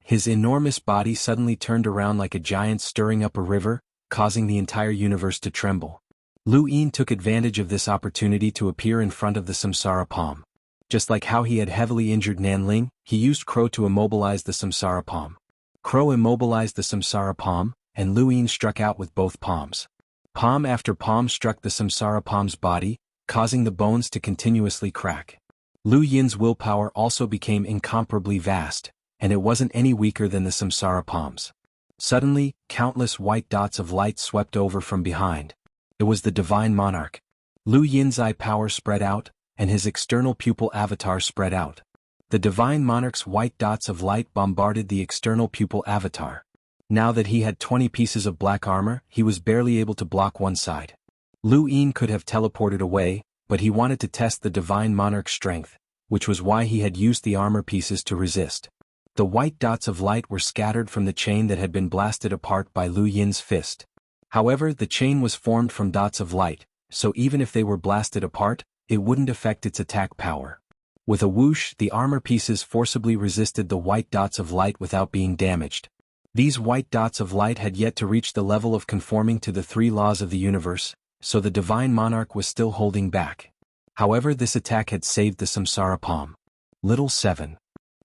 S1: His enormous body suddenly turned around like a giant stirring up a river, causing the entire universe to tremble. Lu Yin took advantage of this opportunity to appear in front of the samsara palm. Just like how he had heavily injured Nanling, he used Crow to immobilize the samsara palm. Crow immobilized the samsara palm, and Lu Yin struck out with both palms. Palm after palm struck the samsara palm's body, causing the bones to continuously crack. Lu Yin's willpower also became incomparably vast, and it wasn't any weaker than the samsara palm's. Suddenly, countless white dots of light swept over from behind. It was the Divine Monarch. Lu Yin's eye power spread out, and his external pupil avatar spread out. The Divine Monarch's white dots of light bombarded the external pupil avatar. Now that he had 20 pieces of black armor, he was barely able to block one side. Lu Yin could have teleported away, but he wanted to test the divine monarch's strength, which was why he had used the armor pieces to resist. The white dots of light were scattered from the chain that had been blasted apart by Lu Yin's fist. However, the chain was formed from dots of light, so even if they were blasted apart, it wouldn't affect its attack power. With a whoosh, the armor pieces forcibly resisted the white dots of light without being damaged. These white dots of light had yet to reach the level of conforming to the 3 laws of the universe, so the divine monarch was still holding back. However, this attack had saved the samsara palm. Little 7.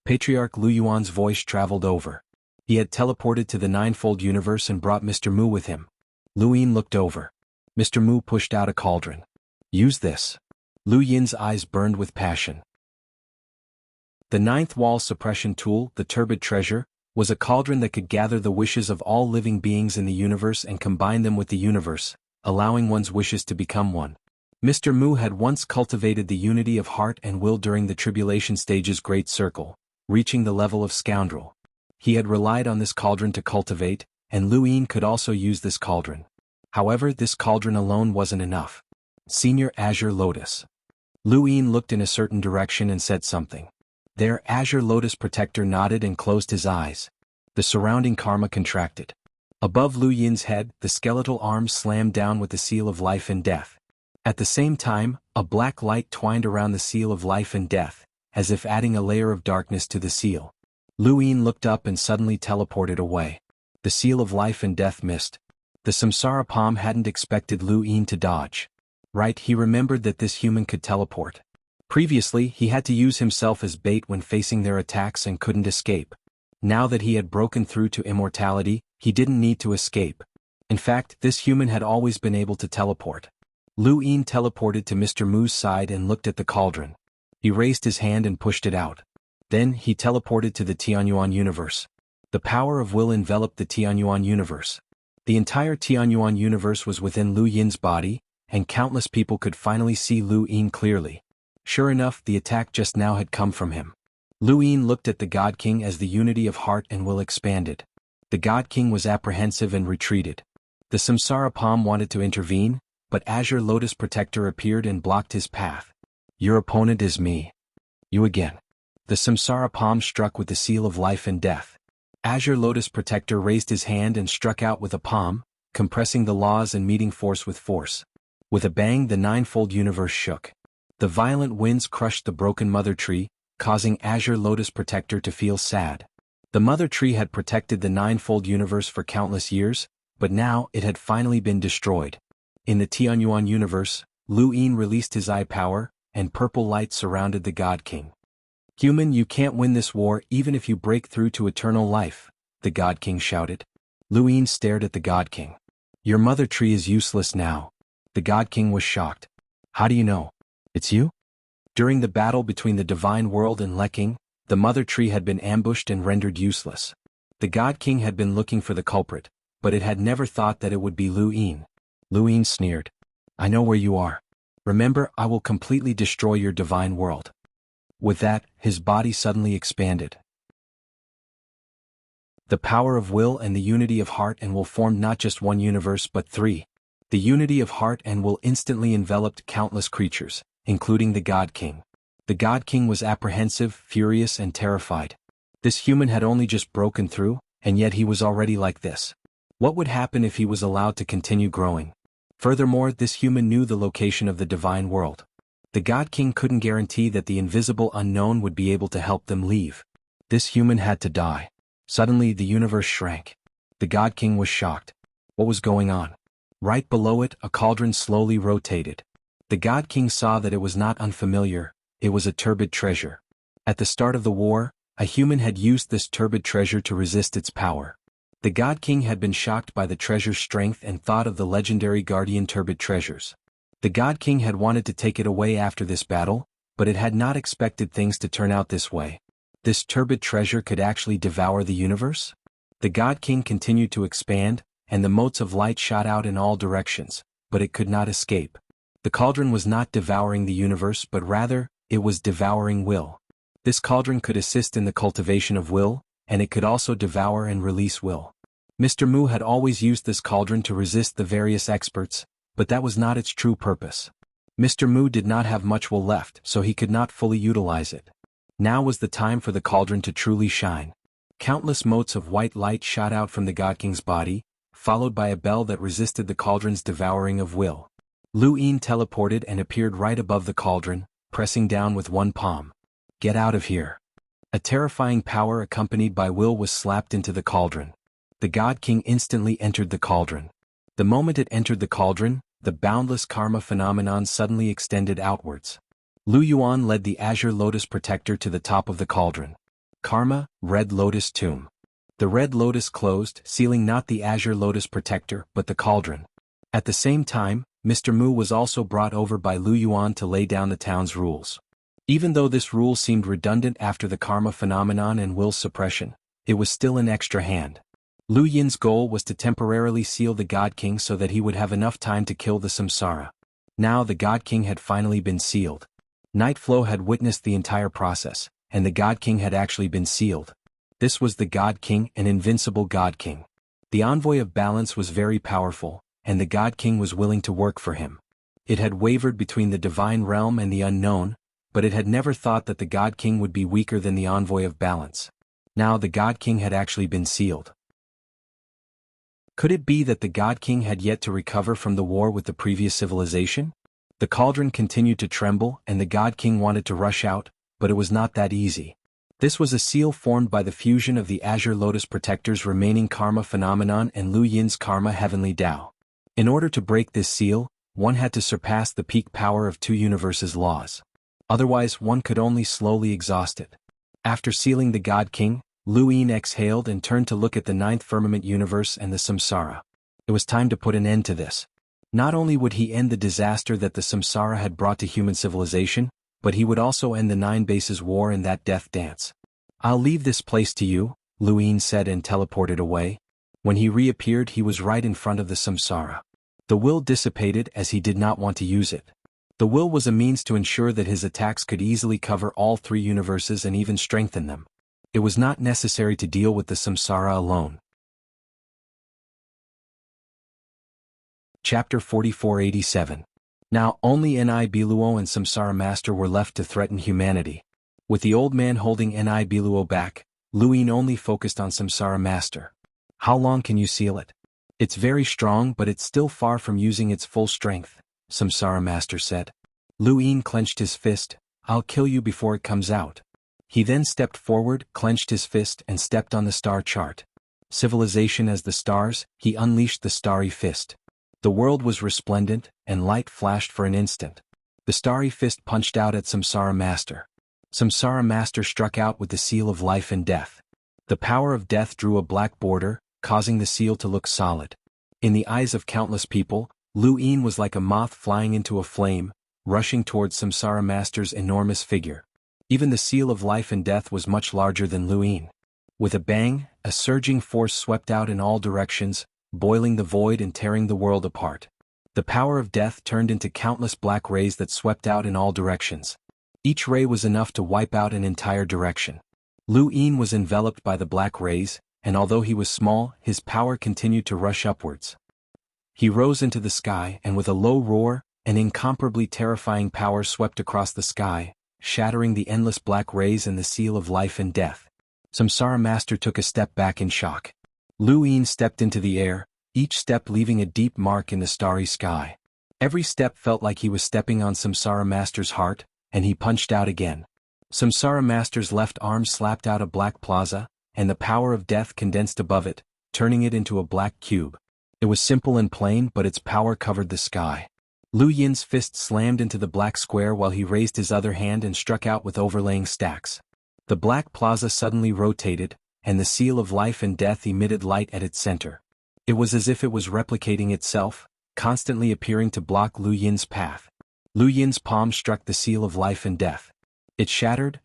S1: Patriarch Lu Yuan's voice traveled over. He had teleported to the ninefold universe and brought Mr. Mu with him. Lu Yin looked over. Mr. Mu pushed out a cauldron. Use this. Lu Yin's eyes burned with passion. The 9th wall suppression tool, the turbid treasure, was a cauldron that could gather the wishes of all living beings in the universe and combine them with the universe, allowing one's wishes to become one. Mr. Mu had once cultivated the unity of heart and will during the tribulation stage's great circle, reaching the level of scoundrel. He had relied on this cauldron to cultivate, and Lu Yin could also use this cauldron. However, this cauldron alone wasn't enough. Senior Azure Lotus. Lu Yin looked in a certain direction and said something. There, Azure Lotus Protector nodded and closed his eyes. The surrounding karma contracted. Above Lu Yin's head, the skeletal arms slammed down with the seal of life and death. At the same time, a black light twined around the seal of life and death, as if adding a layer of darkness to the seal. Lu Yin looked up and suddenly teleported away. The seal of life and death missed. The samsara palm hadn't expected Lu Yin to dodge. Right, he remembered that this human could teleport. Previously, he had to use himself as bait when facing their attacks and couldn't escape. Now that he had broken through to immortality, he didn't need to escape. In fact, this human had always been able to teleport. Lu Yin teleported to Mr. Mu's side and looked at the cauldron. He raised his hand and pushed it out. Then, he teleported to the Xuanhuan universe. The power of will enveloped the Xuanhuan universe. The entire Xuanhuan universe was within Lu Yin's body, and countless people could finally see Lu Yin clearly. Sure enough, the attack just now had come from him. Lu Yin looked at the God King as the unity of heart and will expanded. The God King was apprehensive and retreated. The samsara palm wanted to intervene, but Azure Lotus Protector appeared and blocked his path. Your opponent is me. You again. The samsara palm struck with the seal of life and death. Azure Lotus Protector raised his hand and struck out with a palm, compressing the laws and meeting force with force. With a bang, the ninefold universe shook. The violent winds crushed the broken mother tree, causing Azure Lotus Protector to feel sad. The mother tree had protected the ninefold universe for countless years, but now it had finally been destroyed. In the Xuanhuan universe, Lu Yin released his eye power, and purple light surrounded the God King. Human, you can't win this war even if you break through to eternal life, the God King shouted. Lu Yin stared at the God King. Your mother tree is useless now. The God King was shocked. How do you know? It's you? During the battle between the divine world and Leking, the mother tree had been ambushed and rendered useless. The God King had been looking for the culprit, but it had never thought that it would be Lu Yin. Lu Yin sneered. I know where you are. Remember, I will completely destroy your divine world. With that, his body suddenly expanded. The power of will and the unity of heart and will formed not just one universe but 3. The unity of heart and will instantly enveloped countless creatures, including the God King. The God King was apprehensive, furious, and terrified. This human had only just broken through, and yet he was already like this. What would happen if he was allowed to continue growing? Furthermore, this human knew the location of the divine world. The God King couldn't guarantee that the invisible unknown would be able to help them leave. This human had to die. Suddenly, the universe shrank. The God King was shocked. What was going on? Right below it, a cauldron slowly rotated. The God King saw that it was not unfamiliar, it was a turbid treasure. At the start of the war, a human had used this turbid treasure to resist its power. The God King had been shocked by the treasure's strength and thought of the legendary guardian turbid treasures. The God King had wanted to take it away after this battle, but it had not expected things to turn out this way. This turbid treasure could actually devour the universe? The God King continued to expand, and the motes of light shot out in all directions, but it could not escape. The cauldron was not devouring the universe but rather, it was devouring will. This cauldron could assist in the cultivation of will, and it could also devour and release will. Mr. Mu had always used this cauldron to resist the various experts, but that was not its true purpose. Mr. Mu did not have much will left, so he could not fully utilize it. Now was the time for the cauldron to truly shine. Countless motes of white light shot out from the God King's body, followed by a bell that resisted the cauldron's devouring of will. Lu Yin teleported and appeared right above the cauldron, pressing down with one palm. Get out of here. A terrifying power accompanied by will was slapped into the cauldron. The God King instantly entered the cauldron. The moment it entered the cauldron, the boundless karma phenomenon suddenly extended outwards. Lu Yuan led the Azure Lotus Protector to the top of the cauldron. Karma, Red Lotus Tomb. The Red Lotus closed, sealing not the Azure Lotus Protector but the cauldron. At the same time, Mr. Mu was also brought over by Lu Yuan to lay down the town's rules. Even though this rule seemed redundant after the karma phenomenon and will suppression, it was still an extra hand. Lu Yin's goal was to temporarily seal the God King so that he would have enough time to kill the samsara. Now the God King had finally been sealed. Nightflow had witnessed the entire process, and the God King had actually been sealed. This was the God King, an invincible God King. The envoy of balance was very powerful, and the God King was willing to work for him. It had wavered between the divine realm and the unknown, but it had never thought that the God King would be weaker than the envoy of balance. Now the God King had actually been sealed. Could it be that the God King had yet to recover from the war with the previous civilization? The cauldron continued to tremble and the God King wanted to rush out, but it was not that easy. This was a seal formed by the fusion of the Azure Lotus Protector's remaining karma phenomenon and Lu Yin's karma heavenly Tao. In order to break this seal, one had to surpass the peak power of two universes' laws. Otherwise one could only slowly exhaust it. After sealing the God King, Lu Yin exhaled and turned to look at the ninth firmament universe and the samsara. It was time to put an end to this. Not only would he end the disaster that the samsara had brought to human civilization, but he would also end the Nine Bases War and that death dance. I'll leave this place to you, Lu Yin said and teleported away. When he reappeared he was right in front of the samsara. The will dissipated as he did not want to use it. The will was a means to ensure that his attacks could easily cover all three universes and even strengthen them. It was not necessary to deal with the samsara alone. Chapter 4487. Now only Ni Biluo and Samsara Master were left to threaten humanity. With the old man holding Ni Biluo back, Lu Yin only focused on Samsara Master. How long can you seal it? It's very strong but it's still far from using its full strength, Samsara Master said. Lu Yin clenched his fist. I'll kill you before it comes out. He then stepped forward, clenched his fist and stepped on the star chart. Civilization as the stars, he unleashed the starry fist. The world was resplendent, and light flashed for an instant. The starry fist punched out at Samsara Master. Samsara Master struck out with the seal of life and death. The power of death drew a black border, causing the seal to look solid. In the eyes of countless people, Lu Yin was like a moth flying into a flame, rushing towards Samsara Master's enormous figure. Even the seal of life and death was much larger than Lu Yin. With a bang, a surging force swept out in all directions, boiling the void and tearing the world apart. The power of death turned into countless black rays that swept out in all directions. Each ray was enough to wipe out an entire direction. Lu Yin was enveloped by the black rays, and although he was small, his power continued to rush upwards. He rose into the sky and with a low roar, an incomparably terrifying power swept across the sky, shattering the endless black rays and the seal of life and death. Samsara Master took a step back in shock. Lu Yin stepped into the air, each step leaving a deep mark in the starry sky. Every step felt like he was stepping on Samsara Master's heart, and he punched out again. Samsara Master's left arm slapped out a black plaza, and the power of death condensed above it, turning it into a black cube. It was simple and plain but its power covered the sky. Lu Yin's fist slammed into the black square while he raised his other hand and struck out with overlaying stacks. The black plaza suddenly rotated, and the seal of life and death emitted light at its center. It was as if it was replicating itself, constantly appearing to block Lu Yin's path. Lu Yin's palm struck the seal of life and death. It shattered,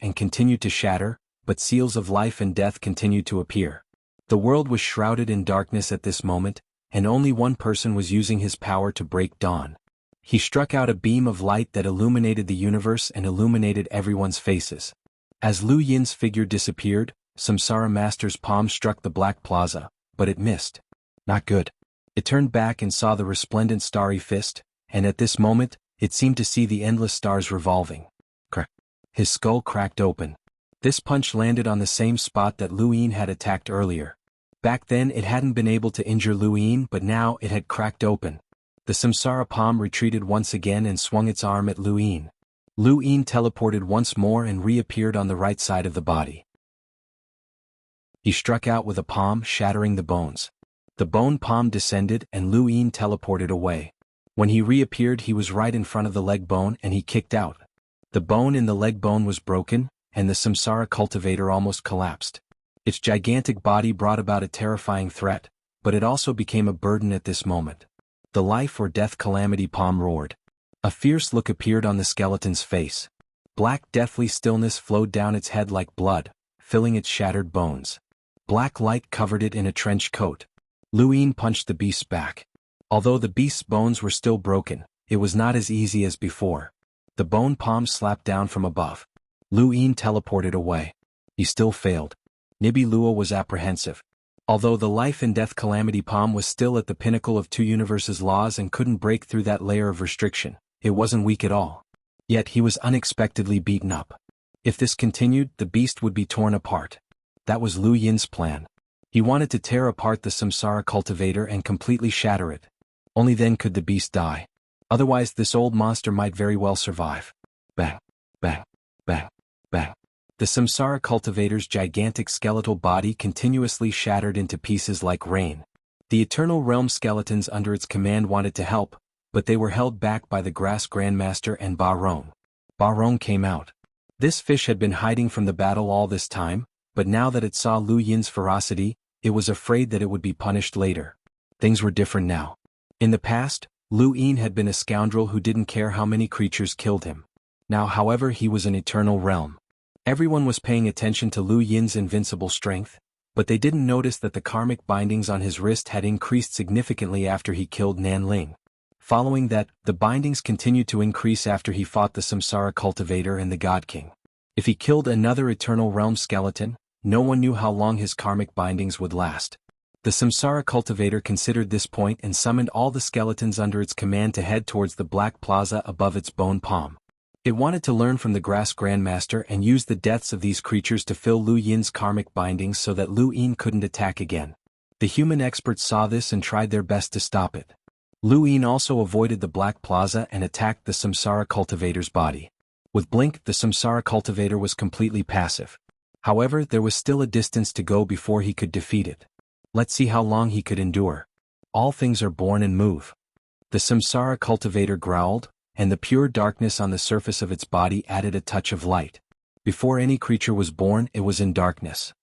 S1: and continued to shatter, but seals of life and death continued to appear. The world was shrouded in darkness at this moment, and only one person was using his power to break dawn. He struck out a beam of light that illuminated the universe and illuminated everyone's faces. As Lu Yin's figure disappeared, Samsara Master's palm struck the black plaza, but it missed. Not good. It turned back and saw the resplendent starry fist, and at this moment, it seemed to see the endless stars revolving. Crack. His skull cracked open. This punch landed on the same spot that Lu Yin had attacked earlier. Back then it hadn't been able to injure Lu Yin, but now it had cracked open. The samsara palm retreated once again and swung its arm at Lu Yin. Lu Yin teleported once more and reappeared on the right side of the body. He struck out with a palm, shattering the bones. The bone palm descended and Lu Yin teleported away. When he reappeared, he was right in front of the leg bone and he kicked out. The bone in the leg bone was broken, and the samsara cultivator almost collapsed. Its gigantic body brought about a terrifying threat, but it also became a burden at this moment. The life or death calamity palm roared. A fierce look appeared on the skeleton's face. Black deathly stillness flowed down its head like blood, filling its shattered bones. Black light covered it in a trench coat. Lu Yin punched the beast back. Although the beast's bones were still broken, it was not as easy as before. The bone palm slapped down from above. Lu Yin teleported away. He still failed. Nibi Luo was apprehensive. Although the life and death calamity palm was still at the pinnacle of two universes' laws and couldn't break through that layer of restriction, it wasn't weak at all. Yet he was unexpectedly beaten up. If this continued, the beast would be torn apart. That was Lu Yin's plan. He wanted to tear apart the samsara cultivator and completely shatter it. Only then could the beast die. Otherwise this old monster might very well survive. Bang, bang, bang, bang. The samsara cultivator's gigantic skeletal body continuously shattered into pieces like rain. The Eternal Realm skeletons under its command wanted to help, but they were held back by the Grass Grandmaster and Ba Rong. Ba Rong came out. This fish had been hiding from the battle all this time, but now that it saw Lu Yin's ferocity, it was afraid that it would be punished later. Things were different now. In the past, Lu Yin had been a scoundrel who didn't care how many creatures killed him. Now, however, he was an Eternal Realm. Everyone was paying attention to Lu Yin's invincible strength, but they didn't notice that the karmic bindings on his wrist had increased significantly after he killed Nan Ling. Following that, the bindings continued to increase after he fought the samsara cultivator and the God King. If he killed another Eternal Realm skeleton, no one knew how long his karmic bindings would last. The samsara cultivator considered this point and summoned all the skeletons under its command to head towards the black plaza above its bone palm. It wanted to learn from the Grass Grandmaster and use the deaths of these creatures to fill Lu Yin's karmic bindings so that Lu Yin couldn't attack again. The human experts saw this and tried their best to stop it. Lu Yin also avoided the Black Plaza and attacked the samsara cultivator's body. With Blink, the samsara cultivator was completely passive. However, there was still a distance to go before he could defeat it. Let's see how long he could endure. All things are born and move. The samsara cultivator growled, and the pure darkness on the surface of its body added a touch of light. Before any creature was born, it was in darkness.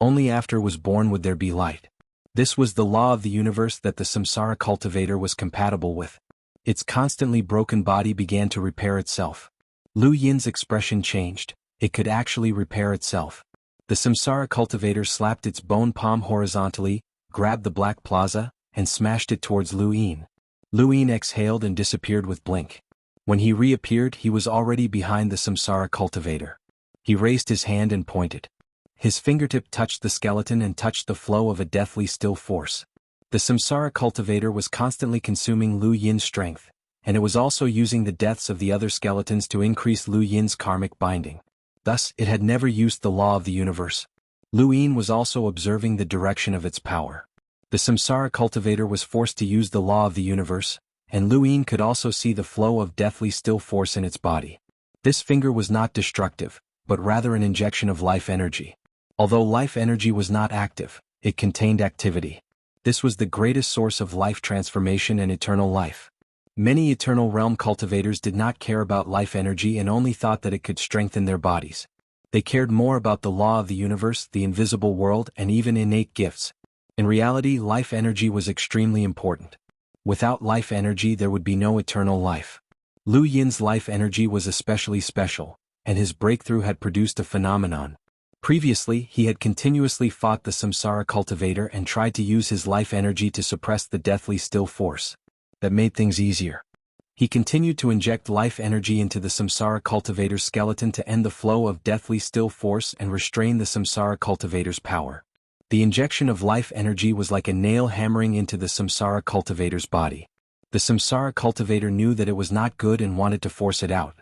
S1: Only after was born would there be light. This was the law of the universe that the samsara cultivator was compatible with. Its constantly broken body began to repair itself. Lu Yin's expression changed. It could actually repair itself. The samsara cultivator slapped its bone palm horizontally, grabbed the black plaza, and smashed it towards Lu Yin. Lu Yin exhaled and disappeared with Blink. When he reappeared, he was already behind the samsara cultivator. He raised his hand and pointed. His fingertip touched the skeleton and touched the flow of a deathly still force. The samsara cultivator was constantly consuming Lu Yin's strength, and it was also using the deaths of the other skeletons to increase Lu Yin's karmic binding. Thus, it had never used the law of the universe. Lu Yin was also observing the direction of its power. The samsara cultivator was forced to use the law of the universe, and Lu Yin could also see the flow of deathly still force in its body. This finger was not destructive, but rather an injection of life energy. Although life energy was not active, it contained activity. This was the greatest source of life transformation and eternal life. Many Eternal Realm cultivators did not care about life energy and only thought that it could strengthen their bodies. They cared more about the law of the universe, the invisible world, and even innate gifts. In reality, life energy was extremely important. Without life energy, there would be no eternal life. Lu Yin's life energy was especially special, and his breakthrough had produced a phenomenon. Previously, he had continuously fought the samsara cultivator and tried to use his life energy to suppress the deathly still force. That made things easier. He continued to inject life energy into the samsara cultivator's skeleton to end the flow of deathly still force and restrain the samsara cultivator's power. The injection of life energy was like a nail hammering into the samsara cultivator's body. The samsara cultivator knew that it was not good and wanted to force it out.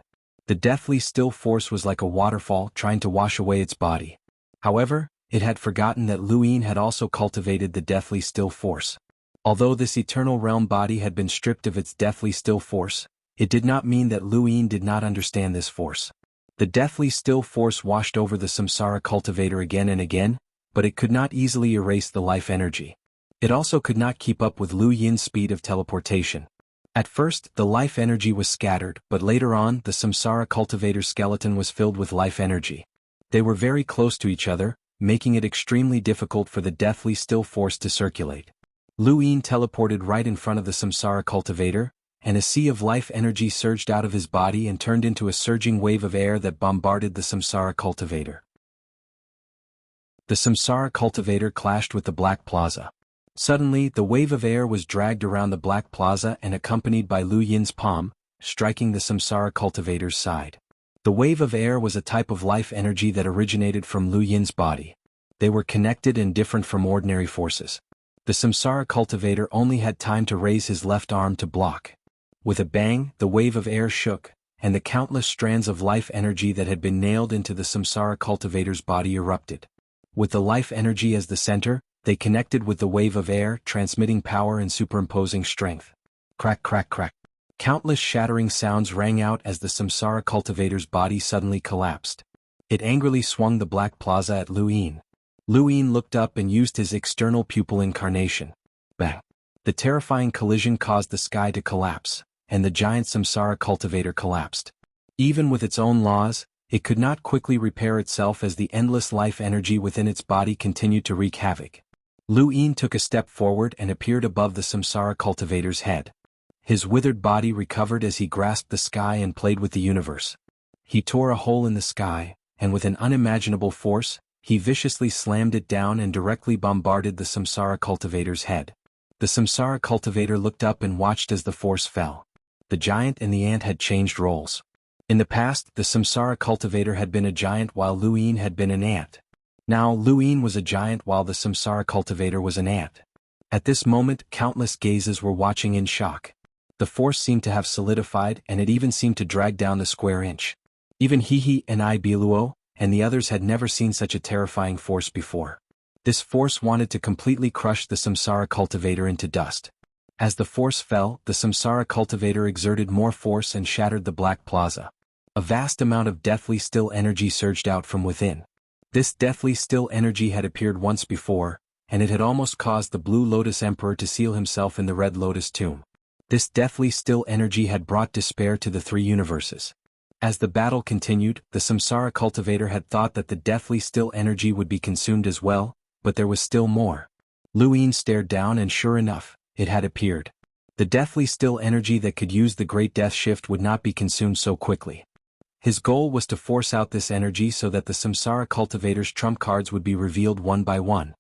S1: The deathly still force was like a waterfall trying to wash away its body. However, it had forgotten that Luin had also cultivated the deathly still force. Although this eternal realm body had been stripped of its deathly still force, it did not mean that Luin did not understand this force. The deathly still force washed over the samsara cultivator again and again, but it could not easily erase the life energy. It also could not keep up with Lu Yin's speed of teleportation. At first, the life energy was scattered, but later on, the samsara cultivator's skeleton was filled with life energy. They were very close to each other, making it extremely difficult for the deathly still force to circulate. Lu Yin teleported right in front of the samsara cultivator, and a sea of life energy surged out of his body and turned into a surging wave of air that bombarded the samsara cultivator. The samsara cultivator clashed with the Black Plaza. Suddenly, the wave of air was dragged around the Black Plaza and accompanied by Lu Yin's palm, striking the samsara cultivator's side. The wave of air was a type of life energy that originated from Lu Yin's body. They were connected and different from ordinary forces. The samsara cultivator only had time to raise his left arm to block. With a bang, the wave of air shook, and the countless strands of life energy that had been nailed into the samsara cultivator's body erupted. With the life energy as the center, they connected with the wave of air, transmitting power and superimposing strength. Crack, crack, crack. Countless shattering sounds rang out as the samsara cultivator's body suddenly collapsed. It angrily swung the Black Plaza at Lu Yin. Lu Yin looked up and used his external pupil incarnation. Bang! The terrifying collision caused the sky to collapse, and the giant samsara cultivator collapsed. Even with its own laws, it could not quickly repair itself as the endless life energy within its body continued to wreak havoc. Lu Yin took a step forward and appeared above the samsara cultivator's head. His withered body recovered as he grasped the sky and played with the universe. He tore a hole in the sky, and with an unimaginable force, he viciously slammed it down and directly bombarded the samsara cultivator's head. The samsara cultivator looked up and watched as the force fell. The giant and the ant had changed roles. In the past, the samsara cultivator had been a giant while Lu Yin had been an ant. Now Lu Yin was a giant while the samsara cultivator was an ant. At this moment, countless gazes were watching in shock. The force seemed to have solidified, and it even seemed to drag down the square inch. Even Hihi and Ibiluo, and the others had never seen such a terrifying force before. This force wanted to completely crush the samsara cultivator into dust. As the force fell, the samsara cultivator exerted more force and shattered the Black Plaza. A vast amount of deathly still energy surged out from within. This deathly still energy had appeared once before, and it had almost caused the Blue Lotus Emperor to seal himself in the Red Lotus tomb. This deathly still energy had brought despair to the three universes. As the battle continued, the samsara cultivator had thought that the deathly still energy would be consumed as well, but there was still more. Lu Yin stared down and sure enough, it had appeared. The deathly still energy that could use the Great Death Shift would not be consumed so quickly. His goal was to force out this energy so that the samsara cultivator's trump cards would be revealed one by one.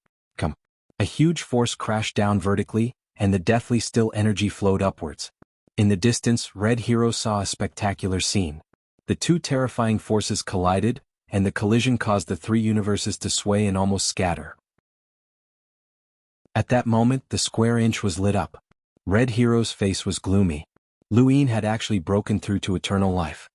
S1: A huge force crashed down vertically, and the deathly still energy flowed upwards. In the distance, Red Hero saw a spectacular scene. The two terrifying forces collided, and the collision caused the three universes to sway and almost scatter. At that moment, the square inch was lit up. Red Hero's face was gloomy. Lu Yin had actually broken through to eternal life.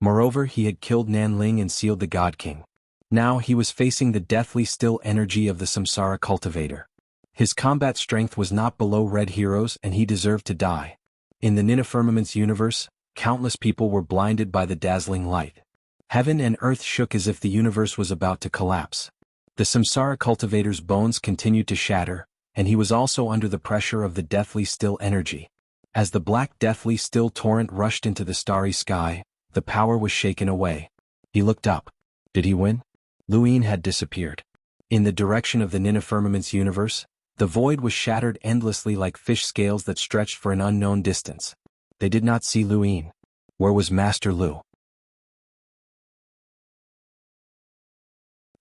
S1: Moreover, he had killed Nanling and sealed the God King. Now he was facing the deathly still energy of the samsara cultivator. His combat strength was not below Red Hero's and he deserved to die. In the Ninifirmament's universe, countless people were blinded by the dazzling light. Heaven and earth shook as if the universe was about to collapse. The samsara cultivator's bones continued to shatter, and he was also under the pressure of the deathly still energy. As the black deathly still torrent rushed into the starry sky, the power was shaken away. He looked up. Did he win? Lu Yin had disappeared. In the direction of the Ninifirmament's universe, the void was shattered endlessly like fish scales that stretched for an unknown distance. They did not see Lu Yin. Where was Master Lu?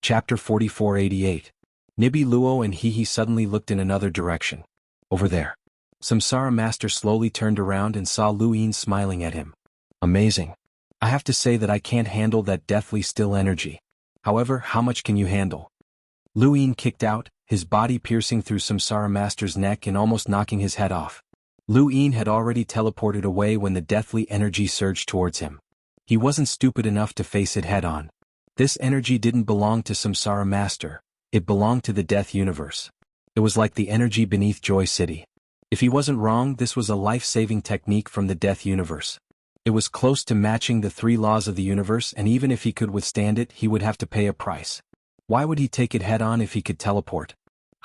S1: Chapter 4488. Nibi Luo and Hihi suddenly looked in another direction. Over there. Samsara Master slowly turned around and saw Lu Yin smiling at him. Amazing. I have to say that I can't handle that deathly still energy. However, how much can you handle? Lu Yin kicked out, his body piercing through Samsara Master's neck and almost knocking his head off. Lu Yin had already teleported away when the deathly energy surged towards him. He wasn't stupid enough to face it head-on. This energy didn't belong to Samsara Master, it belonged to the Death Universe. It was like the energy beneath Joy City. If he wasn't wrong, this was a life-saving technique from the Death Universe. It was close to matching the 3 laws of the universe, and even if he could withstand it, he would have to pay a price. Why would he take it head-on if he could teleport?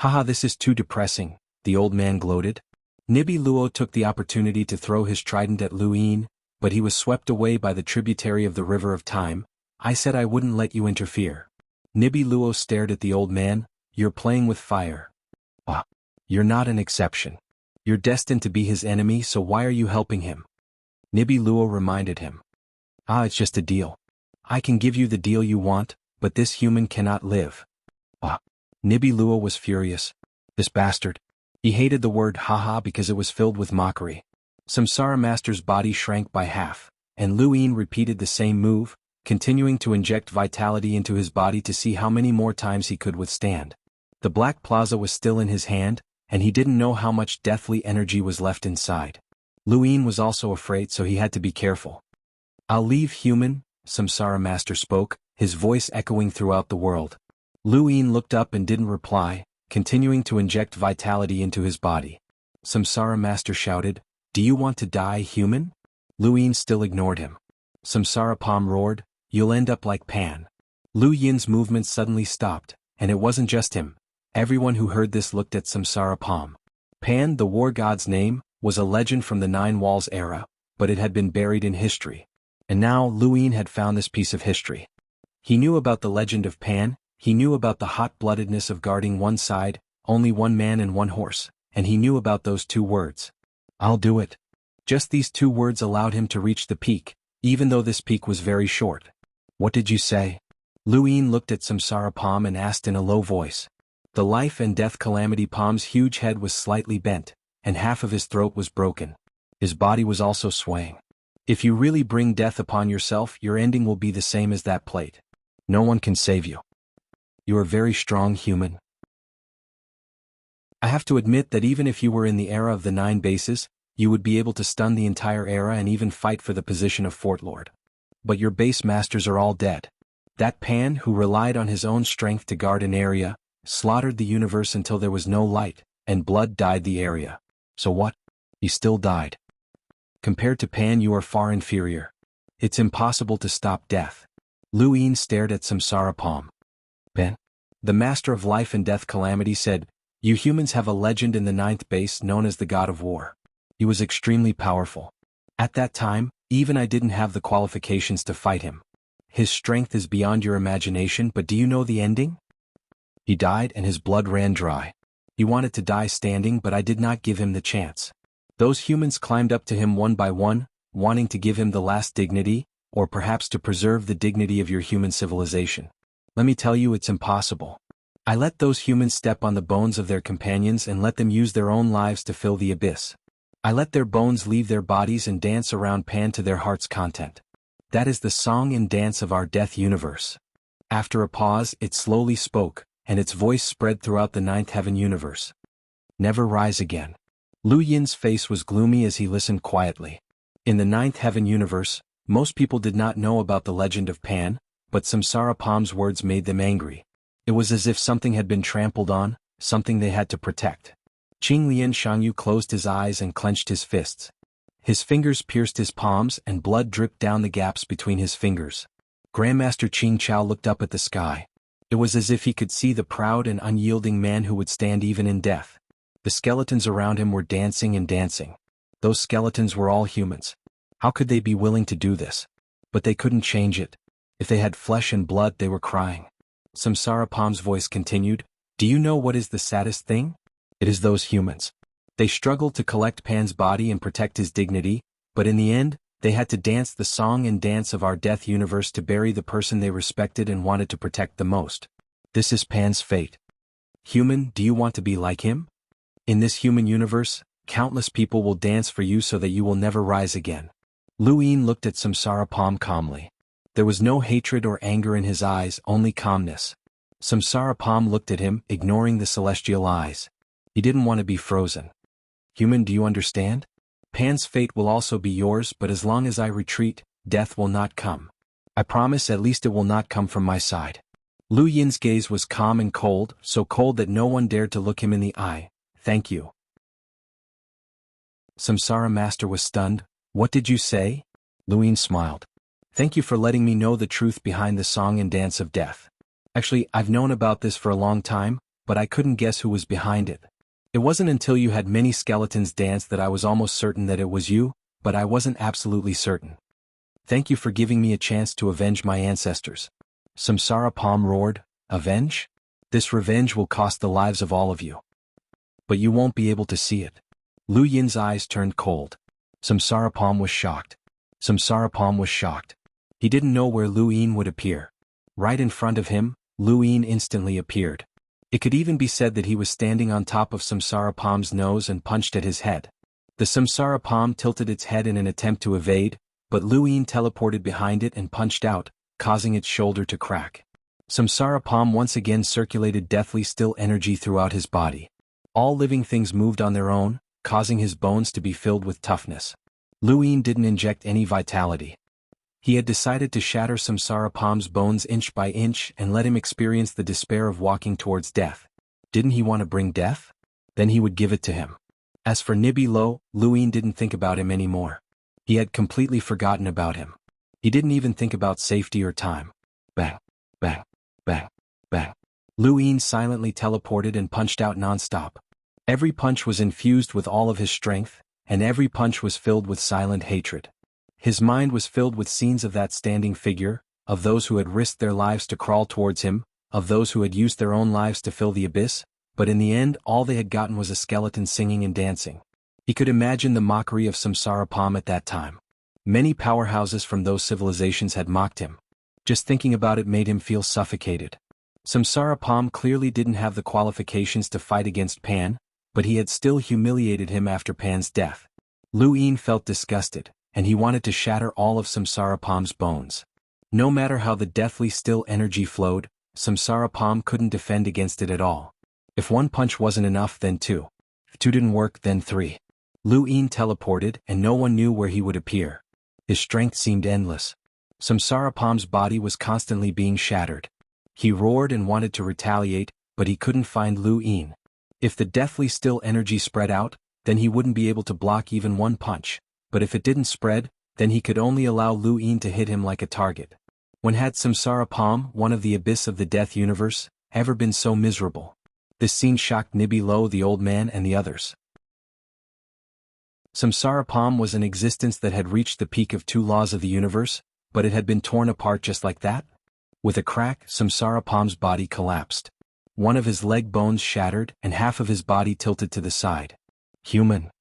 S1: Haha, this is too depressing, the old man gloated. Nibi Luo took the opportunity to throw his trident at Lu Yin, but he was swept away by the tributary of the River of Time. I said I wouldn't let you interfere. Nibi Luo stared at the old man. You're playing with fire. Ah, you're not an exception. You're destined to be his enemy, so why are you helping him? Nibi Luo reminded him. It's just a deal. I can give you the deal you want, but this human cannot live. Nibi Luo was furious. This bastard. He hated the word haha because it was filled with mockery. Samsara Master's body shrank by half, and Lu Yin repeated the same move, continuing to inject vitality into his body to see how many more times he could withstand. The Black Plaza was still in his hand, and he didn't know how much deathly energy was left inside. Lu Yin was also afraid, so he had to be careful. I'll leave, human, Samsara Master spoke, his voice echoing throughout the world. Lu Yin looked up and didn't reply, continuing to inject vitality into his body. Samsara Master shouted, Do you want to die, human? Lu Yin still ignored him. Samsara Palm roared, You'll end up like Pan. Lu Yin's movements suddenly stopped, and it wasn't just him. Everyone who heard this looked at Samsara Palm. Pan, the war god's name, was a legend from the Nine Walls era, but it had been buried in history. And now Lu Yin had found this piece of history. He knew about the legend of Pan, he knew about the hot-bloodedness of guarding one side, only one man and one horse, and he knew about those 2 words. I'll do it. Just these 2 words allowed him to reach the peak, even though this peak was very short. What did you say? Lu Yin looked at Samsara Palm and asked in a low voice. The life and death calamity Palm's huge head was slightly bent, and half of his throat was broken. His body was also swaying. If you really bring death upon yourself, your ending will be the same as that plate. No one can save you. You are very strong, human. I have to admit that even if you were in the era of the 9 bases, you would be able to stun the entire era and even fight for the position of Fort Lord. But your base masters are all dead. That Pan, who relied on his own strength to guard an area, slaughtered the universe until there was no light, and blood dyed the area. So what? He still died. Compared to Pan, you are far inferior. It's impossible to stop death. Lu Yin stared at Samsara Palm. Ben? The master of life and death calamity said, You humans have a legend in the 9th base known as the God of War. He was extremely powerful. At that time, even I didn't have the qualifications to fight him. His strength is beyond your imagination, but do you know the ending? He died and his blood ran dry. He wanted to die standing, but I did not give him the chance. Those humans climbed up to him one by one, wanting to give him the last dignity, or perhaps to preserve the dignity of your human civilization. Let me tell you, it's impossible. I let those humans step on the bones of their companions and let them use their own lives to fill the abyss. I let their bones leave their bodies and dance around Pan to their heart's content. That is the song and dance of our death universe. After a pause, it slowly spoke, and its voice spread throughout the 9th heaven universe. Never rise again. Lu Yin's face was gloomy as he listened quietly. In the 9th heaven universe, most people did not know about the legend of Pan, but Samsara Palm's words made them angry. It was as if something had been trampled on, something they had to protect. Qing Lian Xiangyu closed his eyes and clenched his fists. His fingers pierced his palms and blood dripped down the gaps between his fingers. Grandmaster Qing Chao looked up at the sky. It was as if he could see the proud and unyielding man who would stand even in death. The skeletons around him were dancing and dancing. Those skeletons were all humans. How could they be willing to do this? But they couldn't change it. If they had flesh and blood, they were crying. Samsara Palm's voice continued, Do you know what is the saddest thing? It is those humans. They struggled to collect Pan's body and protect his dignity, but in the end, they had to dance the song and dance of our death universe to bury the person they respected and wanted to protect the most. This is Pan's fate. Human, do you want to be like him? In this human universe, countless people will dance for you so that you will never rise again. Lu Yin looked at Samsara Palm calmly. There was no hatred or anger in his eyes, only calmness. Samsara Palm looked at him, ignoring the celestial eyes. He didn't want to be frozen. Human, do you understand? Pan's fate will also be yours, but as long as I retreat, death will not come. I promise at least it will not come from my side. Lu Yin's gaze was calm and cold, so cold that no one dared to look him in the eye. Thank you. Samsara Master was stunned. What did you say? Lu Yin smiled. Thank you for letting me know the truth behind the song and dance of death. Actually, I've known about this for a long time, but I couldn't guess who was behind it. It wasn't until you had many skeletons dance that I was almost certain that it was you, but I wasn't absolutely certain. Thank you for giving me a chance to avenge my ancestors. Samsara Palm roared. Avenge? This revenge will cost the lives of all of you. But you won't be able to see it. Lu Yin's eyes turned cold. Samsara Palm was shocked. Samsara Palm was shocked. He didn't know where Lu Yin would appear. Right in front of him, Lu Yin instantly appeared. It could even be said that he was standing on top of Samsara Palm's nose and punched at his head. The Samsara Palm tilted its head in an attempt to evade, but Lu Yin teleported behind it and punched out, causing its shoulder to crack. Samsara Palm once again circulated deathly still energy throughout his body. All living things moved on their own, causing his bones to be filled with toughness. Lu Yin didn't inject any vitality. He had decided to shatter Samsara Palm's bones inch by inch and let him experience the despair of walking towards death. Didn't he want to bring death? Then he would give it to him. As for Nibi Lo, Lu Yin didn't think about him anymore. He had completely forgotten about him. He didn't even think about safety or time. Bang, bang, bang, bang. Lu Yin silently teleported and punched out non-stop. Every punch was infused with all of his strength, and every punch was filled with silent hatred. His mind was filled with scenes of that standing figure, of those who had risked their lives to crawl towards him, of those who had used their own lives to fill the abyss, but in the end all they had gotten was a skeleton singing and dancing. He could imagine the mockery of Samsara Palm at that time. Many powerhouses from those civilizations had mocked him. Just thinking about it made him feel suffocated. Samsara Palm clearly didn't have the qualifications to fight against Pan, but he had still humiliated him after Pan's death. Lu Yin felt disgusted, and he wanted to shatter all of Samsara Palm's bones. No matter how the deathly still energy flowed, Samsara Palm couldn't defend against it at all. If one punch wasn't enough, then two. If two didn't work, then three. Lu Yin teleported, and no one knew where he would appear. His strength seemed endless. Samsara Palm's body was constantly being shattered. He roared and wanted to retaliate, but he couldn't find Lu Yin. If the deathly still energy spread out, then he wouldn't be able to block even one punch, but if it didn't spread, then he could only allow Lu Yin to hit him like a target. When had Samsara Palm, one of the abyss of the death universe, ever been so miserable? This scene shocked Nibi Lo, the old man, and the others. Samsara Palm was an existence that had reached the peak of two laws of the universe, but it had been torn apart just like that? With a crack, Samsara Palm's body collapsed. One of his leg bones shattered, and half of his body tilted to the side. Human.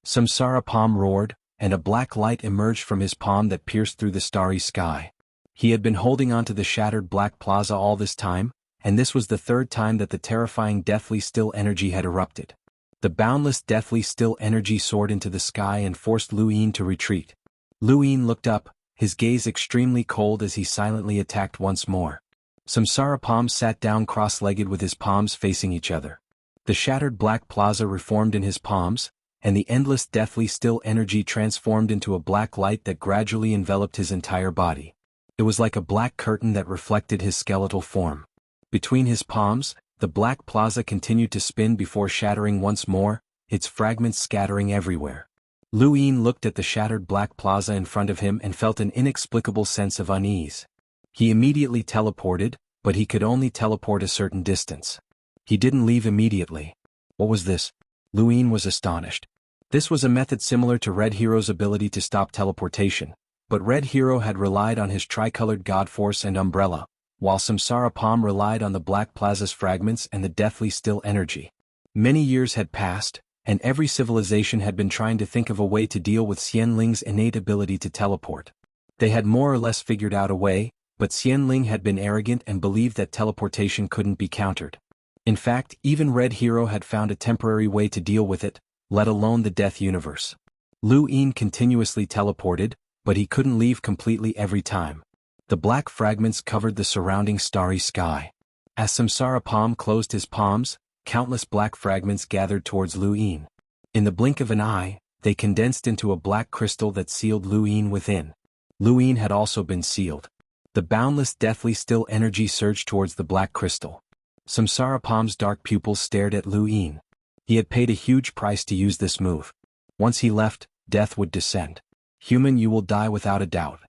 S1: Samsara Palm roared, and a black light emerged from his palm that pierced through the starry sky. He had been holding onto the shattered black plaza all this time, and this was the third time that the terrifying deathly still energy had erupted. The boundless deathly still energy soared into the sky and forced Lu Yin to retreat. Lu Yin looked up, his gaze extremely cold as he silently attacked once more. Samsara Palm sat down cross-legged with his palms facing each other. The shattered black plaza reformed in his palms, and the endless deathly still energy transformed into a black light that gradually enveloped his entire body. It was like a black curtain that reflected his skeletal form. Between his palms, the black plaza continued to spin before shattering once more, its fragments scattering everywhere. Lu Yin looked at the shattered black plaza in front of him and felt an inexplicable sense of unease. He immediately teleported, but he could only teleport a certain distance. He didn't leave immediately. What was this? Lu Yin was astonished. This was a method similar to Red Hero's ability to stop teleportation, but Red Hero had relied on his tricolored God Force and umbrella, while Samsara Palm relied on the Black Plaza's fragments and the deathly still energy. Many years had passed, and every civilization had been trying to think of a way to deal with Xianling's innate ability to teleport. They had more or less figured out a way, but Xianling had been arrogant and believed that teleportation couldn't be countered. In fact, even Red Hero had found a temporary way to deal with it, let alone the Death Universe. Lu Yin continuously teleported, but he couldn't leave completely every time. The black fragments covered the surrounding starry sky. As Samsara Palm closed his palms, countless black fragments gathered towards Lu Yin. In the blink of an eye, they condensed into a black crystal that sealed Lu Yin within. Lu Yin had also been sealed. The boundless deathly still energy surged towards the black crystal. Samsara Palm's dark pupils stared at Lu Yin. He had paid a huge price to use this move. Once he left, death would descend. Human, you will die without a doubt.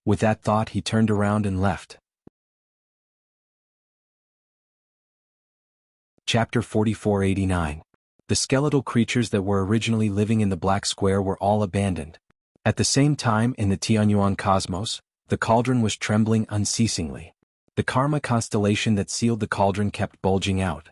S1: With that thought, he turned around and left. Chapter 4489. The skeletal creatures that were originally living in the Black Square were all abandoned. At the same time, in the Xuanhuan cosmos, the cauldron was trembling unceasingly. The karma constellation that sealed the cauldron kept bulging out.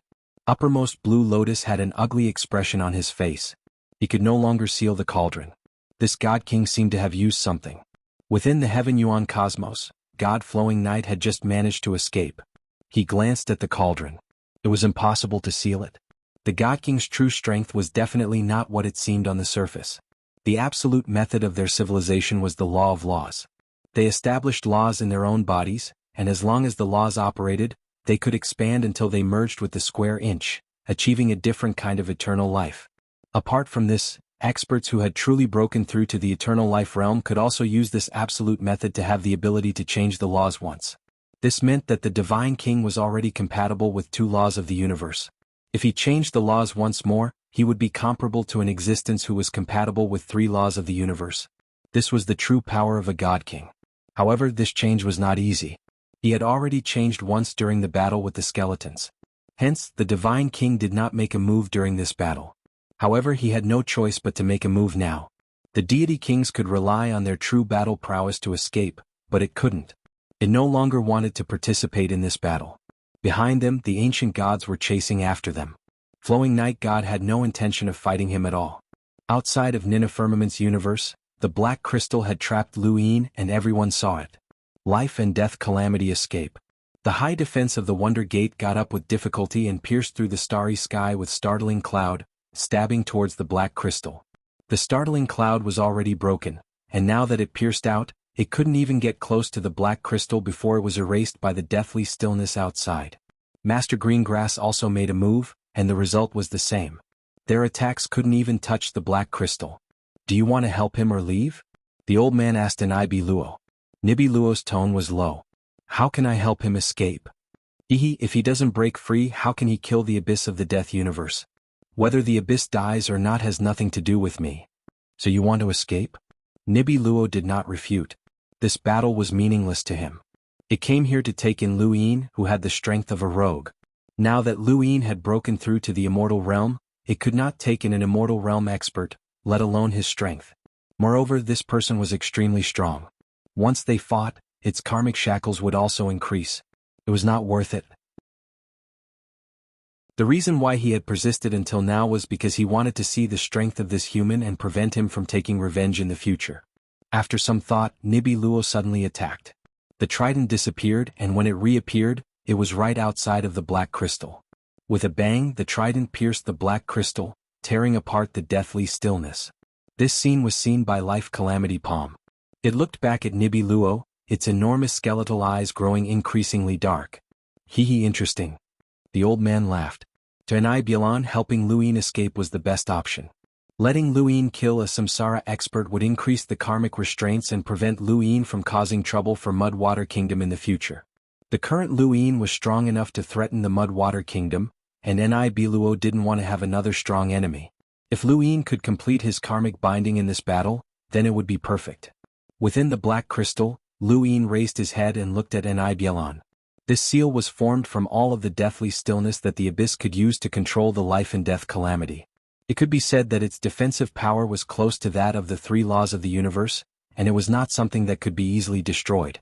S1: Uppermost Blue Lotus had an ugly expression on his face. He could no longer seal the cauldron. This God King seemed to have used something. Within the Heaven Yuan cosmos, God Flowing Night had just managed to escape. He glanced at the cauldron. It was impossible to seal it. The God King's true strength was definitely not what it seemed on the surface. The absolute method of their civilization was the law of laws. They established laws in their own bodies, and as long as the laws operated, they could expand until they merged with the square inch, achieving a different kind of eternal life. Apart from this, experts who had truly broken through to the eternal life realm could also use this absolute method to have the ability to change the laws once. This meant that the Divine King was already compatible with 2 laws of the universe. If he changed the laws once more, he would be comparable to an existence who was compatible with 3 laws of the universe. This was the true power of a God King. However, this change was not easy. He had already changed once during the battle with the skeletons. Hence, the Divine King did not make a move during this battle. However, he had no choice but to make a move now. The deity kings could rely on their true battle prowess to escape, but it couldn't. It no longer wanted to participate in this battle. Behind them, the ancient gods were chasing after them. Flowing Night God had no intention of fighting him at all. Outside of Nina Firmament's universe, the black crystal had trapped Lu Yin and everyone saw it. Life and death calamity escape. The high defense of the Wonder Gate got up with difficulty and pierced through the starry sky with startling cloud, stabbing towards the black crystal. The startling cloud was already broken, and now that it pierced out, it couldn't even get close to the black crystal before it was erased by the deathly stillness outside. Master Greengrass also made a move, and the result was the same. Their attacks couldn't even touch the black crystal. Do you want to help him or leave? The old man asked Nibi Luo. Nibi Luo's tone was low. How can I help him escape? If he doesn't break free, how can he kill the abyss of the death universe? Whether the abyss dies or not has nothing to do with me. So you want to escape? Nibi Luo did not refute. This battle was meaningless to him. It came here to take in Lu Yin, who had the strength of a rogue. Now that Lu Yin had broken through to the immortal realm, it could not take in an immortal realm expert, let alone his strength. Moreover, this person was extremely strong. Once they fought, its karmic shackles would also increase. It was not worth it. The reason why he had persisted until now was because he wanted to see the strength of this human and prevent him from taking revenge in the future. After some thought, Nibi Luo suddenly attacked. The trident disappeared, and when it reappeared, it was right outside of the black crystal. With a bang, the trident pierced the black crystal, tearing apart the deathly stillness. This scene was seen by Life Calamity Palm. It looked back at Nibi Luo, its enormous skeletal eyes growing increasingly dark. Interesting. The old man laughed. To Byalan, helping Lu Yin escape was the best option. Letting Lu Yin kill a samsara expert would increase the karmic restraints and prevent Lu Yin from causing trouble for Mudwater Kingdom in the future. The current Lu Yin was strong enough to threaten the Mudwater Kingdom, and Luo didn't want to have another strong enemy. If Lu Yin could complete his karmic binding in this battle, then it would be perfect. Within the black crystal, Lu Yin raised his head and looked at Byalan. This seal was formed from all of the deathly stillness that the abyss could use to control the life and death calamity. It could be said that its defensive power was close to that of the 3 laws of the universe, and it was not something that could be easily destroyed.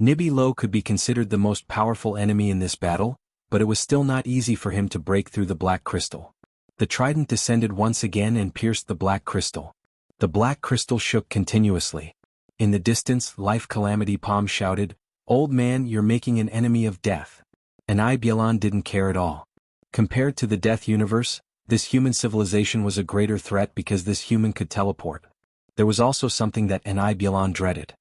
S1: Nibi Luo could be considered the most powerful enemy in this battle, but it was still not easy for him to break through the black crystal. The trident descended once again and pierced the black crystal. The black crystal shook continuously. In the distance, Life Calamity Palm shouted, "Old man, you're making an enemy of death." Byalan didn't care at all. Compared to the death universe, this human civilization was a greater threat because this human could teleport. There was also something that Byalan dreaded.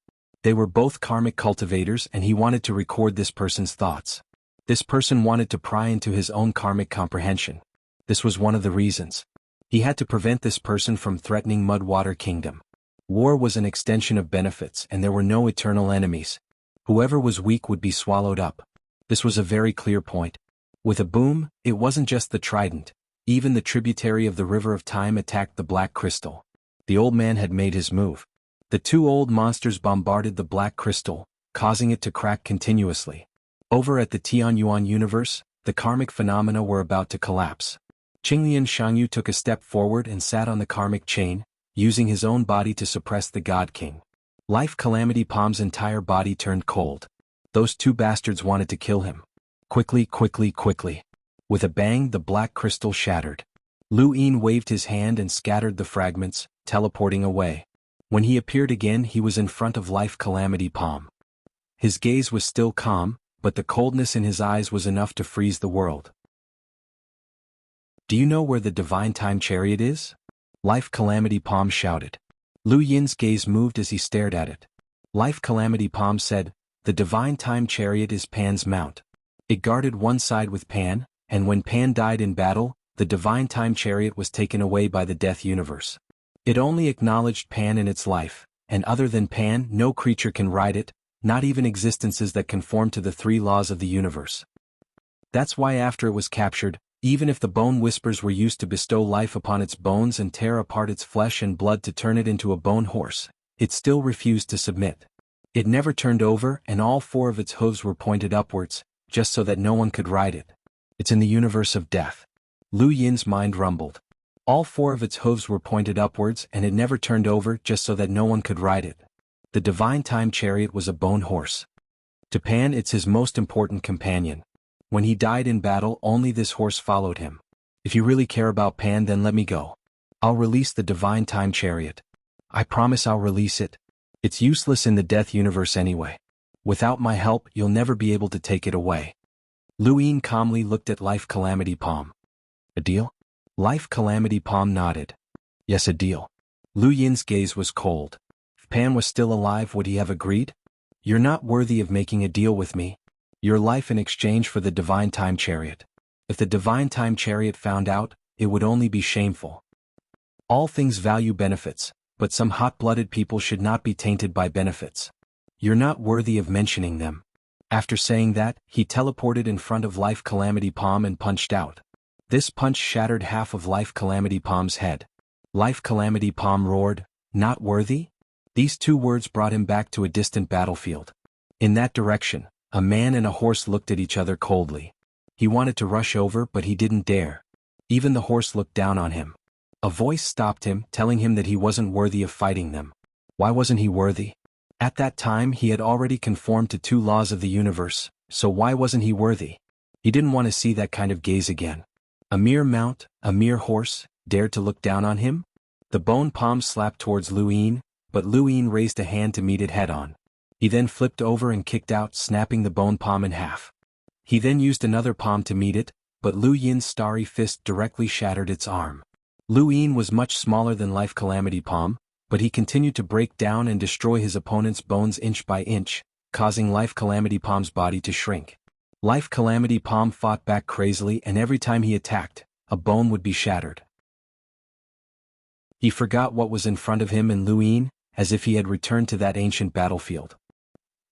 S1: They were both karmic cultivators and he wanted to record this person's thoughts. This person wanted to pry into his own karmic comprehension. This was one of the reasons. He had to prevent this person from threatening Mudwater Kingdom. War was an extension of benefits and there were no eternal enemies. Whoever was weak would be swallowed up. This was a very clear point. With a boom, it wasn't just the trident. Even the tributary of the River of Time attacked the black crystal. The old man had made his move. The two old monsters bombarded the black crystal, causing it to crack continuously. Over at the Xuanhuan universe, the karmic phenomena were about to collapse. Qinglian Xiangyu took a step forward and sat on the karmic chain, using his own body to suppress the God King. Life Calamity Palm's entire body turned cold. Those two bastards wanted to kill him. Quickly, quickly, quickly. With a bang, the black crystal shattered. Lu Yin waved his hand and scattered the fragments, teleporting away. When he appeared again, he was in front of Life Calamity Palm. His gaze was still calm, but the coldness in his eyes was enough to freeze the world. Do you know where the Divine Time Chariot is? Life Calamity Palm shouted. Lu Yin's gaze moved as he stared at it. Life Calamity Palm said, "The Divine Time Chariot is Pan's mount. It guarded one side with Pan, and when Pan died in battle, the Divine Time Chariot was taken away by the Death Universe. It only acknowledged Pan in its life, and other than Pan, no creature can ride it, not even existences that conform to the three laws of the universe. That's why after it was captured, even if the bone whispers were used to bestow life upon its bones and tear apart its flesh and blood to turn it into a bone horse, it still refused to submit. It never turned over and all four of its hooves were pointed upwards, just so that no one could ride it. It's in the universe of death." Lu Yin's mind rumbled. All four of its hooves were pointed upwards and it never turned over just so that no one could ride it. The Divine Time Chariot was a bone horse. To Pan it's his most important companion. When he died in battle, only this horse followed him. If you really care about Pan, then let me go. I'll release the Divine Time Chariot. I promise I'll release it. It's useless in the Death Universe anyway. Without my help, you'll never be able to take it away. Lu Yin calmly looked at Life Calamity Palm. A deal? Life Calamity Palm nodded. Yes, a deal. Lu Yin's gaze was cold. If Pan was still alive, would he have agreed? You're not worthy of making a deal with me. Your life in exchange for the Divine Time Chariot. If the Divine Time Chariot found out, it would only be shameful. All things value benefits, but some hot-blooded people should not be tainted by benefits. You're not worthy of mentioning them. After saying that, he teleported in front of Life Calamity Palm and punched out. This punch shattered half of Life Calamity Palm's head. Life Calamity Palm roared, "Not worthy?" These two words brought him back to a distant battlefield. In that direction, a man and a horse looked at each other coldly. He wanted to rush over but he didn't dare. Even the horse looked down on him. A voice stopped him, telling him that he wasn't worthy of fighting them. Why wasn't he worthy? At that time he had already conformed to two laws of the universe, so why wasn't he worthy? He didn't want to see that kind of gaze again. A mere mount, a mere horse, dared to look down on him? The bone palm slapped towards Lu Yin, but Lu Yin raised a hand to meet it head-on. He then flipped over and kicked out, snapping the bone palm in half. He then used another palm to meet it, but Lu Yin's starry fist directly shattered its arm. Lu Yin was much smaller than Life Calamity Palm, but he continued to break down and destroy his opponent's bones inch by inch, causing Life Calamity Palm's body to shrink. Life Calamity Palm fought back crazily and every time he attacked, a bone would be shattered. He forgot what was in front of him and Lu Yin, as if he had returned to that ancient battlefield.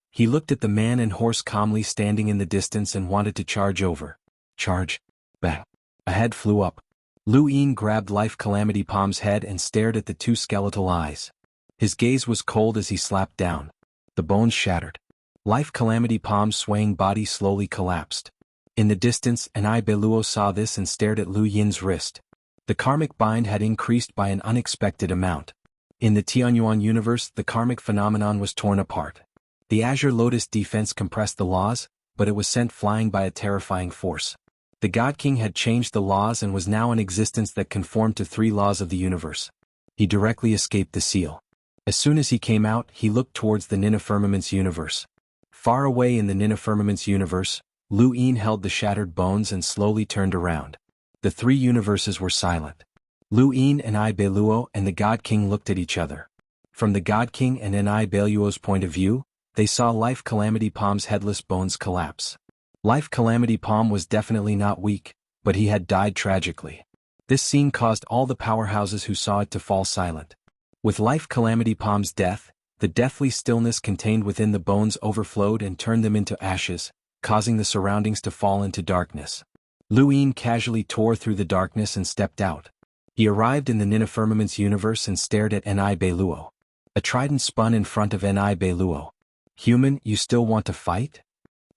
S1: He looked at the man and horse calmly standing in the distance and wanted to charge over. Charge. Bang. A head flew up. Lu Yin grabbed Life Calamity Palm's head and stared at the two skeletal eyes. His gaze was cold as he slapped down. The bones shattered. Life Calamity Palm's swaying body slowly collapsed. In the distance, an Ai Beluo saw this and stared at Lu Yin's wrist. The karmic bind had increased by an unexpected amount. In the Tianyuan universe, the karmic phenomenon was torn apart. The Azure Lotus defense compressed the laws, but it was sent flying by a terrifying force. The God King had changed the laws and was now in existence that conformed to three laws of the universe. He directly escaped the seal. As soon as he came out, he looked towards the Nina Firmament's universe. Far away in the Nina Firmament's universe, Lu Yin held the shattered bones and slowly turned around. The three universes were silent. Lu Yin and Ai Beluo and the God King looked at each other. From the God King and Ai Beluo's point of view, they saw Life Calamity Palm's headless bones collapse. Life Calamity Palm was definitely not weak, but he had died tragically. This scene caused all the powerhouses who saw it to fall silent. With Life Calamity Palm's death, the deathly stillness contained within the bones overflowed and turned them into ashes, causing the surroundings to fall into darkness. Luin casually tore through the darkness and stepped out. He arrived in the Ninifirmament's universe and stared at Ni Beluo. A trident spun in front of Ni Beluo. "Human, you still want to fight?"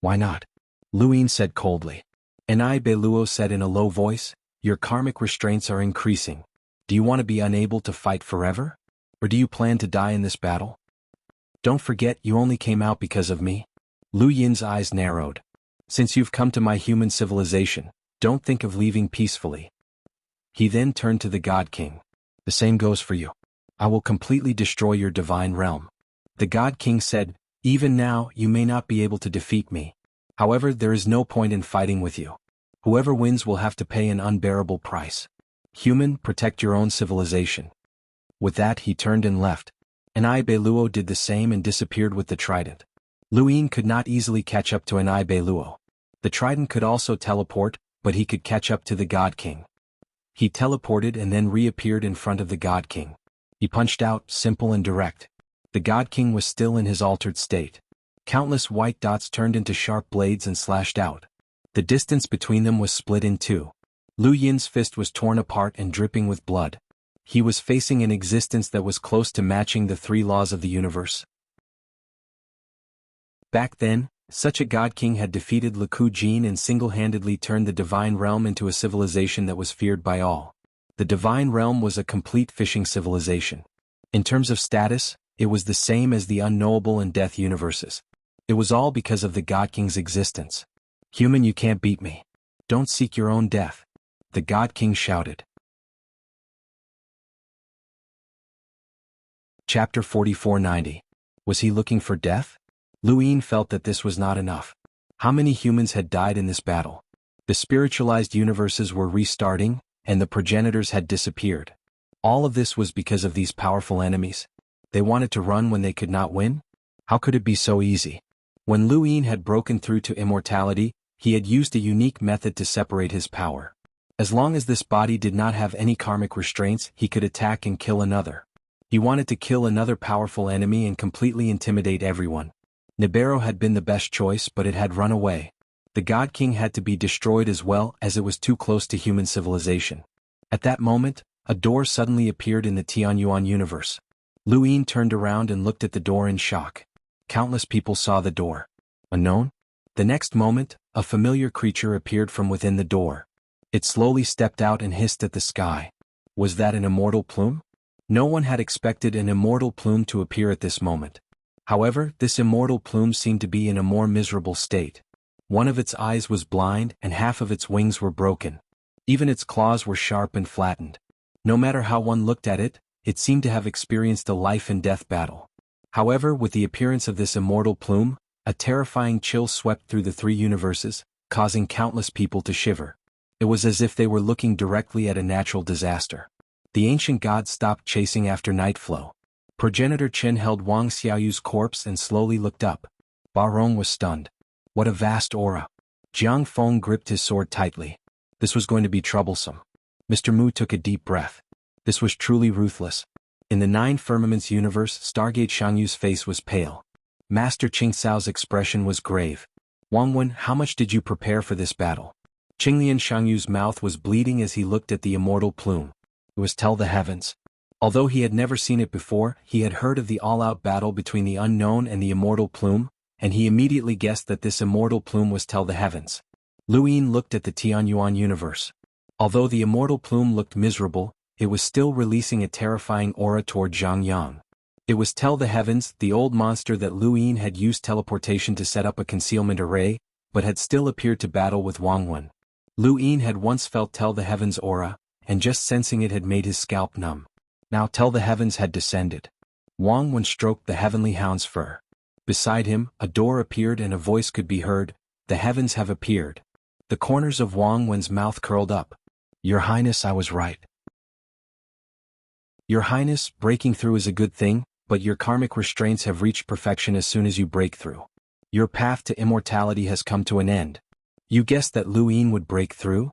S1: "Why not?" Luin said coldly. Ni Beluo said in a low voice, "Your karmic restraints are increasing. Do you want to be unable to fight forever? Or do you plan to die in this battle? Don't forget you only came out because of me." Lu Yin's eyes narrowed. "Since you've come to my human civilization, don't think of leaving peacefully." He then turned to the God King. "The same goes for you. I will completely destroy your divine realm." The God King said, "Even now you may not be able to defeat me. However, there is no point in fighting with you. Whoever wins will have to pay an unbearable price. Human, protect your own civilization." With that he turned and left. Ni Beluo did the same and disappeared with the trident. Luin could not easily catch up to Ni Beluo. The trident could also teleport, but he could catch up to the God King. He teleported and then reappeared in front of the God King. He punched out, simple and direct. The God King was still in his altered state. Countless white dots turned into sharp blades and slashed out. The distance between them was split in two. Lu Yin's fist was torn apart and dripping with blood. He was facing an existence that was close to matching the three laws of the universe. Back then, such a God King had defeated Liku Jin and single-handedly turned the Divine Realm into a civilization that was feared by all. The Divine Realm was a complete fishing civilization. In terms of status, it was the same as the unknowable and death universes. It was all because of the God King's existence. "Human, you can't beat me. Don't seek your own death," the God King shouted. Chapter 4490. Was he looking for death? Luin felt that this was not enough. How many humans had died in this battle? The spiritualized universes were restarting, and the progenitors had disappeared. All of this was because of these powerful enemies. They wanted to run when they could not win? How could it be so easy? When Luin had broken through to immortality, he had used a unique method to separate his power. As long as this body did not have any karmic restraints, he could attack and kill another. He wanted to kill another powerful enemy and completely intimidate everyone. Nibiru had been the best choice, but it had run away. The God King had to be destroyed as well, as it was too close to human civilization. At that moment, a door suddenly appeared in the Xuanhuan universe. Luin turned around and looked at the door in shock. Countless people saw the door. Unknown? The next moment, a familiar creature appeared from within the door. It slowly stepped out and hissed at the sky. Was that an immortal plume? No one had expected an immortal plume to appear at this moment. However, this immortal plume seemed to be in a more miserable state. One of its eyes was blind and half of its wings were broken. Even its claws were sharp and flattened. No matter how one looked at it, it seemed to have experienced a life and death battle. However, with the appearance of this immortal plume, a terrifying chill swept through the three universes, causing countless people to shiver. It was as if they were looking directly at a natural disaster. The ancient gods stopped chasing after Nightflow. Progenitor Chen held Wang Xiaoyu's corpse and slowly looked up. Barong was stunned. What a vast aura. Jiang Feng gripped his sword tightly. This was going to be troublesome. Mr. Mu took a deep breath. This was truly ruthless. In the Nine Firmaments universe, Stargate Xiangyu's face was pale. Master Qingxiao's expression was grave. Wangwen, how much did you prepare for this battle? Qinglian Xiangyu's mouth was bleeding as he looked at the immortal plume. It was Tell the Heavens. Although he had never seen it before, he had heard of the all-out battle between the unknown and the immortal plume, and he immediately guessed that this immortal plume was Tell the Heavens. Luin looked at the Tianyuan universe. Although the immortal plume looked miserable, it was still releasing a terrifying aura toward Zhang Yang. It was Tell the Heavens, the old monster that Luin had used teleportation to set up a concealment array, but had still appeared to battle with Wangwen. Luin had once felt Tell the Heavens' aura, and just sensing it had made his scalp numb. Now Tell the Heavens had descended. Wangwen stroked the heavenly hound's fur. Beside him, a door appeared and a voice could be heard. The heavens have appeared. The corners of Wangwen's mouth curled up. Your Highness, I was right. Your Highness, breaking through is a good thing, but your karmic restraints have reached perfection as soon as you break through. Your path to immortality has come to an end. You guessed that Lu Yin would break through?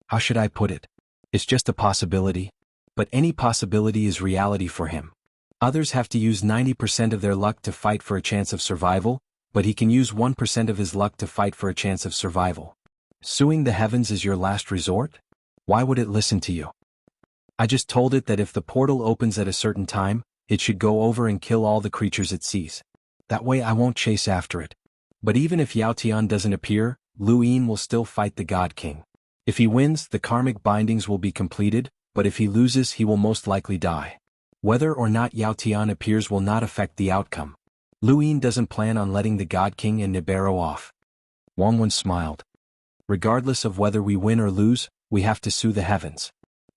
S1: How should I put it? It's just a possibility. But any possibility is reality for him. Others have to use 90% of their luck to fight for a chance of survival, but he can use 1% of his luck to fight for a chance of survival. Suing the heavens is your last resort? Why would it listen to you? I just told it that if the portal opens at a certain time, it should go over and kill all the creatures it sees. That way I won't chase after it. But even if Yao Tian doesn't appear, Lu Yin will still fight the God King. If he wins, the karmic bindings will be completed, but if he loses, he will most likely die. Whether or not Yao Tian appears will not affect the outcome. Lu Yin doesn't plan on letting the God King and Nibiru off. Xuanhuan smiled. Regardless of whether we win or lose, we have to sue the heavens.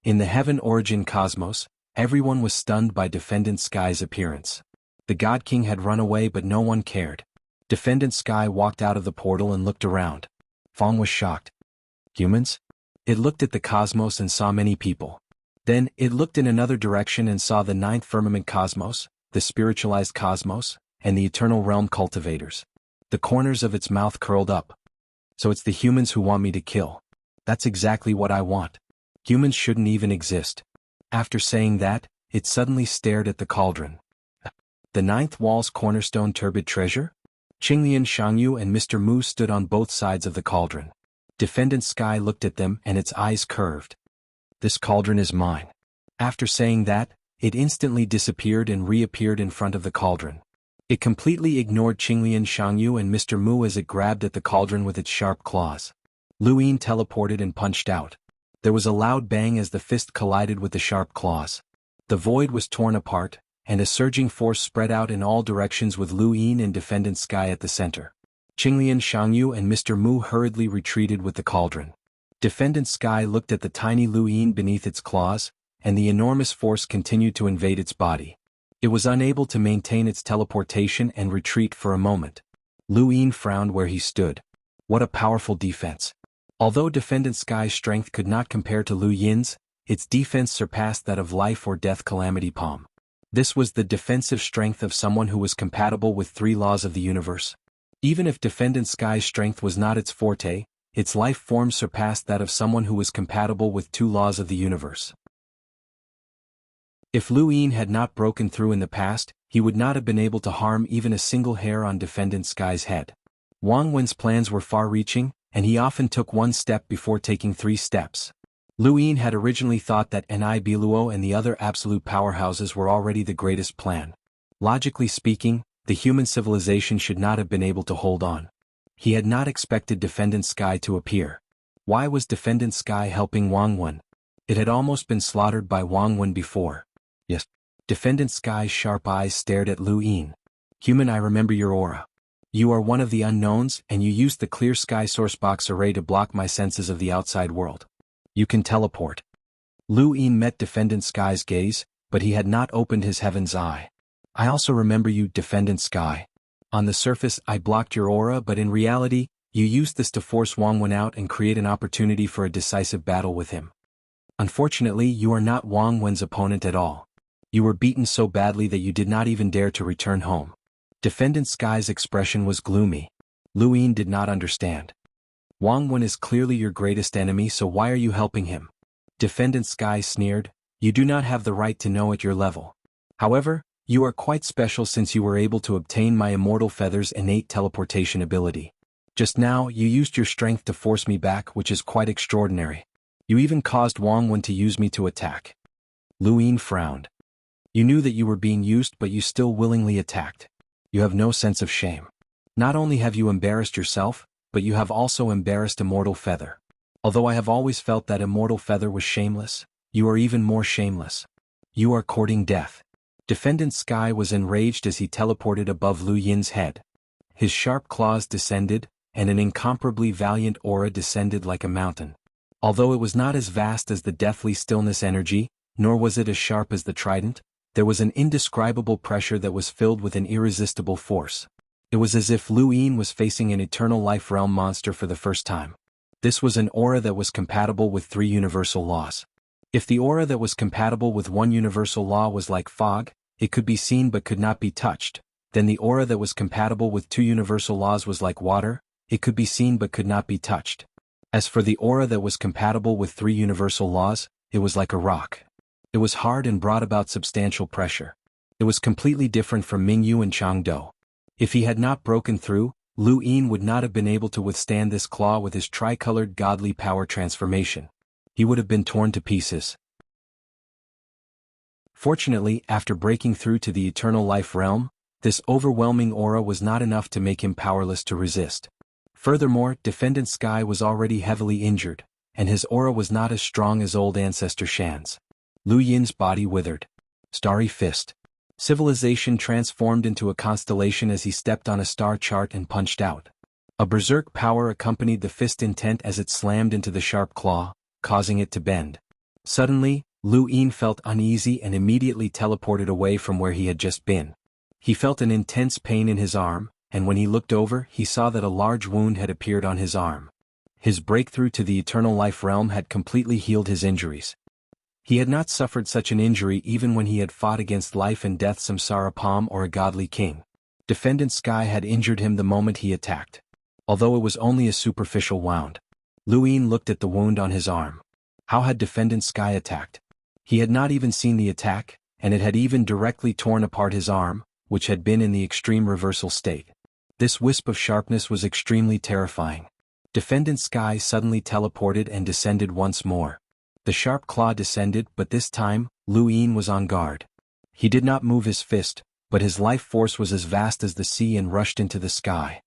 S1: In the heaven origin cosmos, everyone was stunned by Defendant Sky's appearance. The God King had run away but no one cared. Defendant Sky walked out of the portal and looked around. Fong was shocked. Humans? It looked at the cosmos and saw many people. Then, it looked in another direction and saw the ninth firmament cosmos, the spiritualized cosmos, and the eternal realm cultivators. The corners of its mouth curled up. So it's the humans who want me to kill. That's exactly what I want. Humans shouldn't even exist. After saying that, it suddenly stared at the cauldron. The ninth wall's cornerstone turbid treasure? Qinglian Xiangyu and Mr. Mu stood on both sides of the cauldron. Defendant Sky looked at them and its eyes curved. This cauldron is mine. After saying that, it instantly disappeared and reappeared in front of the cauldron. It completely ignored Qinglian Xiangyu and Mr. Mu as it grabbed at the cauldron with its sharp claws. Lu Yin teleported and punched out. There was a loud bang as the fist collided with the sharp claws. The void was torn apart, and a surging force spread out in all directions with Lu Yin and Defendant Sky at the center. Qinglian Xiangyu and Mr. Mu hurriedly retreated with the cauldron. Defendant Sky looked at the tiny Lu Yin beneath its claws, and the enormous force continued to invade its body. It was unable to maintain its teleportation and retreat for a moment. Lu Yin frowned where he stood. What a powerful defense. Although Defendant Sky's strength could not compare to Lu Yin's, its defense surpassed that of life or death Calamity Palm. This was the defensive strength of someone who was compatible with 3 laws of the universe. Even if Defendant Sky's strength was not its forte, its life form surpassed that of someone who was compatible with 2 laws of the universe. If Lu Yin had not broken through in the past, he would not have been able to harm even a single hair on Defendant Sky's head. Wang Wen's plans were far-reaching, and he often took 1 step before taking 3 steps. Lu Yin had originally thought that Ni Biluo and the other absolute powerhouses were already the greatest plan. Logically speaking, the human civilization should not have been able to hold on. He had not expected Defendant Sky to appear. Why was Defendant Sky helping Wang Wen? It had almost been slaughtered by Wang Wen before. Yes. Defendant Sky's sharp eyes stared at Lu Yin. Human, I remember your aura. You are one of the unknowns, and you used the clear sky source box array to block my senses of the outside world. You can teleport. Lu Yin met Defendant Sky's gaze, but he had not opened his heaven's eye. I also remember you, Defendant Sky. On the surface, I blocked your aura, but in reality, you used this to force Wang Wen out and create an opportunity for a decisive battle with him. Unfortunately, you are not Wang Wen's opponent at all. You were beaten so badly that you did not even dare to return home. Defendant Sky's expression was gloomy. Lu Yin did not understand. Wang Wen is clearly your greatest enemy, so why are you helping him? Defendant Sky sneered. You do not have the right to know at your level. However, you are quite special since you were able to obtain my immortal feather's innate teleportation ability. Just now, you used your strength to force me back, which is quite extraordinary. You even caused Wang Wen to use me to attack. Lu Yin frowned. You knew that you were being used, but you still willingly attacked. You have no sense of shame. Not only have you embarrassed yourself, but you have also embarrassed Immortal Feather. Although I have always felt that Immortal Feather was shameless, you are even more shameless. You are courting death. Defendant Sky was enraged as he teleported above Lu Yin's head. His sharp claws descended, and an incomparably valiant aura descended like a mountain. Although it was not as vast as the deathly stillness energy, nor was it as sharp as the trident, there was an indescribable pressure that was filled with an irresistible force. It was as if Lu Yin was facing an eternal life realm monster for the first time. This was an aura that was compatible with 3 universal laws. If the aura that was compatible with 1 universal law was like fog, it could be seen but could not be touched, then the aura that was compatible with 2 universal laws was like water, it could be seen but could not be touched. As for the aura that was compatible with 3 universal laws, it was like a rock. It was hard and brought about substantial pressure. It was completely different from Mingyu and Changdou. If he had not broken through, Lu Yin would not have been able to withstand this claw with his tricolored godly power transformation. He would have been torn to pieces. Fortunately, after breaking through to the eternal life realm, this overwhelming aura was not enough to make him powerless to resist. Furthermore, Defendant Sky was already heavily injured, and his aura was not as strong as old ancestor Shan's. Lu Yin's body withered. Starry Fist. Civilization transformed into a constellation as he stepped on a star chart and punched out. A berserk power accompanied the fist intent as it slammed into the sharp claw, causing it to bend. Suddenly, Lu Yin felt uneasy and immediately teleported away from where he had just been. He felt an intense pain in his arm, and when he looked over, he saw that a large wound had appeared on his arm. His breakthrough to the eternal life realm had completely healed his injuries. He had not suffered such an injury even when he had fought against life and death Samsara Palm or a godly king. Defendant Sky had injured him the moment he attacked. Although it was only a superficial wound. Lu Yin looked at the wound on his arm. How had Defendant Sky attacked? He had not even seen the attack, and it had even directly torn apart his arm, which had been in the extreme reversal state. This wisp of sharpness was extremely terrifying. Defendant Sky suddenly teleported and descended once more. The sharp claw descended, but this time, Lu Yin was on guard. He did not move his fist, but his life force was as vast as the sea and rushed into the sky.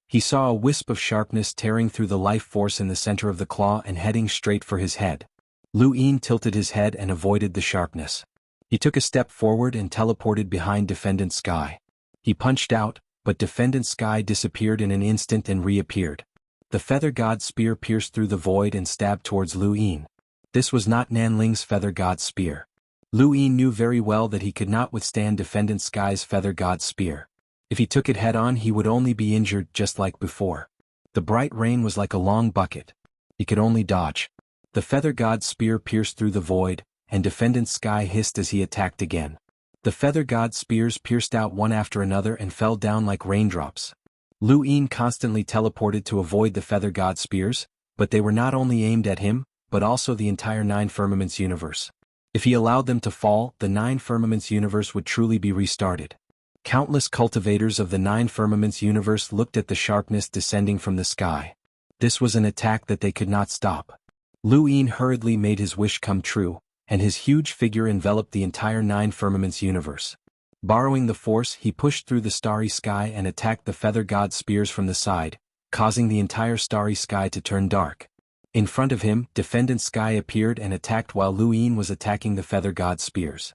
S1: He saw a wisp of sharpness tearing through the life force in the center of the claw and heading straight for his head. Lu Yin tilted his head and avoided the sharpness. He took a step forward and teleported behind Defendant Sky. He punched out, but Defendant Sky disappeared in an instant and reappeared. The Feather God Spear pierced through the void and stabbed towards Lu Yin. This was not Nanling's Feather God Spear. Lu Yin knew very well that he could not withstand Defendant Sky's Feather God Spear. If he took it head-on he would only be injured just like before. The bright rain was like a long bucket. He could only dodge. The Feather God Spear pierced through the void, and Defendant Sky hissed as he attacked again. The Feather God Spears pierced out one after another and fell down like raindrops. Lu Yin constantly teleported to avoid the Feather God Spears, but they were not only aimed at him, but also the entire Nine Firmaments universe. If he allowed them to fall, the Nine Firmaments universe would truly be restarted. Countless cultivators of the Nine Firmaments universe looked at the sharpness descending from the sky. This was an attack that they could not stop. Lu Yin hurriedly made his wish come true, and his huge figure enveloped the entire Nine Firmaments universe. Borrowing the force, he pushed through the starry sky and attacked the Feather God Spears from the side, causing the entire starry sky to turn dark. In front of him, Defendant Sky appeared and attacked while Lu Yin was attacking the Feather God Spears.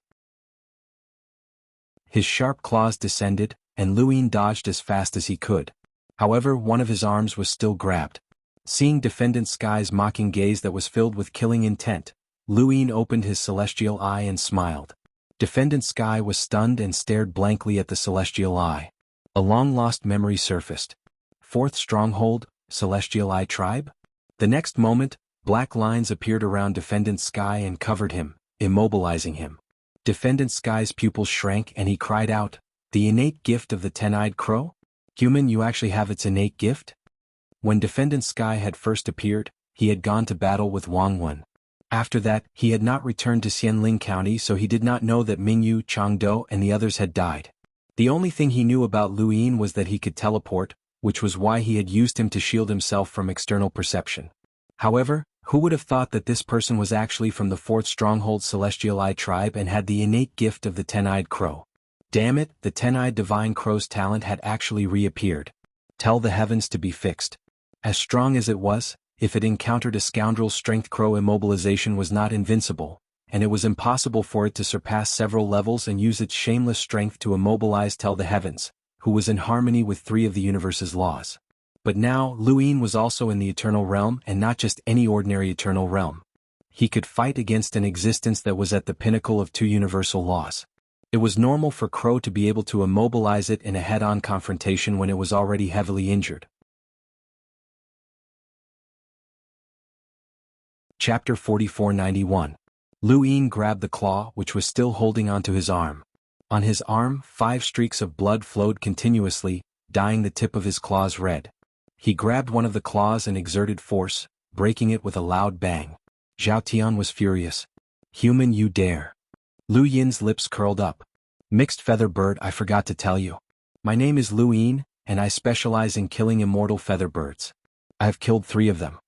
S1: His sharp claws descended, and Lu Yin dodged as fast as he could. However, one of his arms was still grabbed. Seeing Defendant Sky's mocking gaze that was filled with killing intent, Lu Yin opened his celestial eye and smiled. Defendant Sky was stunned and stared blankly at the celestial eye. A long-lost memory surfaced. Fourth stronghold, Celestial Eye Tribe? The next moment, black lines appeared around Defendant Sky and covered him, immobilizing him. Defendant Sky's pupils shrank and he cried out, "The innate gift of the Ten-Eyed Crow? Human, you actually have its innate gift?" When Defendant Sky had first appeared, he had gone to battle with Xuanhuan. After that, he had not returned to Xianling County, so he did not know that Mingyu, Changdou and the others had died. The only thing he knew about Lu Yin was that he could teleport, which was why he had used him to shield himself from external perception. However, who would have thought that this person was actually from the fourth stronghold Celestial Eye Tribe and had the innate gift of the Ten-Eyed Crow? Damn it, the Ten-Eyed Divine Crow's talent had actually reappeared. Tell the heavens to be fixed. As strong as it was, if it encountered a scoundrel's strength, Crow immobilization was not invincible, and it was impossible for it to surpass several levels and use its shameless strength to immobilize Tell the Heavens, who was in harmony with 3 of the universe's laws. But now, Lu Yin was also in the Eternal Realm, and not just any ordinary Eternal Realm. He could fight against an existence that was at the pinnacle of 2 universal laws. It was normal for Crow to be able to immobilize it in a head-on confrontation when it was already heavily injured. Chapter 4491. Lu Yin grabbed the claw which was still holding onto his arm. On his arm, 5 streaks of blood flowed continuously, dyeing the tip of his claws red. He grabbed one of the claws and exerted force, breaking it with a loud bang. Zhao Tian was furious. Human, you dare. Lu Yin's lips curled up. Mixed feather bird, I forgot to tell you. My name is Lu Yin, and I specialize in killing immortal feather birds. I have killed 3 of them.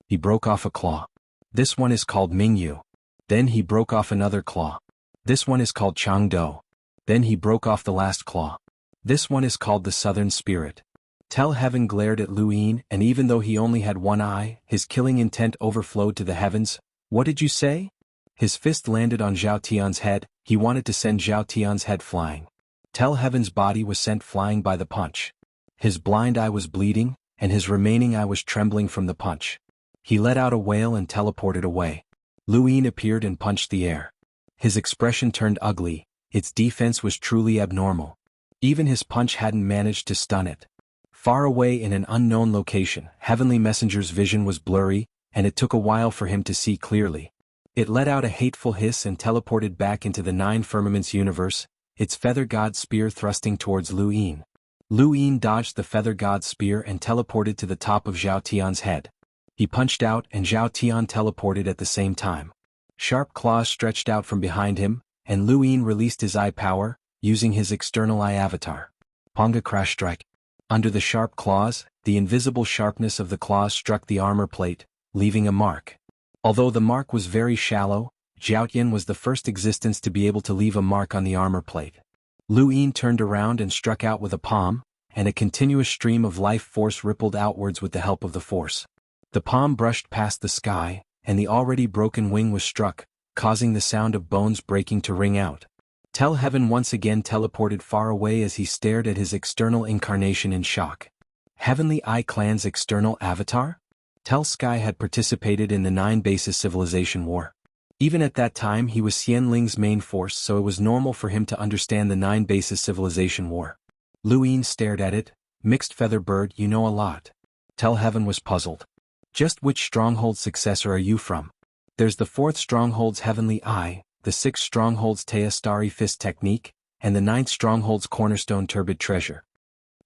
S1: He broke off a claw. This one is called Mingyu. Then he broke off another claw. This one is called Changdou. Then he broke off the last claw. This one is called the Southern Spirit. Tell Heaven glared at Lu Yin, and even though he only had one eye, his killing intent overflowed to the heavens. What did you say? His fist landed on Zhao Tian's head. He wanted to send Zhao Tian's head flying. Tell Heaven's body was sent flying by the punch. His blind eye was bleeding, and his remaining eye was trembling from the punch. He let out a wail and teleported away. Lu Yin appeared and punched the air. His expression turned ugly. Its defense was truly abnormal. Even his punch hadn't managed to stun it. Far away in an unknown location, Heavenly Messenger's vision was blurry, and it took a while for him to see clearly. It let out a hateful hiss and teleported back into the 9 firmaments universe, its feather god spear thrusting towards Lu Yin. Lu Yin dodged the feather god spear and teleported to the top of Zhao Tian's head. He punched out and Zhao Tian teleported at the same time. Sharp claws stretched out from behind him, and Lu Yin released his eye power, using his external eye avatar. Ponga Crash Strike. Under the sharp claws, the invisible sharpness of the claws struck the armor plate, leaving a mark. Although the mark was very shallow, Zhao Tian was the first existence to be able to leave a mark on the armor plate. Lu Yin turned around and struck out with a palm, and a continuous stream of life force rippled outwards with the help of the force. The palm brushed past the sky, and the already broken wing was struck, causing the sound of bones breaking to ring out. Tell Heaven once again teleported far away as he stared at his external incarnation in shock. Heavenly Eye Clan's external avatar? Tell Sky had participated in the 9 Bases Civilization War. Even at that time he was Xianling's main force, so it was normal for him to understand the 9 Bases Civilization War. Lu Yin stared at it. Mixed feather bird, you know a lot. Tell Heaven was puzzled. Just which stronghold successor are you from? There's the 4th stronghold's Heavenly Eye, the 6th stronghold's Taya Starry Fist Technique, and the 9th stronghold's Cornerstone Turbid Treasure.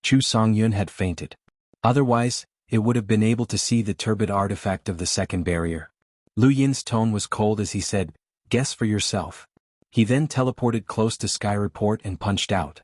S1: Chu Songyun had fainted. Otherwise, it would have been able to see the turbid artifact of the 2nd barrier. Lu Yin's tone was cold as he said, guess for yourself. He then teleported close to Sky Report and punched out.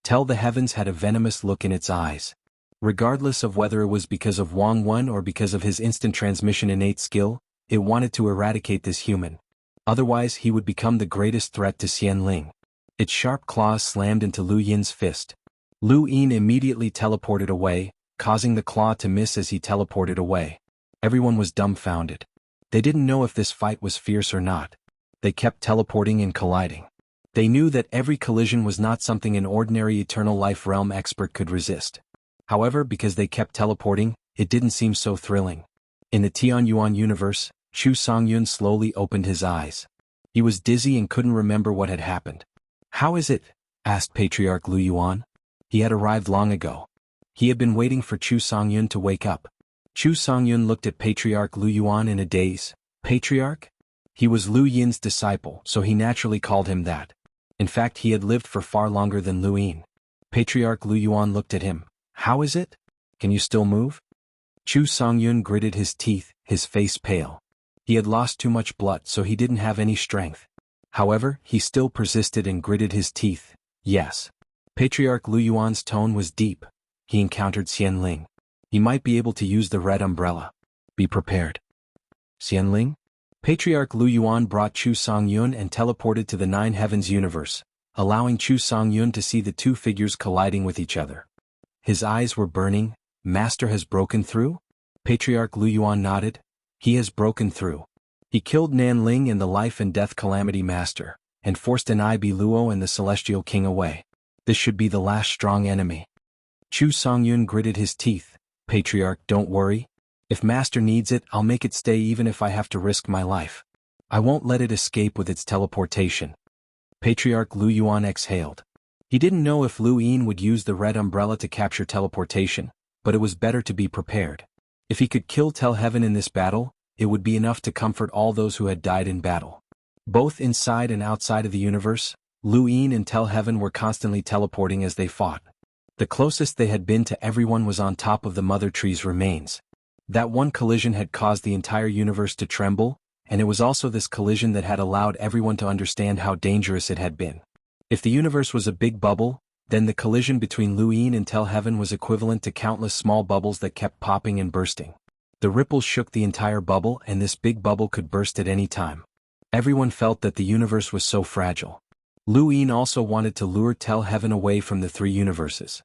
S1: Tell the Heavens had a venomous look in its eyes. Regardless of whether it was because of xuanhuan or because of his instant transmission innate skill, it wanted to eradicate this human. Otherwise he would become the greatest threat to Xianling. Its sharp claws slammed into Lu Yin's fist. Lu Yin immediately teleported away, causing the claw to miss as he teleported away. Everyone was dumbfounded. They didn't know if this fight was fierce or not. They kept teleporting and colliding. They knew that every collision was not something an ordinary eternal life realm expert could resist. However, because they kept teleporting, it didn't seem so thrilling. In the Tianyuan universe, Chu Songyun slowly opened his eyes. He was dizzy and couldn't remember what had happened. How is it? Asked Patriarch Lu Yuan. He had arrived long ago. He had been waiting for Chu Songyun to wake up. Chu Songyun looked at Patriarch Lu Yuan in a daze. Patriarch? He was Lu Yin's disciple, so he naturally called him that. In fact, he had lived for far longer than Lu Yin. Patriarch Lu Yuan looked at him. How is it? Can you still move? Chu Songyun gritted his teeth, his face pale. He had lost too much blood, so he didn't have any strength. However, he still persisted and gritted his teeth. Yes. Patriarch Lu Yuan's tone was deep. He encountered Xianling. He might be able to use the red umbrella. Be prepared. Xianling? Patriarch Lu Yuan brought Chu Songyun and teleported to the 9 Heavens universe, allowing Chu Songyun to see the 2 figures colliding with each other. His eyes were burning. Master has broken through? Patriarch Lu Yuan nodded. He has broken through. He killed Nanling and the Life and Death Calamity Master, and forced an Ibi Luo and the Celestial King away. This should be the last strong enemy. Chu Songyun gritted his teeth. Patriarch, don't worry. If Master needs it, I'll make it stay even if I have to risk my life. I won't let it escape with its teleportation. Patriarch Lu Yuan exhaled. He didn't know if Lu Yin would use the red umbrella to capture teleportation, but it was better to be prepared. If he could kill Tell Heaven in this battle, it would be enough to comfort all those who had died in battle. Both inside and outside of the universe, Lu Yin and Tell Heaven were constantly teleporting as they fought. The closest they had been to everyone was on top of the mother tree's remains. That one collision had caused the entire universe to tremble, and it was also this collision that had allowed everyone to understand how dangerous it had been. If the universe was a big bubble, then the collision between Luyin and Tell Heaven was equivalent to countless small bubbles that kept popping and bursting. The ripples shook the entire bubble, and this big bubble could burst at any time. Everyone felt that the universe was so fragile. Luyin also wanted to lure Tell Heaven away from the three universes.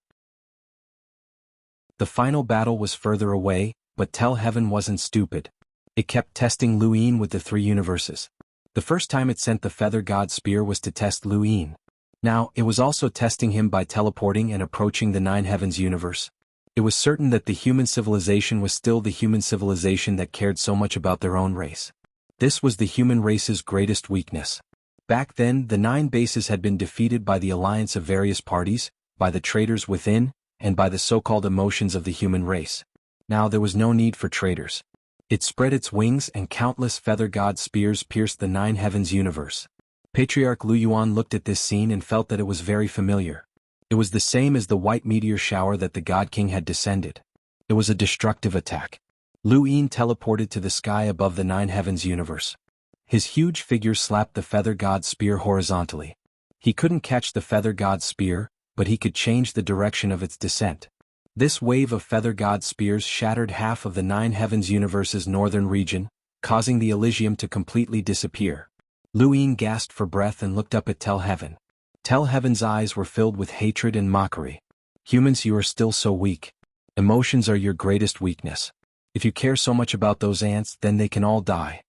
S1: The final battle was further away, but Tell Heaven wasn't stupid. It kept testing Luyin with the three universes. The first time it sent the Feather God Spear was to test Luyin. Now, it was also testing him by teleporting and approaching the Nine Heavens universe. It was certain that the human civilization was still the human civilization that cared so much about their own race. This was the human race's greatest weakness. Back then, the 9 bases had been defeated by the alliance of various parties, by the traitors within, and by the so-called emotions of the human race. Now there was no need for traitors. It spread its wings and countless Feather God Spears pierced the Nine Heavens universe. Patriarch Lu Yuan looked at this scene and felt that it was very familiar. It was the same as the white meteor shower that the God King had descended. It was a destructive attack. Lu Yin teleported to the sky above the Nine Heavens universe. His huge figure slapped the Feather God Spear horizontally. He couldn't catch the Feather God Spear, but he could change the direction of its descent. This wave of Feather God Spears shattered half of the Nine Heavens universe's northern region, causing the Elysium to completely disappear. Lu Yin gasped for breath and looked up at Tell Heaven. Tell Heaven's eyes were filled with hatred and mockery. Humans, you are still so weak. Emotions are your greatest weakness. If you care so much about those ants, then they can all die.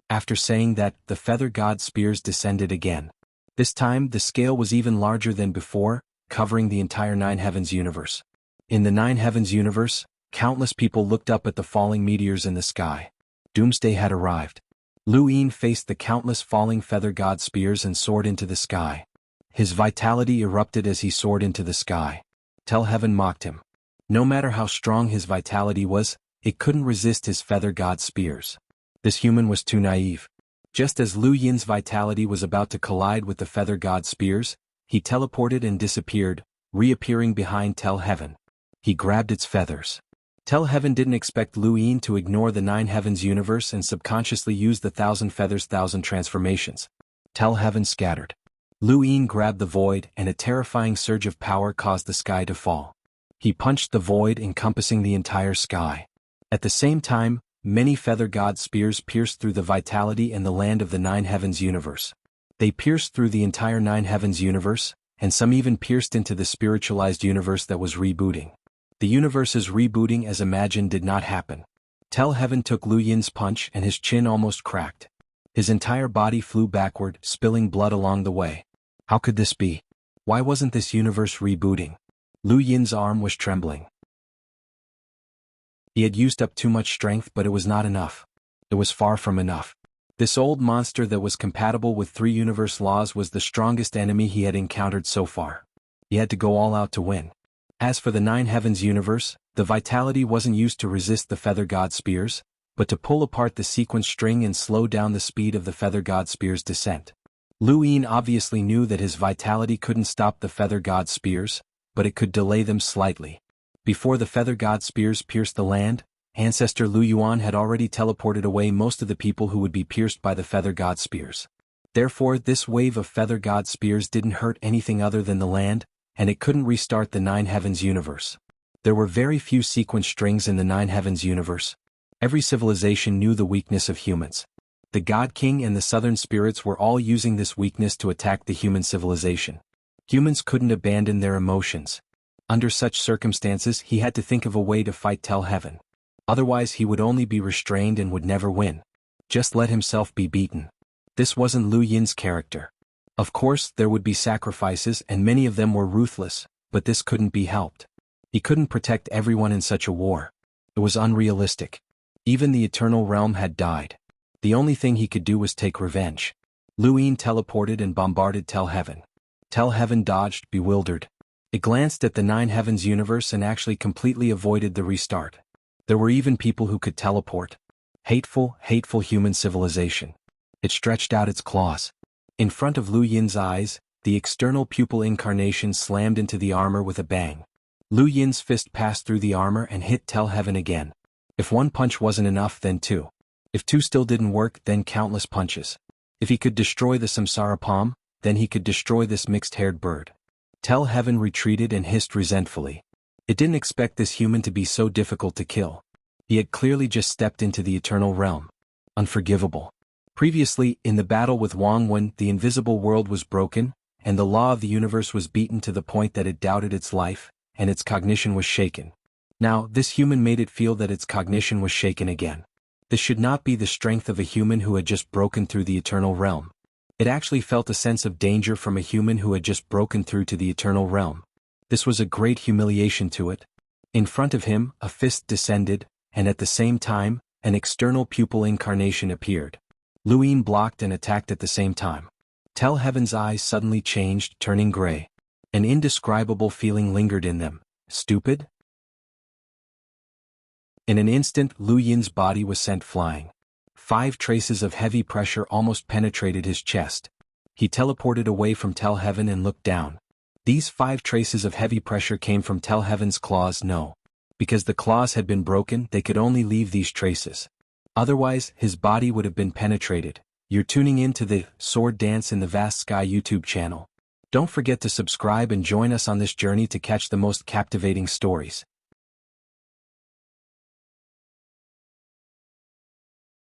S1: After saying that, the Feather God Spears descended again. This time, the scale was even larger than before, covering the entire Nine Heavens universe. In the Nine Heavens universe, countless people looked up at the falling meteors in the sky. Doomsday had arrived. Lu Yin faced the countless falling Feather God Spears and soared into the sky. His vitality erupted as he soared into the sky. Tell Heaven mocked him. No matter how strong his vitality was, it couldn't resist his Feather God Spears. This human was too naive. Just as Lu Yin's vitality was about to collide with the Feather God Spears, he teleported and disappeared, reappearing behind Tell Heaven. He grabbed its feathers. Tell Heaven didn't expect Lu Yin to ignore the Nine Heavens universe and subconsciously use the 1,000 feathers 1,000 transformations. Tell Heaven scattered. Lu Yin grabbed the void and a terrifying surge of power caused the sky to fall. He punched the void encompassing the entire sky. At the same time, many Feather God Spears pierced through the vitality and the land of the Nine Heavens universe. They pierced through the entire Nine Heavens universe, and some even pierced into the spiritualized universe that was rebooting. The universe's rebooting as imagined did not happen. Tell Heaven took Lu Yin's punch and his chin almost cracked. His entire body flew backward, spilling blood along the way. How could this be? Why wasn't this universe rebooting? Lu Yin's arm was trembling. He had used up too much strength, but it was not enough. It was far from enough. This old monster that was compatible with 3 universe laws was the strongest enemy he had encountered so far. He had to go all out to win. As for the Nine Heavens universe, the vitality wasn't used to resist the Feather God Spears, but to pull apart the sequence string and slow down the speed of the Feather God Spears' descent. Lu Yin obviously knew that his vitality couldn't stop the Feather God Spears, but it could delay them slightly. Before the Feather God Spears pierced the land, Ancestor Lu Yuan had already teleported away most of the people who would be pierced by the Feather God Spears. Therefore, this wave of Feather God Spears didn't hurt anything other than the land, and it couldn't restart the Nine Heavens universe. There were very few sequence strings in the Nine Heavens universe. Every civilization knew the weakness of humans. The God King and the Southern Spirits were all using this weakness to attack the human civilization. Humans couldn't abandon their emotions. Under such circumstances, he had to think of a way to fight Tell Heaven. Otherwise, he would only be restrained and would never win. Just let himself be beaten. This wasn't Lu Yin's character. Of course, there would be sacrifices and many of them were ruthless, but this couldn't be helped. He couldn't protect everyone in such a war. It was unrealistic. Even the Eternal Realm had died. The only thing he could do was take revenge. Lu Yin teleported and bombarded Tell Heaven. Tell Heaven dodged, bewildered. It glanced at the Nine Heavens universe and actually completely avoided the restart. There were even people who could teleport. Hateful, hateful human civilization. It stretched out its claws. In front of Lu Yin's eyes, the external pupil incarnation slammed into the armor with a bang. Lu Yin's fist passed through the armor and hit Tell Heaven again. If one punch wasn't enough, then two. If two still didn't work, then countless punches. If he could destroy the samsara palm, then he could destroy this mixed-haired bird. Tell Heaven retreated and hissed resentfully. It didn't expect this human to be so difficult to kill. He had clearly just stepped into the eternal realm. Unforgivable. Previously, in the battle with Xuanhuan, the invisible world was broken, and the law of the universe was beaten to the point that it doubted its life, and its cognition was shaken. Now, this human made it feel that its cognition was shaken again. This should not be the strength of a human who had just broken through the eternal realm. It actually felt a sense of danger from a human who had just broken through to the eternal realm. This was a great humiliation to it. In front of him, a fist descended, and at the same time, an external pupil incarnation appeared. Lu Yin blocked and attacked at the same time. Tell Heaven's eyes suddenly changed, turning gray. An indescribable feeling lingered in them. Stupid? In an instant, Lu Yin's body was sent flying. 5 traces of heavy pressure almost penetrated his chest. He teleported away from Tell Heaven and looked down. These 5 traces of heavy pressure came from Tell Heaven's claws. No. Because the claws had been broken, they could only leave these traces. Otherwise, his body would have been penetrated. You're tuning in to the Sworddance in the Vast Sky YouTube channel. Don't forget to subscribe and join us on this journey to catch the most captivating stories.